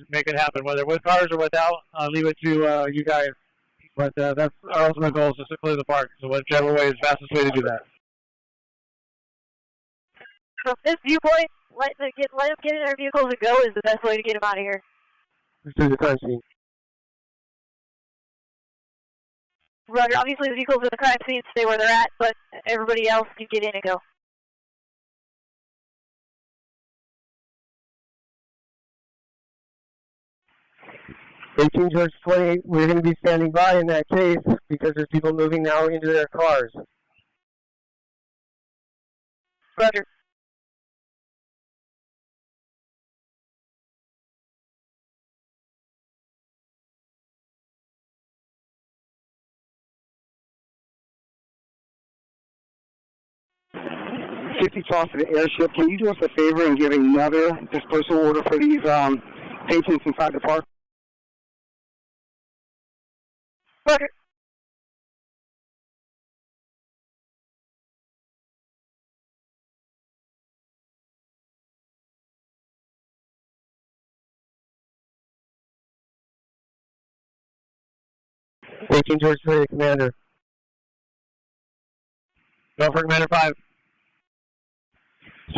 make it happen, whether with cars or without, leave it to you guys. But that's our ultimate goal, is just to clear the park. So whichever way is the fastest way to do that. From this viewpoint, let them get in their vehicles and go is the best way to get them out of here. Let's do the crime scene. Roger, obviously the vehicles in the crime scene stay where they're at, but everybody else can get in and go. George 20, we're going to be standing by in that case because there's people moving now into their cars. Roger. Off of the airship, can you do us a favor and give another dispersal order for these patrons inside the park? Roger. George 20, Commander. Go for Commander 5.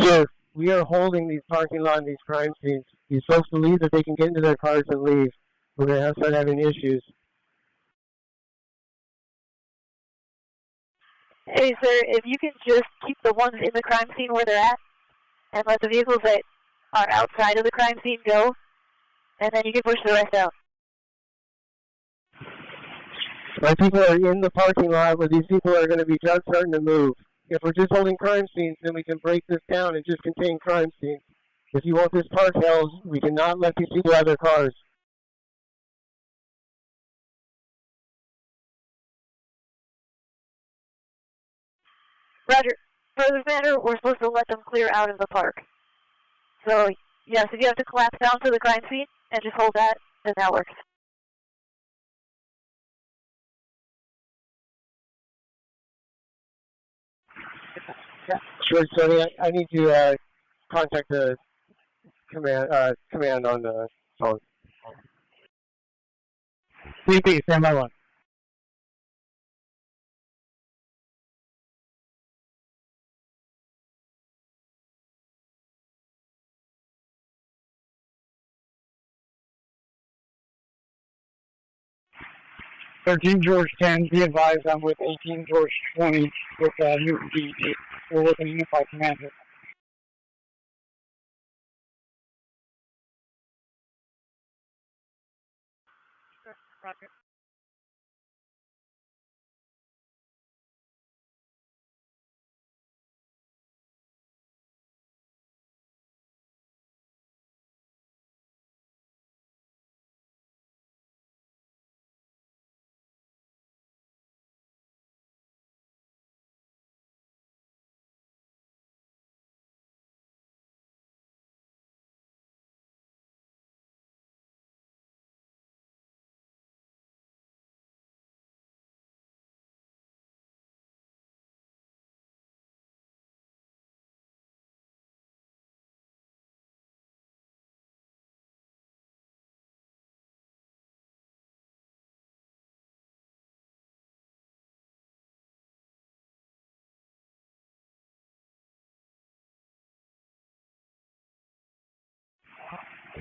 Sure. We are holding these parking lot and these crime scenes. These folks believe that they can get into their cars and leave. We're going to start having issues. Hey, sir, if you can just keep the ones in the crime scene where they're at, and let the vehicles that are outside of the crime scene go, and then you can push the rest out. My people are in the parking lot where these people are going to be just starting to move. If we're just holding crime scenes, then we can break this down and just contain crime scenes. If you want this park held, we cannot let these people have their cars. Roger. For this matter, we're supposed to let them clear out of the park. So, yes, if you have to collapse down to the crime scene and just hold that, then that works. Sure, Sonny, I need to contact the command on the phone. CP, stand by 1. George 10, be advised I'm with 18 George 20 with Newton DET. We're with a unified commander. Roger.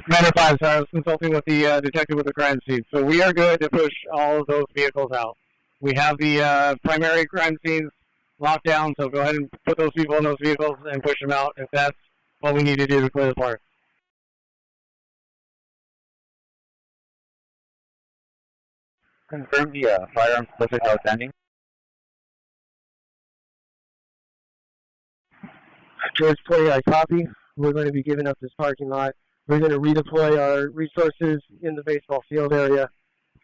Matter 5, so I was consulting with the detective with the crime scene. So we are good to push all of those vehicles out. We have the primary crime scenes locked down, so go ahead and put those people in those vehicles and push them out if that's what we need to do to clear the park. Confirm the firearms suspect outstanding. George 20, I copy. We're going to be giving up this parking lot. We're going to redeploy our resources in the baseball field area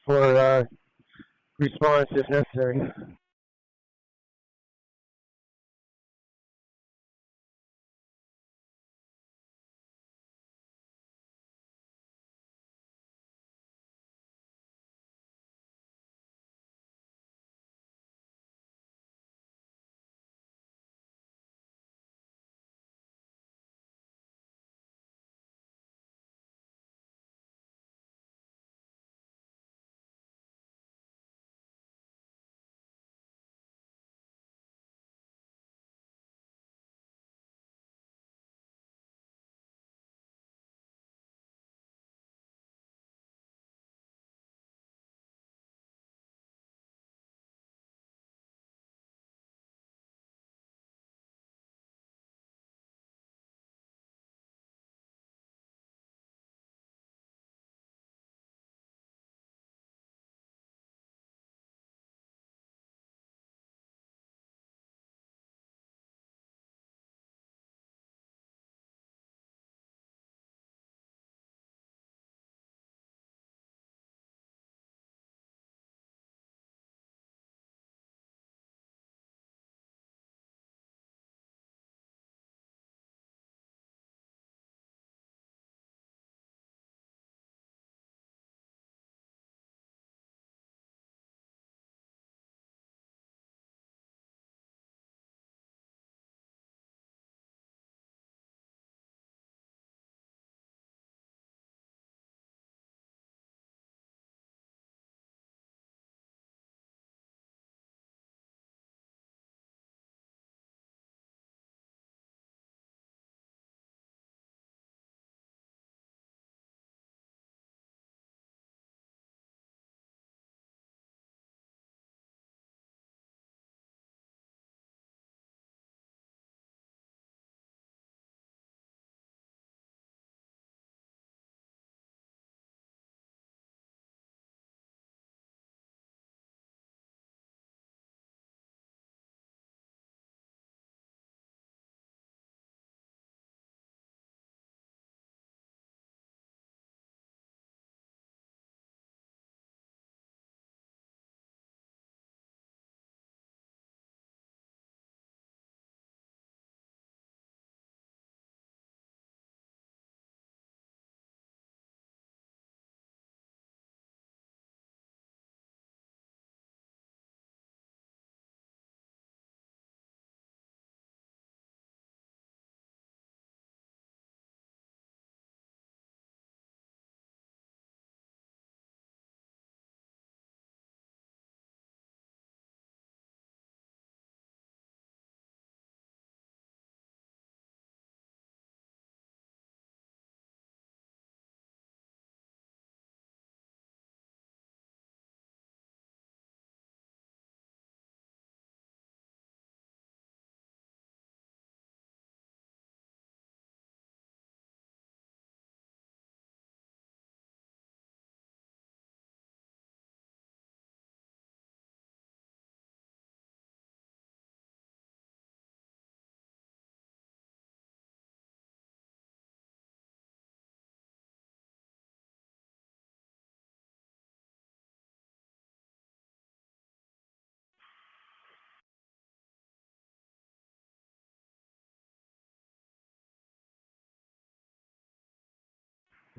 for response if necessary.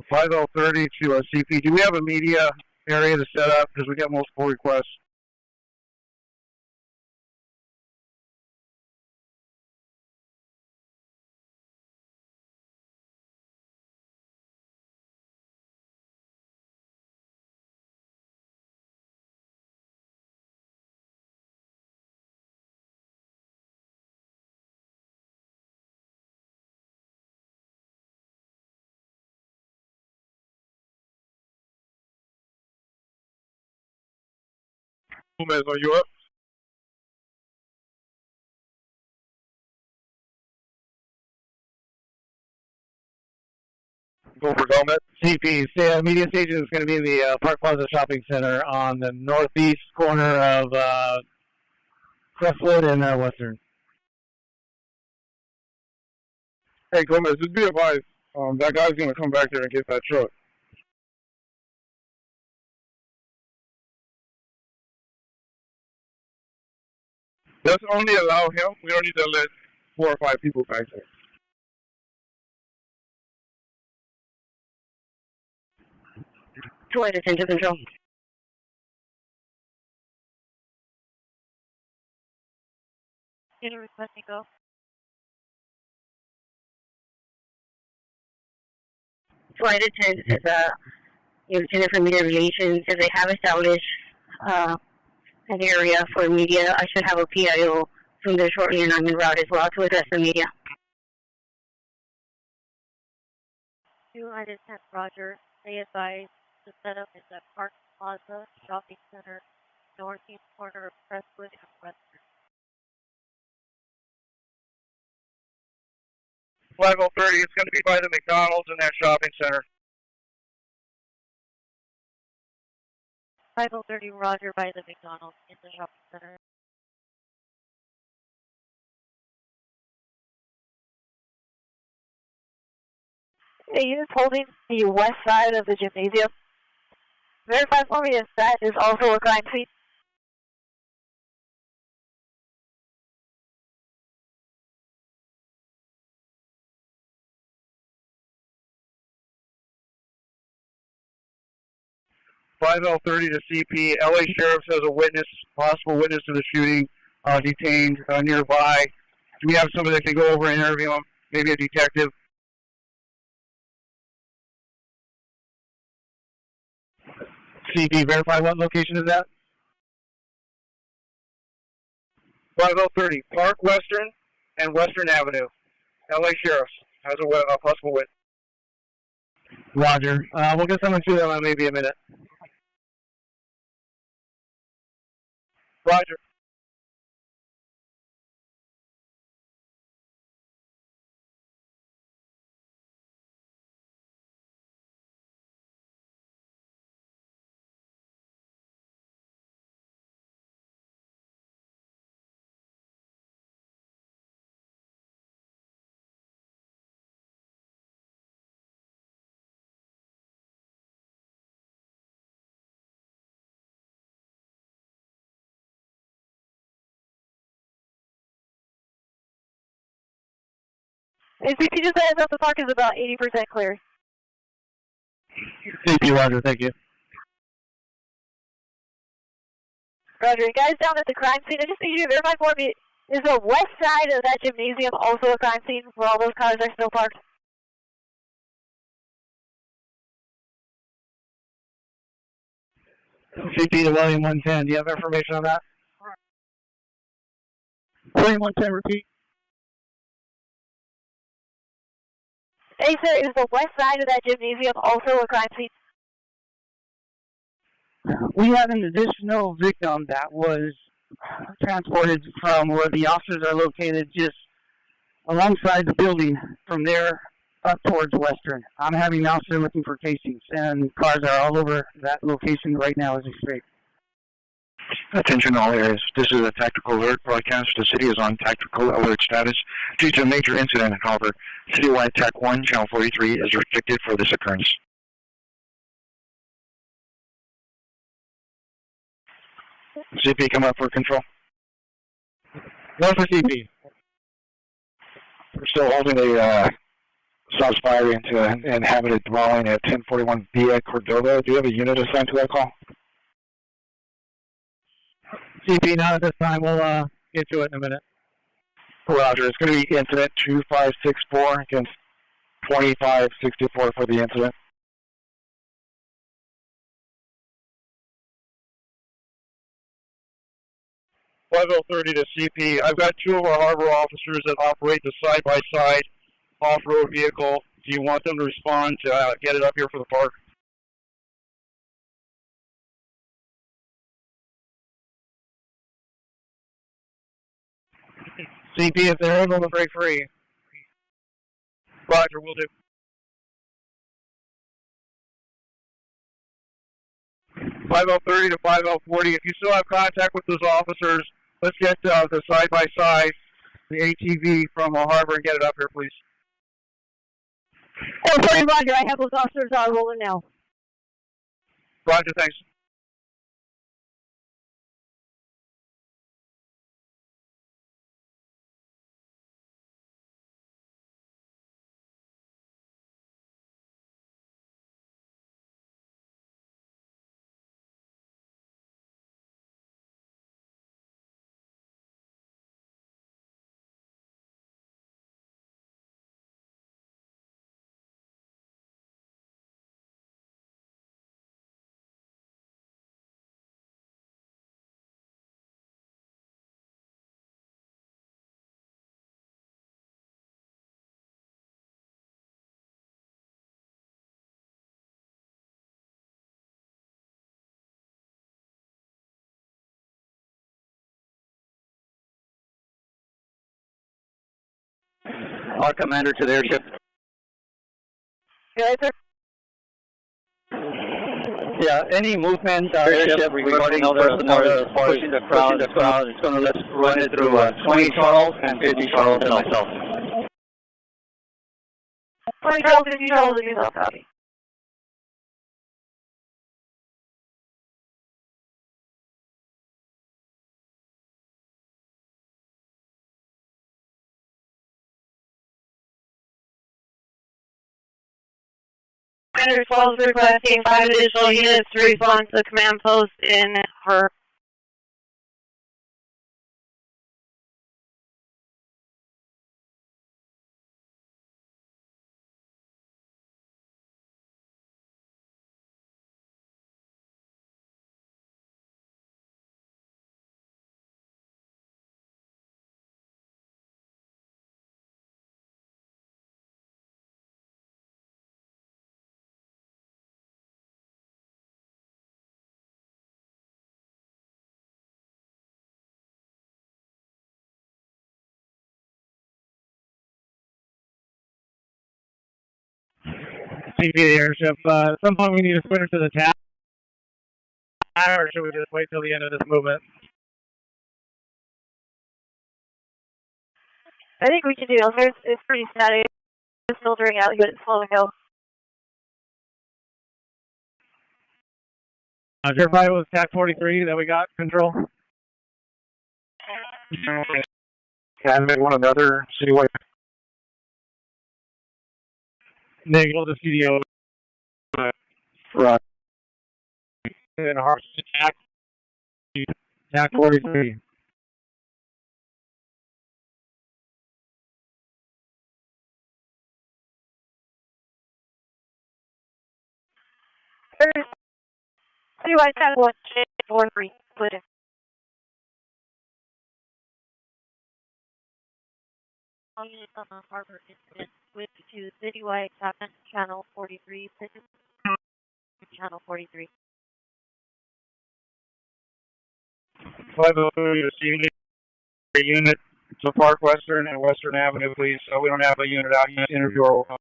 Five L 30 to CP. Do we have a media area to set up? Because we get multiple requests. Gomez, are you up? Go for Gomez. CP, media station is going to be in the Park Plaza Shopping Center on the northeast corner of Crestwood and Western. Hey, Gomez, just be advised, that guy's going to come back there and get that truck. Let's only allow him. We don't need to let 4 or 5 people back there. Join attention control. Unit requesting go. Flight attendant is Lieutenant for Media Relations. If they have established an area for media, I should have a PIO from there shortly, and I'm en route as well to address the media. United 10, Roger. They advise the setup is at Park Plaza Shopping Center, northeast corner of Crestwood and Western. 5030 is going to be by the McDonald's in that shopping center. 5030, Roger, by the McDonald's in the shopping center. The unit's holding the west side of the gymnasium. Verify for me if that is also a crime scene. .5030 to CP. LA Sheriff says a witness, possible witness to the shooting, detained nearby. Do we have somebody that can go over and interview him? Maybe a detective? CP, verify what location is that? 5030, Park Western and Western Avenue. LA Sheriff has a possible witness. Roger. We'll get someone to them in maybe a minute. Roger. CP just says that the park is about 80% clear. CP, Roger, thank you. Roger, guys down at the crime scene, I just need you to verify for me, is the west side of that gymnasium also a crime scene where all those cars are still parked? CP to William 110, do you have information on that? William 110, repeat. Hey, sir, is the west side of that gymnasium also a crime scene? We had an additional victim that was transported from where the officers are located just alongside the building from there up towards Western. I'm having an officer looking for casings, and cars are all over that location right now as we speak. Attention all areas. This is a tactical alert broadcast. The city is on tactical alert status due to a major incident. However, citywide TAC 1, Channel 43 is restricted for this occurrence. CP, come up for control. Go for CP. We're still holding a shots fired into an inhabited dwelling at 1041 Via Cordova. Do you have a unit assigned to that call? CP, not at this time. We'll get to it in a minute. Roger. It's going to be incident 2564 against 2564 for the incident. .5030 to CP. I've got 2 of our harbor officers that operate the side-by-side off-road vehicle. Do you want them to respond to get it up here for the park? CP, if they're able to break free. Roger, will do. 5030 to 5040. If you still have contact with those officers, let's get the side-by-side, the ATV from Harbor and get it up here, please. Oh, sorry, Roger. I have those officers rolling now. Roger, thanks. Our commander to the airship. Good, sir. Yeah, any movement airship regarding personnel pushing the crowd, it's going to let's run it through 20 Charles and 50 Charles and myself. 20 Charles, 50 Charles, and yourself, copy. Commander 12 is requesting 5 additional units to respond to the command post in her. CP, the airship. At some point we need to switch to the tower, or should we just wait till the end of this movement? I think we can do it. It's pretty static. It's filtering out, but it's slow and go. Verify it was TAC 43 that we got control. Can make one another citywide. Negative the CDO. Right. And Harbor TAC 43. Citywide TAC 143, split in. All units on the Harbor incident switch to citywide TAC channel 43, channel 43. 503 to CD unit to Park Western and Western Avenue, please. We don't have a unit out yet. Interviewer will come.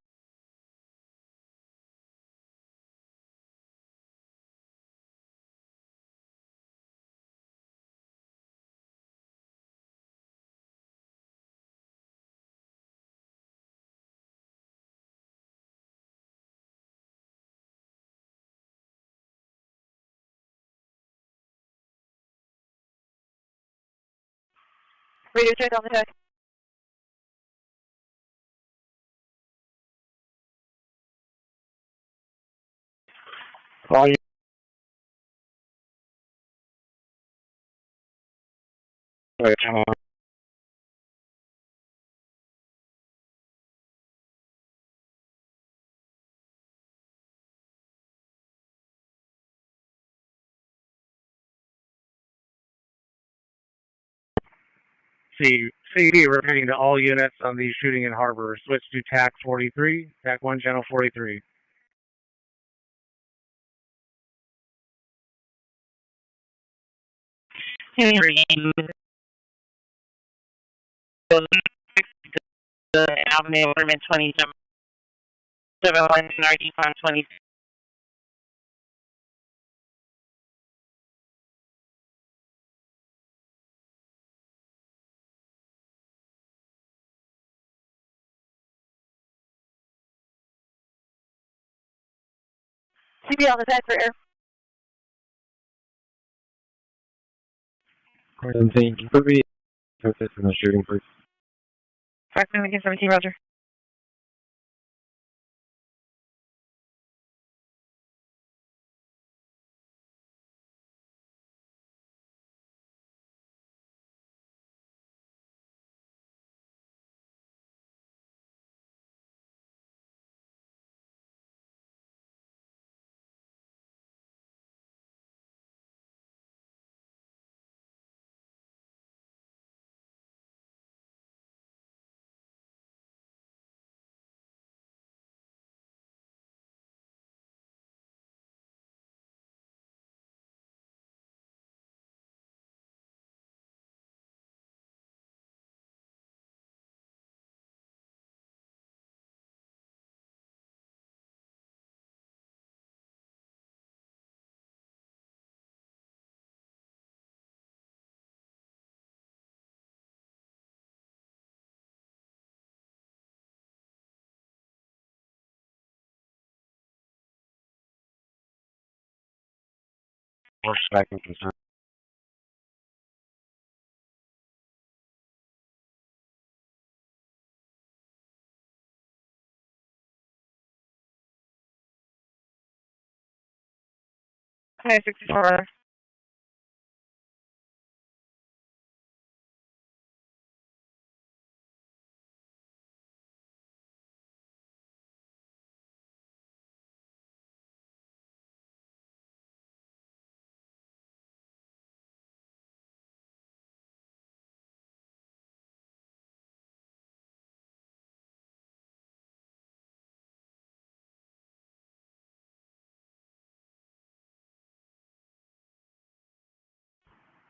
Radio check on the deck. All units. CD repeating to all units on the shooting in Harbor. Switch to TAC 43, TAC 1 channel 43. Avenue, Ormond 27, 71, RD Farm 20. CB on the side for air. Gordon, thank you. Put me in the shooting, please. Franklin, again, 17, Roger. Horseback and concern. Okay, 64.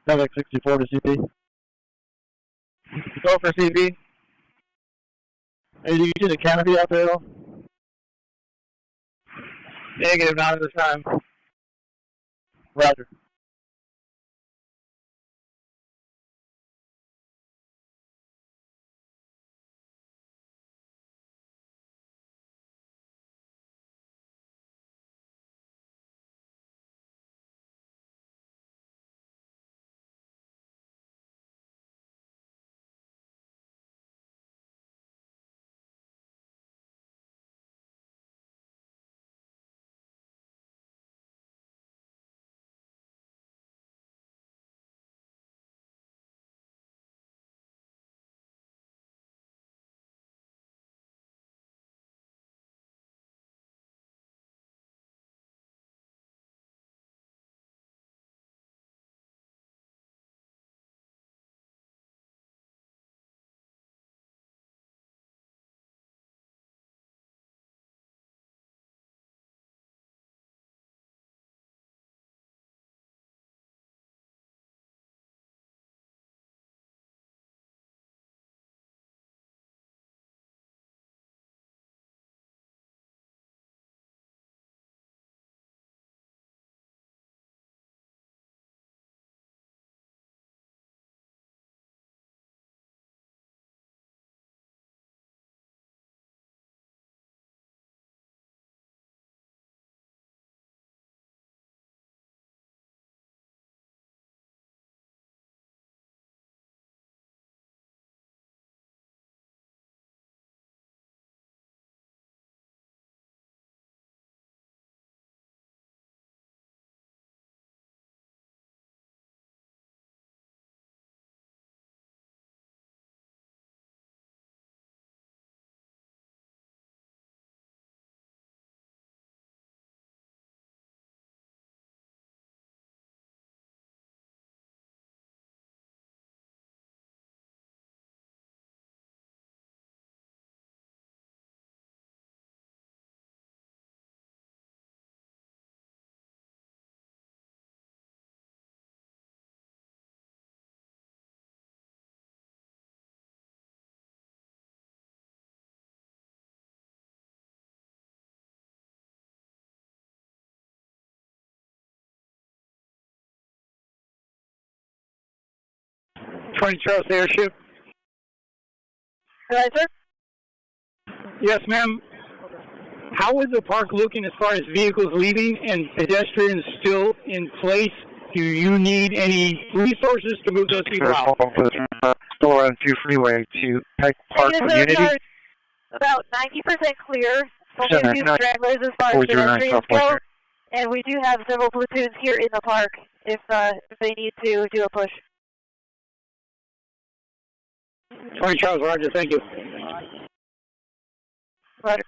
Traffic 64 to CP. Go for CP. Hey, do you see the canopy out there? Negative, not at this time. Roger. 20 Charles Airship. Right, sir? Yes, ma'am. How is the park looking as far as vehicles leaving and pedestrians still in place? Do you need any resources to move those people out? Store on 2 freeway to Peck Park Community. About 90% clear. Only a few stragglers as far as pedestrians go. And we do have several platoons here in the park if they need to do a push. 20 Charles, Roger, thank you. Roger.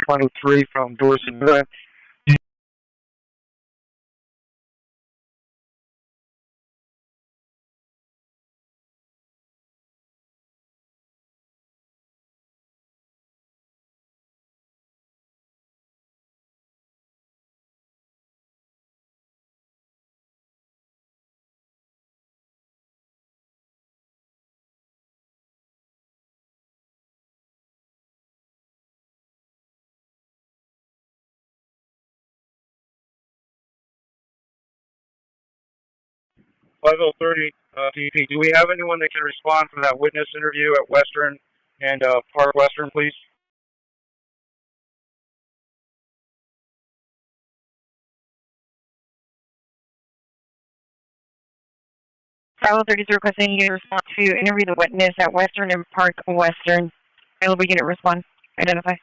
Final 3 from Dorset. DP, do we have anyone that can respond for that witness interview at Western and Park Western, please? Bravo 30 requesting unit response to interview the witness at Western and Park Western. Available unit respond. Identify.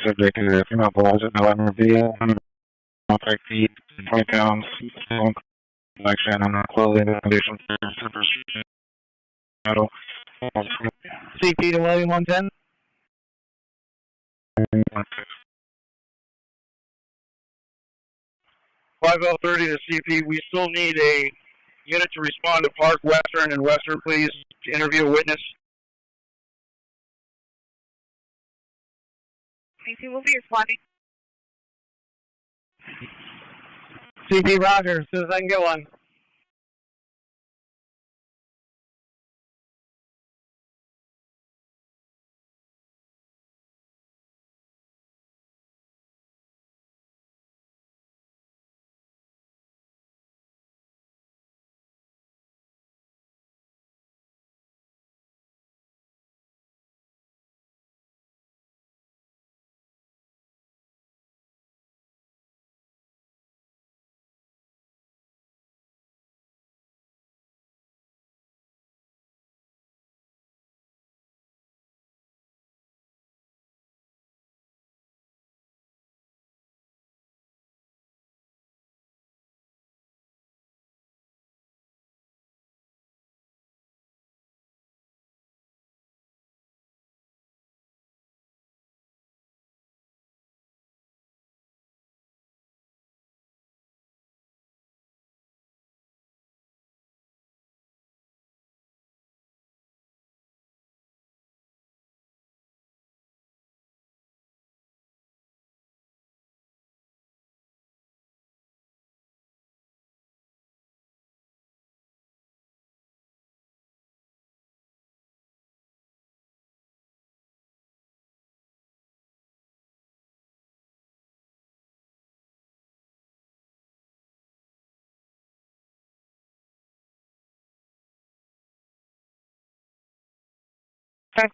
Subject is a female balls at November vehicle, 5 feet, 20 pounds, like saying I'm not clothing conditions. CP to William 110. 5030 to CP, we still need a unit to respond to Park Western and Western, please, to interview a witness. CP will be responding. CP Roger, as soon as I can get one.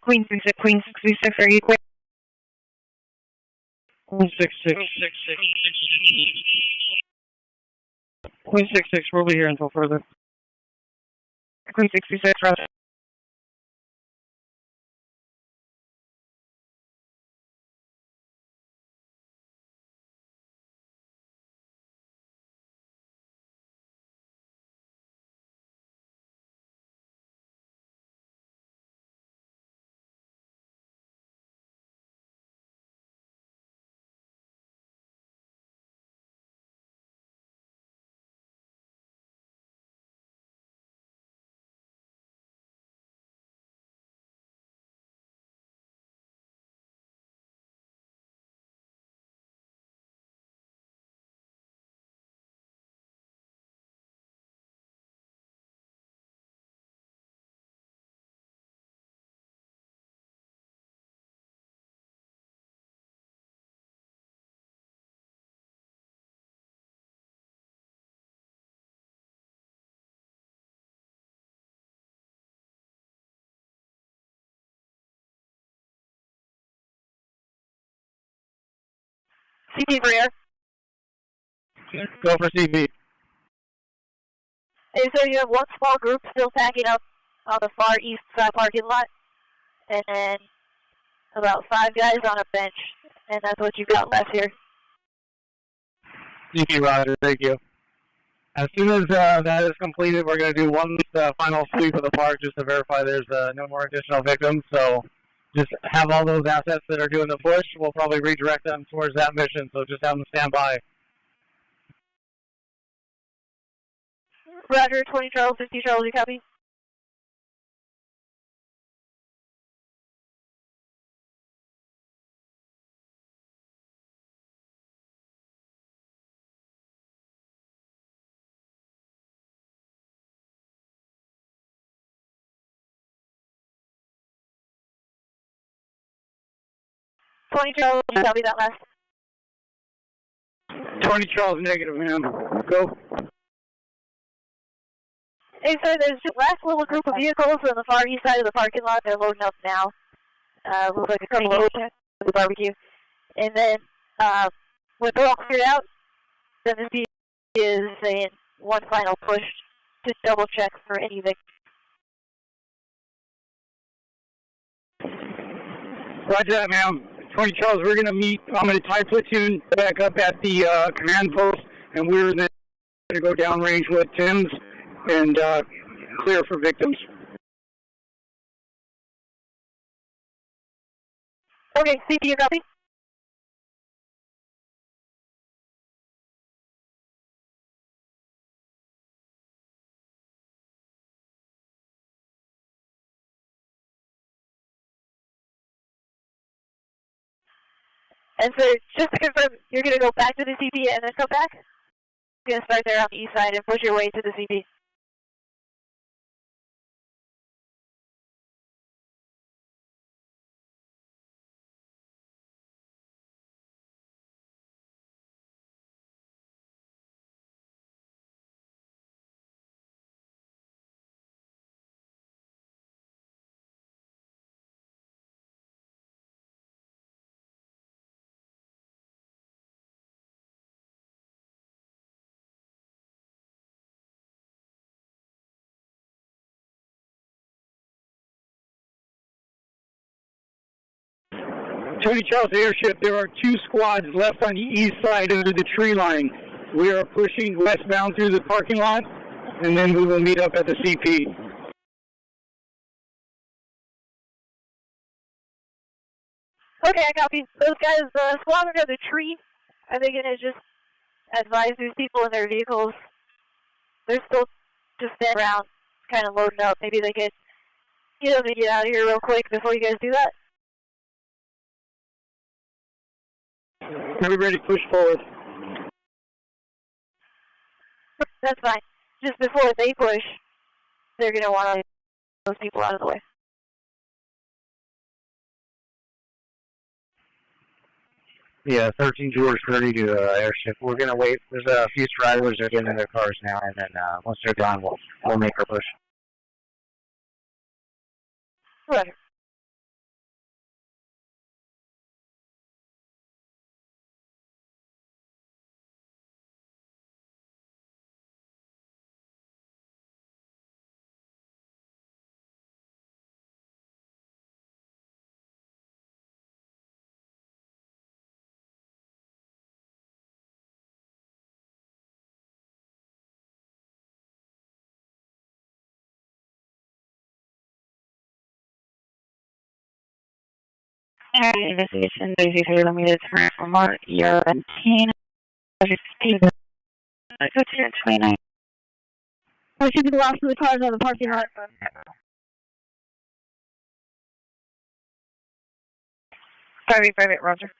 Queen 636, are you quick? Queen 66. Queen 66, we'll be here until further. Queen 66, Roger. CP for air. Go for CP. Hey, sir, you have one small group still packing up on the far east side parking lot, and then about 5 guys on a bench, and that's what you've got left here. CP, Roger. Thank you. As soon as that is completed, we're going to do one final sweep of the park just to verify there's no more additional victims. So just have all those assets that are doing the push. We'll probably redirect them towards that mission, so just have them stand by. Roger, 20 Charles, 50 Charles, you copy? $20 Charles, you copy that last? 20 Charles, negative, ma'am. Go. Hey, sir, there's the last little group of vehicles on the far east side of the parking lot. They're loading up now. Looks like a couple of the barbecue. And then, when they're all cleared out, then the CP is saying one final push to double check for any victims. Roger that, ma'am. 20 Charles, we're going to meet. I'm going to tie platoon back up at the command post, and we're then going to go downrange with Tim's and clear for victims. Okay, CP, you copy? And so, just to confirm, you're going to go back to the CP and then come back? You're going to start there on the east side and push your way to the CP. Tony Charles Airship, there are 2 squads left on the east side under the tree line. We are pushing westbound through the parking lot, and then we will meet up at the CP. Okay, I copy. Those guys squad under the tree. Are they going to just advise these people in their vehicles? They're still just standing around, kind of loading up. Maybe they could get them to get out of here real quick before you guys do that? Are we ready to push forward? That's fine. Just before they push, they're going to want to get those people out of the way. Yeah, 13 George 30 to Airship. We're going to wait. There's a few stragglers that are getting in their cars now, and then once they're done, we'll make our push. Roger. Investigation 33 millimeters from Mark, year 17, 29. I should be the last of the cars on the parking lot. Private, Roger.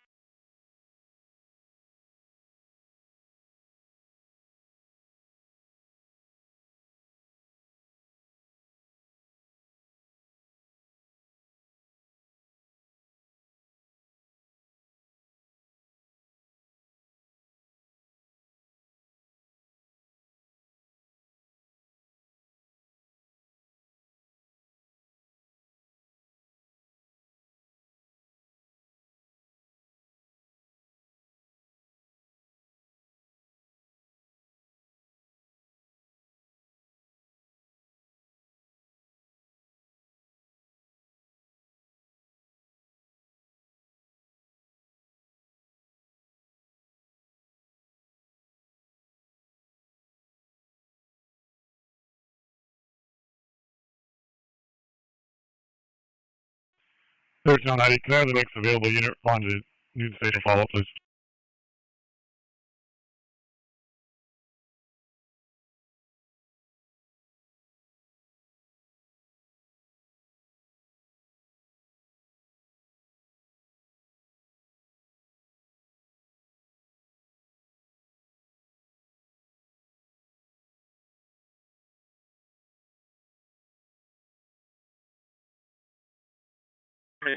1390, can I have the next available unit on to Newton Station follow-up, please?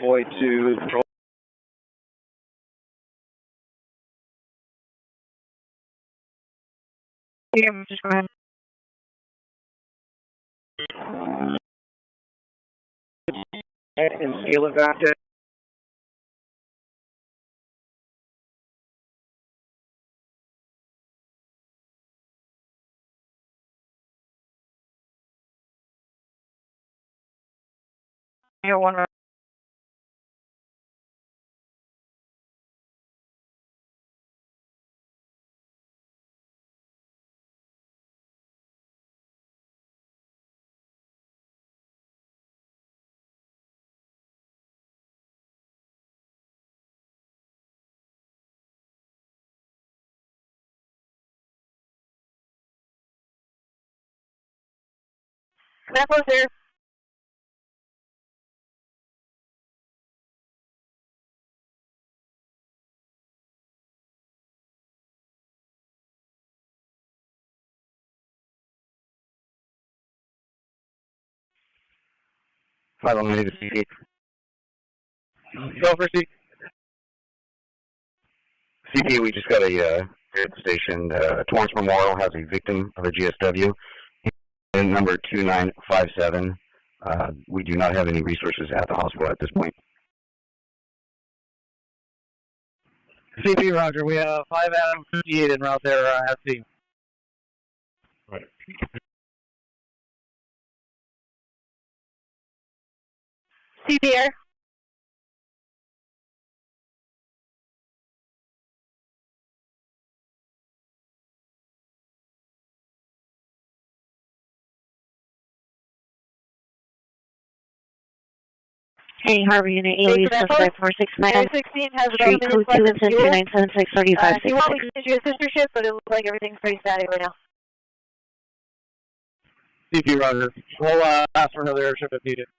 Boy to control. Yeah, just go ahead. And scale it back to. Yeah, one right. That was there. Five on the CP. Go for CP. CP, we just got a here at the station. Torrance Memorial has a victim of a GSW. And number 2957. We do not have any resources at the hospital at this point. CP, Roger. We have 5 Adam 58 en route there at sea. Right. CPR. Hey, Harvey, Unit AOE suspect 469. 16 has about Street a code minute left of 2 2976 you want me to send you a sister ship, but it looks like everything's pretty static right now. CP, Roger. We'll ask for another airship if needed.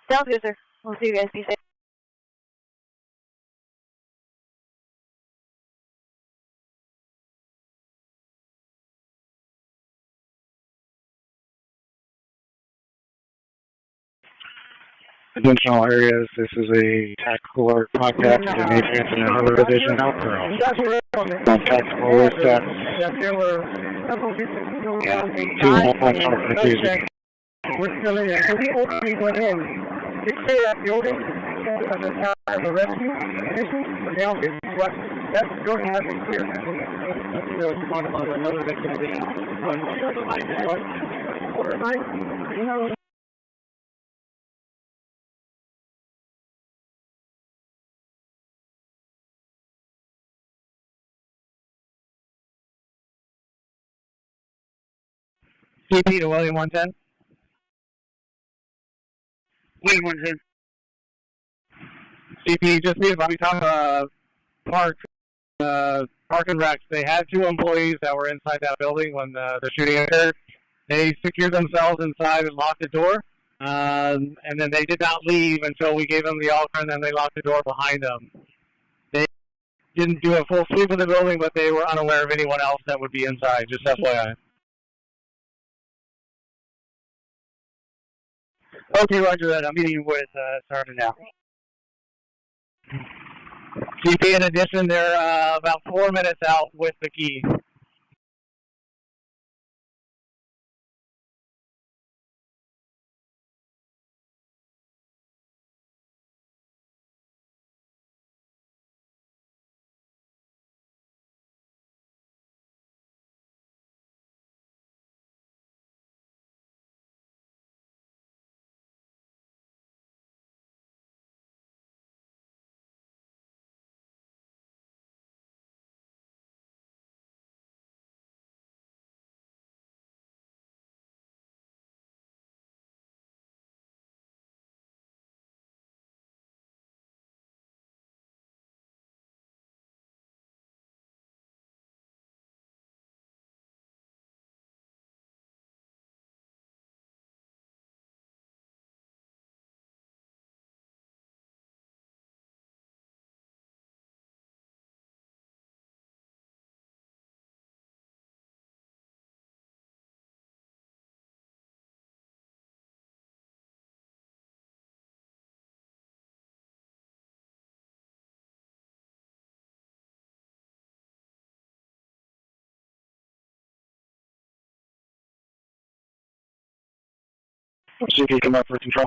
Sounds good, sir. We'll see you guys. Be safe. Additional areas, this is a tactical alert contact to the Advance and Harbor Division. Tactical alert status. Yeah, 2-1 confusing. We're still in there. So the opening went in. It's clear at the opening at the time of the rescue mission. Now it's what that's going to have to clear. It's one about another victim. You know. CP to William 110. William 110. CP, just be about we talk Park and Rex. They had 2 employees that were inside that building when the shooting occurred. They secured themselves inside and locked the door. And then they did not leave until we gave them the altar, and then they locked the door behind them. They didn't do a full sweep of the building, but they were unaware of anyone else that would be inside, just FYI. Okay, roger that. I'm meeting with Sergeant now. CP, in addition, they're about 4 minutes out with the key. CP, come up for control.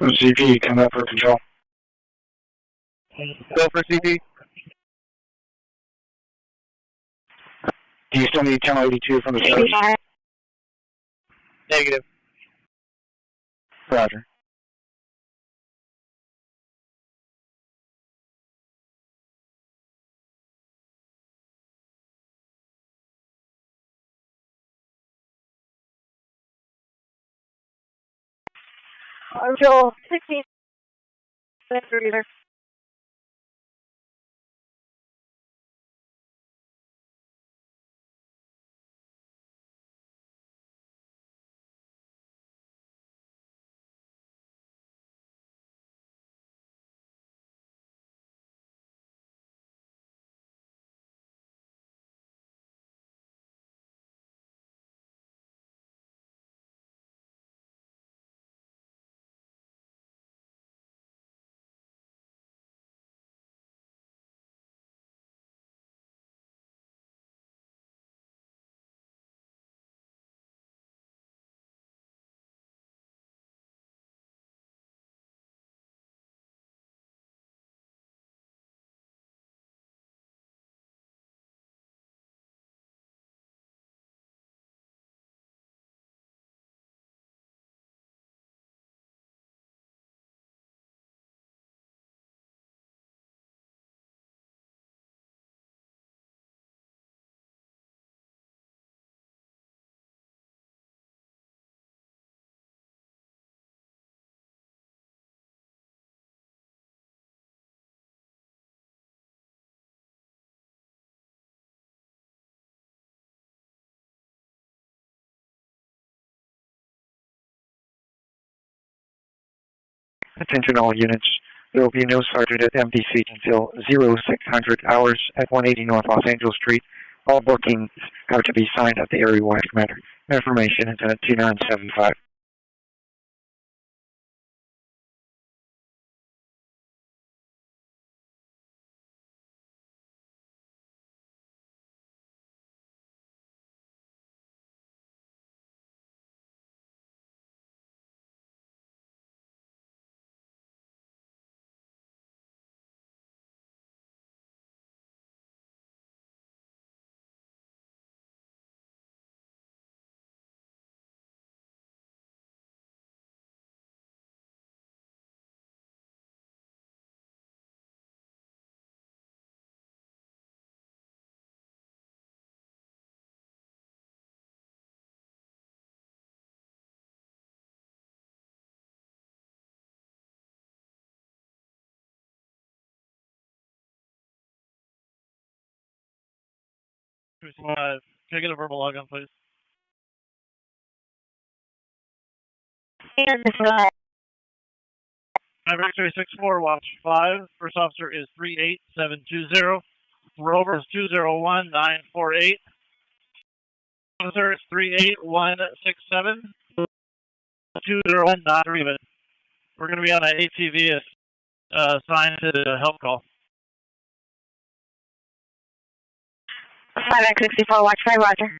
CP, come up for control. Go for CP. Do you still need 1082 from the service? Negative. Roger. JUL 16. Reader. Attention all units. There will be no sergeant at empty seat until 0600 hours at 180 North Los Angeles Street. All bookings have to be signed at the area wide commander. Information is at 2975. Can I get a verbal log on, please? And I'm X-ray 64, watch 5. First officer is 38720. Rover is 201948. Officer is 38167. 201 not even. We're going to be on an ATV assigned to the help call. 5X64, watch 5, roger.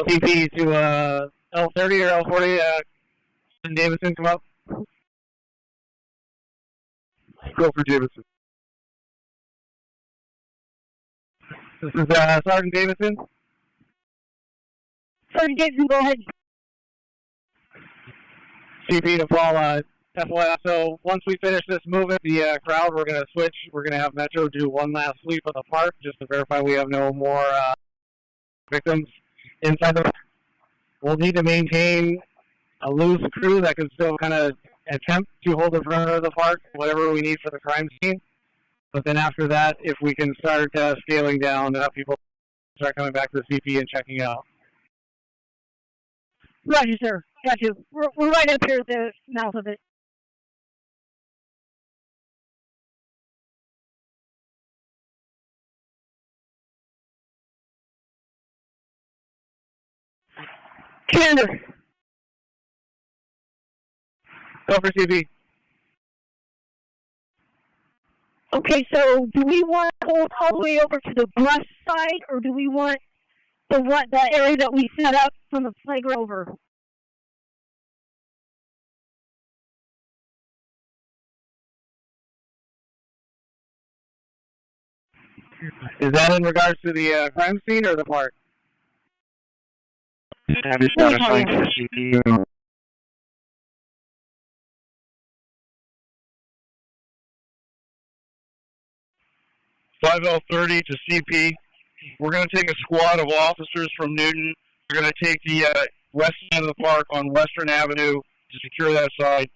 CP to L30 or L40, Davidson, come up. Go for Davidson. This is Sergeant Davidson. Sergeant Davidson, go ahead. CP to Paul, FYI. So once we finish this movement, the crowd, we're going to switch. We're going to have Metro do one last sweep of the park just to verify we have no more victims inside the park. We'll need to maintain a loose crew that can still kind of attempt to hold the perimeter of the park, whatever we need for the crime scene. But then after that, if we can start scaling down, people start coming back to the CP and checking out. Roger, sir. Got you. We're right up here at the mouth of it. Commander. Go for CP. Okay, so do we want to hold all the way over to the brush side, or do we want the area that we set up from the playground over? Is that in regards to the crime scene or the park? Have you satisfied CP? 5L30 to CP. We're going to take a squad of officers from Newton. We're going to take the west side of the park on Western Avenue to secure that side.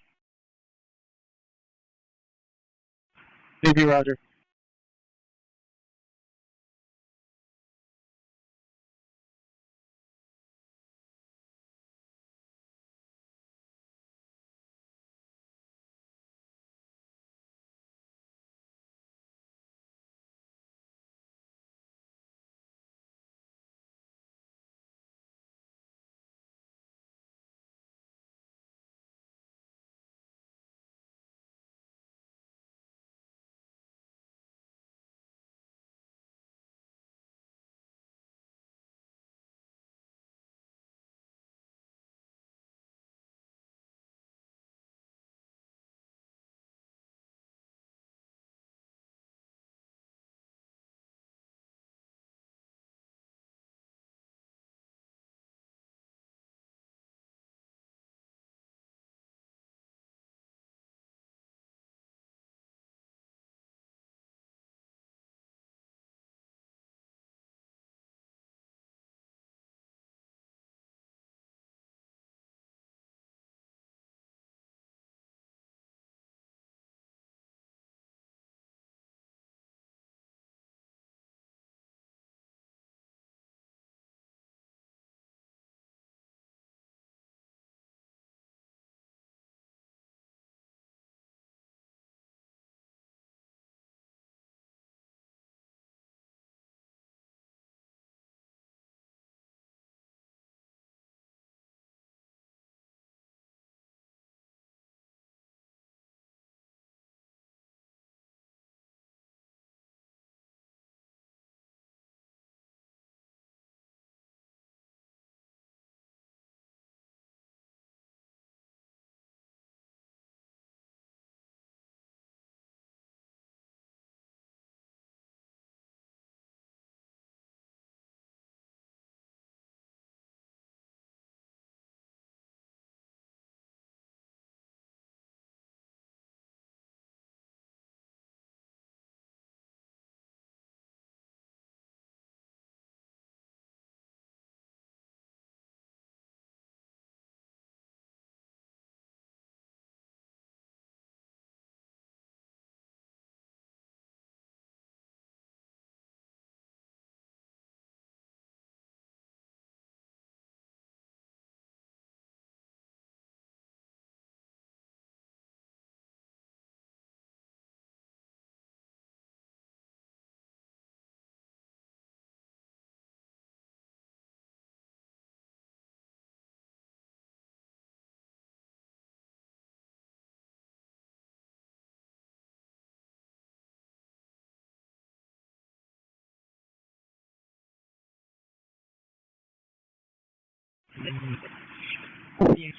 CP, roger.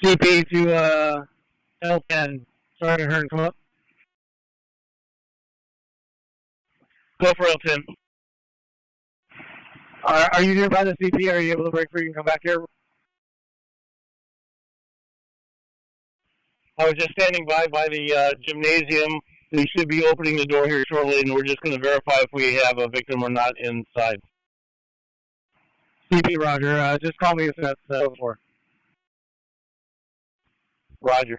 CP to L10. Sergeant Hearn, come up. Go for L10. Are you nearby the CP? Are you able to break free and come back here? I was just standing by the gymnasium. We should be opening the door here shortly, and we're just going to verify if we have a victim or not inside. CP, Roger. Just call me if that's over. Roger.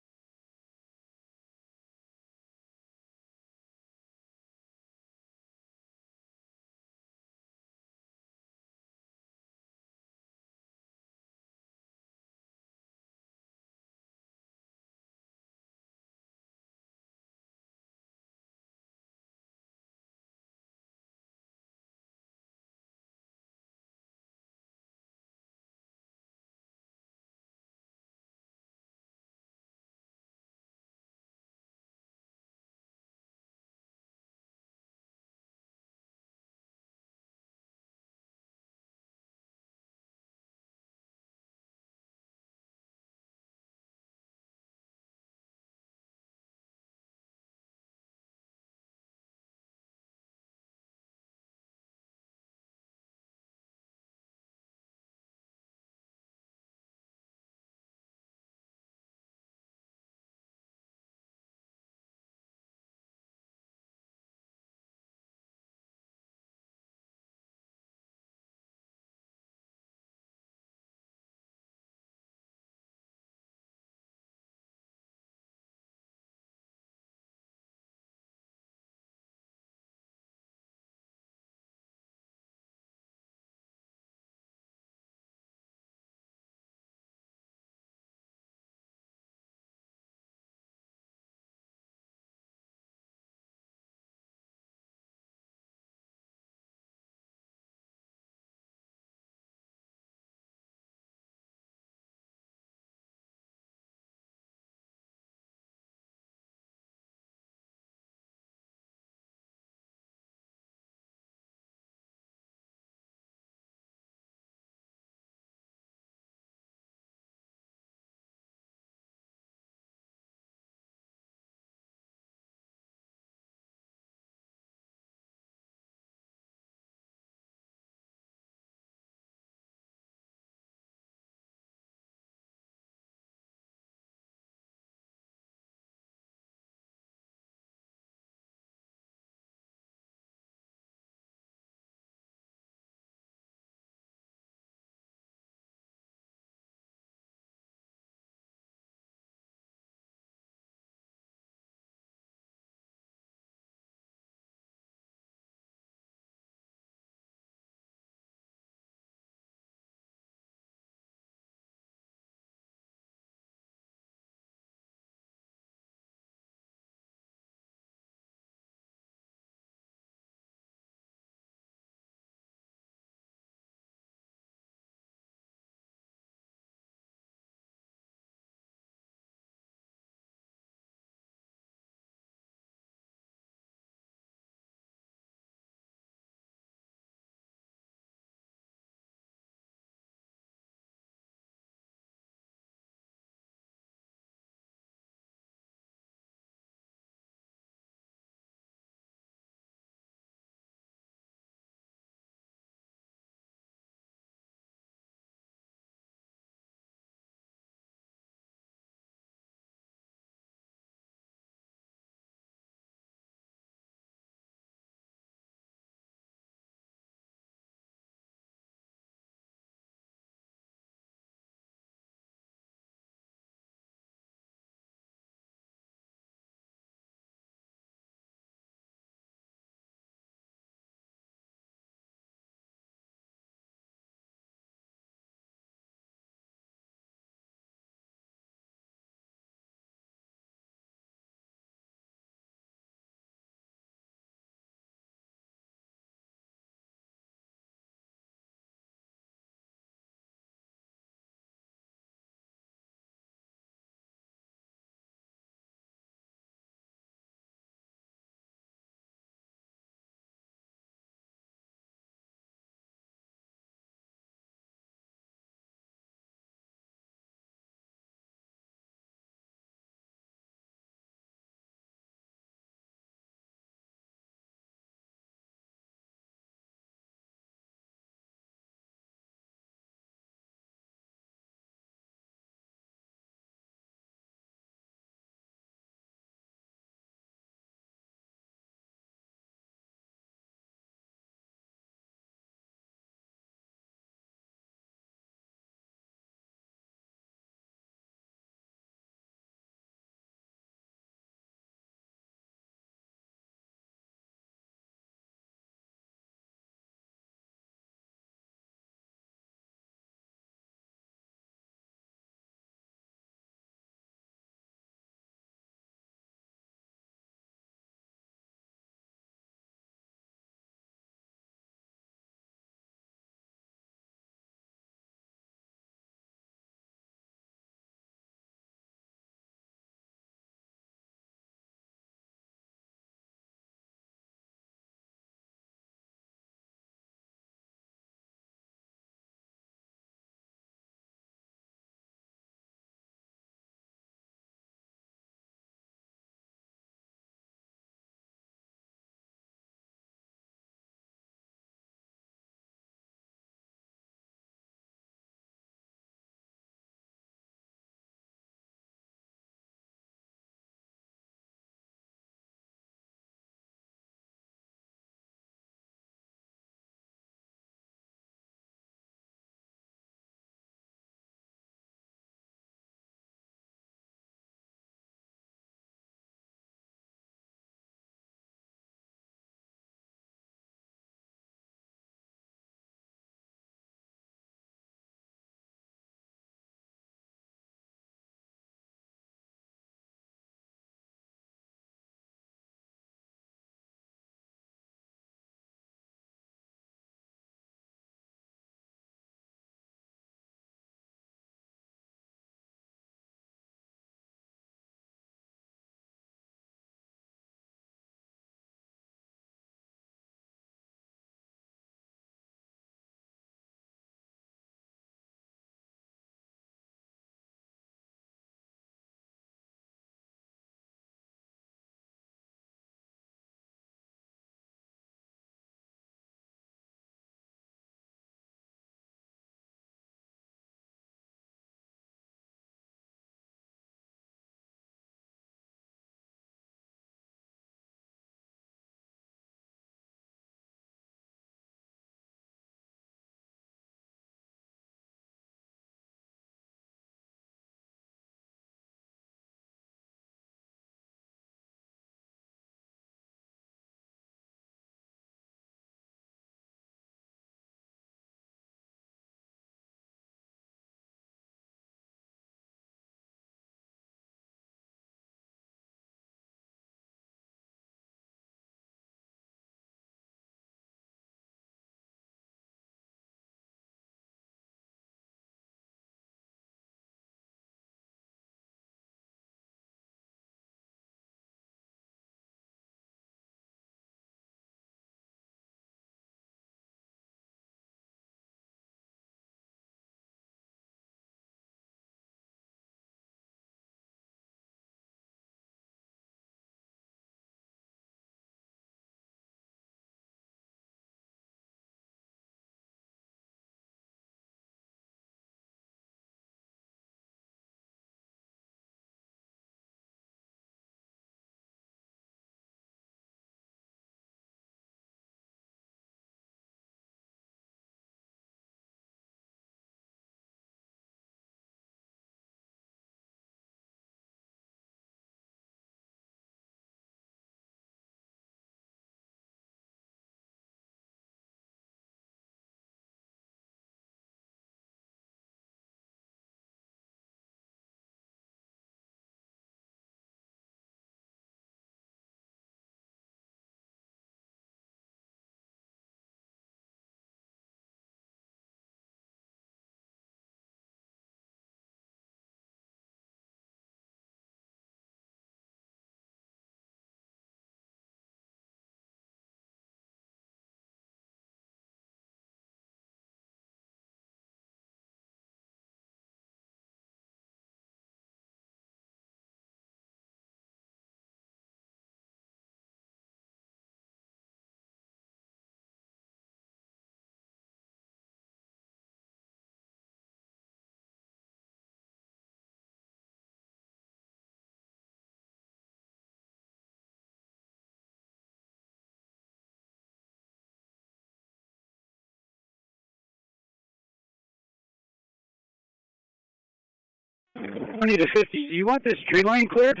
20 to 50. Do you want this tree line cleared?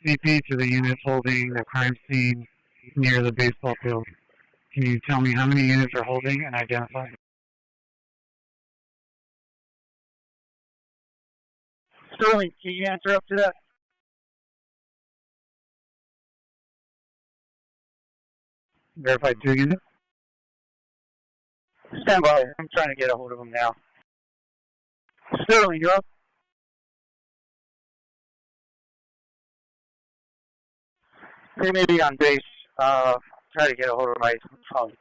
CP to the units holding the crime scene near the baseball field. Can you tell me how many units are holding and identify? Sterling, can you answer up to that? Verify 2 units. Stand by. I'm trying to get a hold of them now. Sterling, you're up. They may be on base. Try to get a hold of my phone.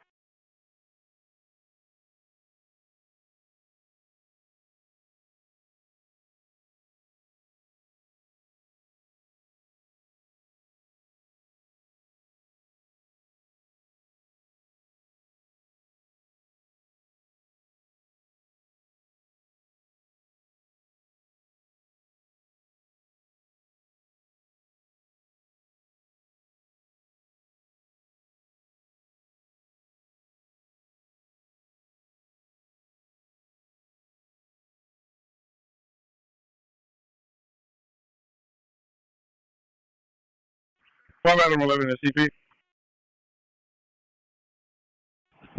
Five Adam 11 is CP.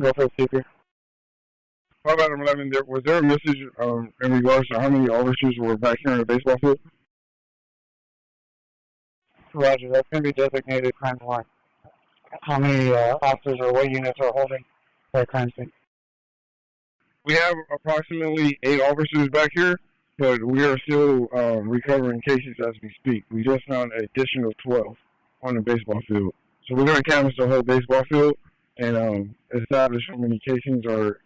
Go for CP. 5 Adam 11, was there a message in regards to how many officers were back here in the baseball field? Roger, that's going to be designated crime line. How many officers or what units are holding that crime scene? We have approximately 8 officers back here, but we are still recovering cases as we speak. We just found an additional 12 on the baseball field. So we're going to canvass the whole baseball field and establish how many casings or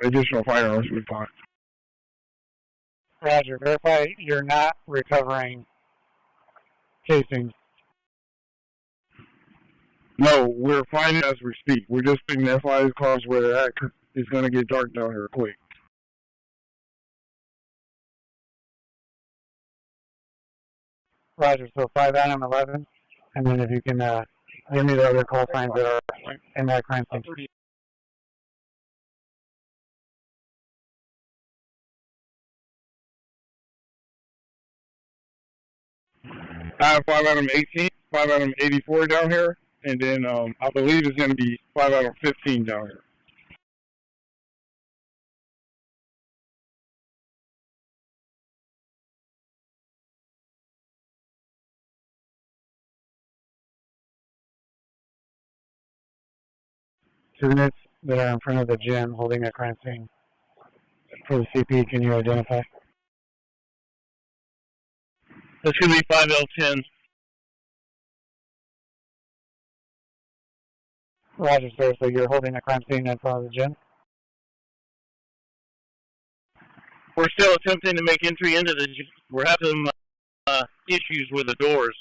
additional firearms we find. Roger, verify you're not recovering casings. No, we're finding as we speak. We're just putting the FI's cars where they're at because it's going to get dark down here quick. Roger, so 5 Adam 11, and then if you can give me the other call signs that are in that crime scene. 5 Adam 18, 5 Adam 84 down here, and then I believe it's going to be 5 Adam 15 down here. Two units that are in front of the gym holding a crime scene. For the CP, can you identify? That's going to be 5L10. Roger, sir. So you're holding a crime scene in front of the gym? We're still attempting to make entry into the gym. We're having issues with the doors.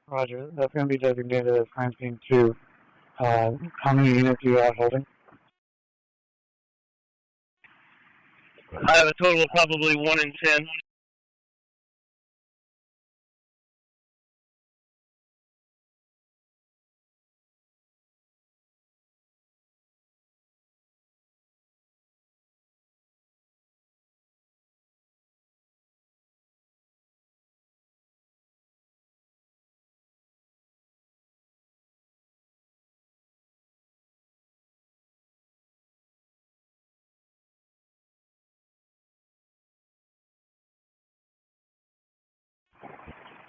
Roger, that's going to be designated as crime scene 2. How many units do you have holding? I have a total of probably 1 in 10.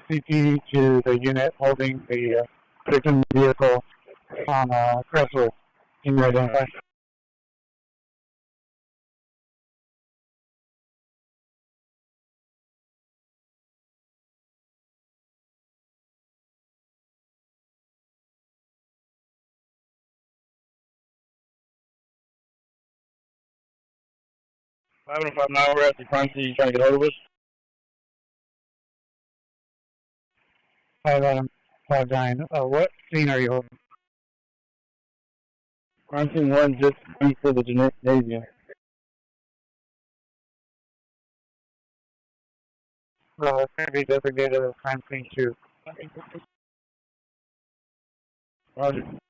CP to the unit holding the victim vehicle on Crestwood. Can you identify? Five now, we're at the crime scene. You trying to get hold of us? 5-9. What scene are you holding? Crime scene 1 just east of the gymnasium. Well, it's going to be designated as crime scene 2. Roger.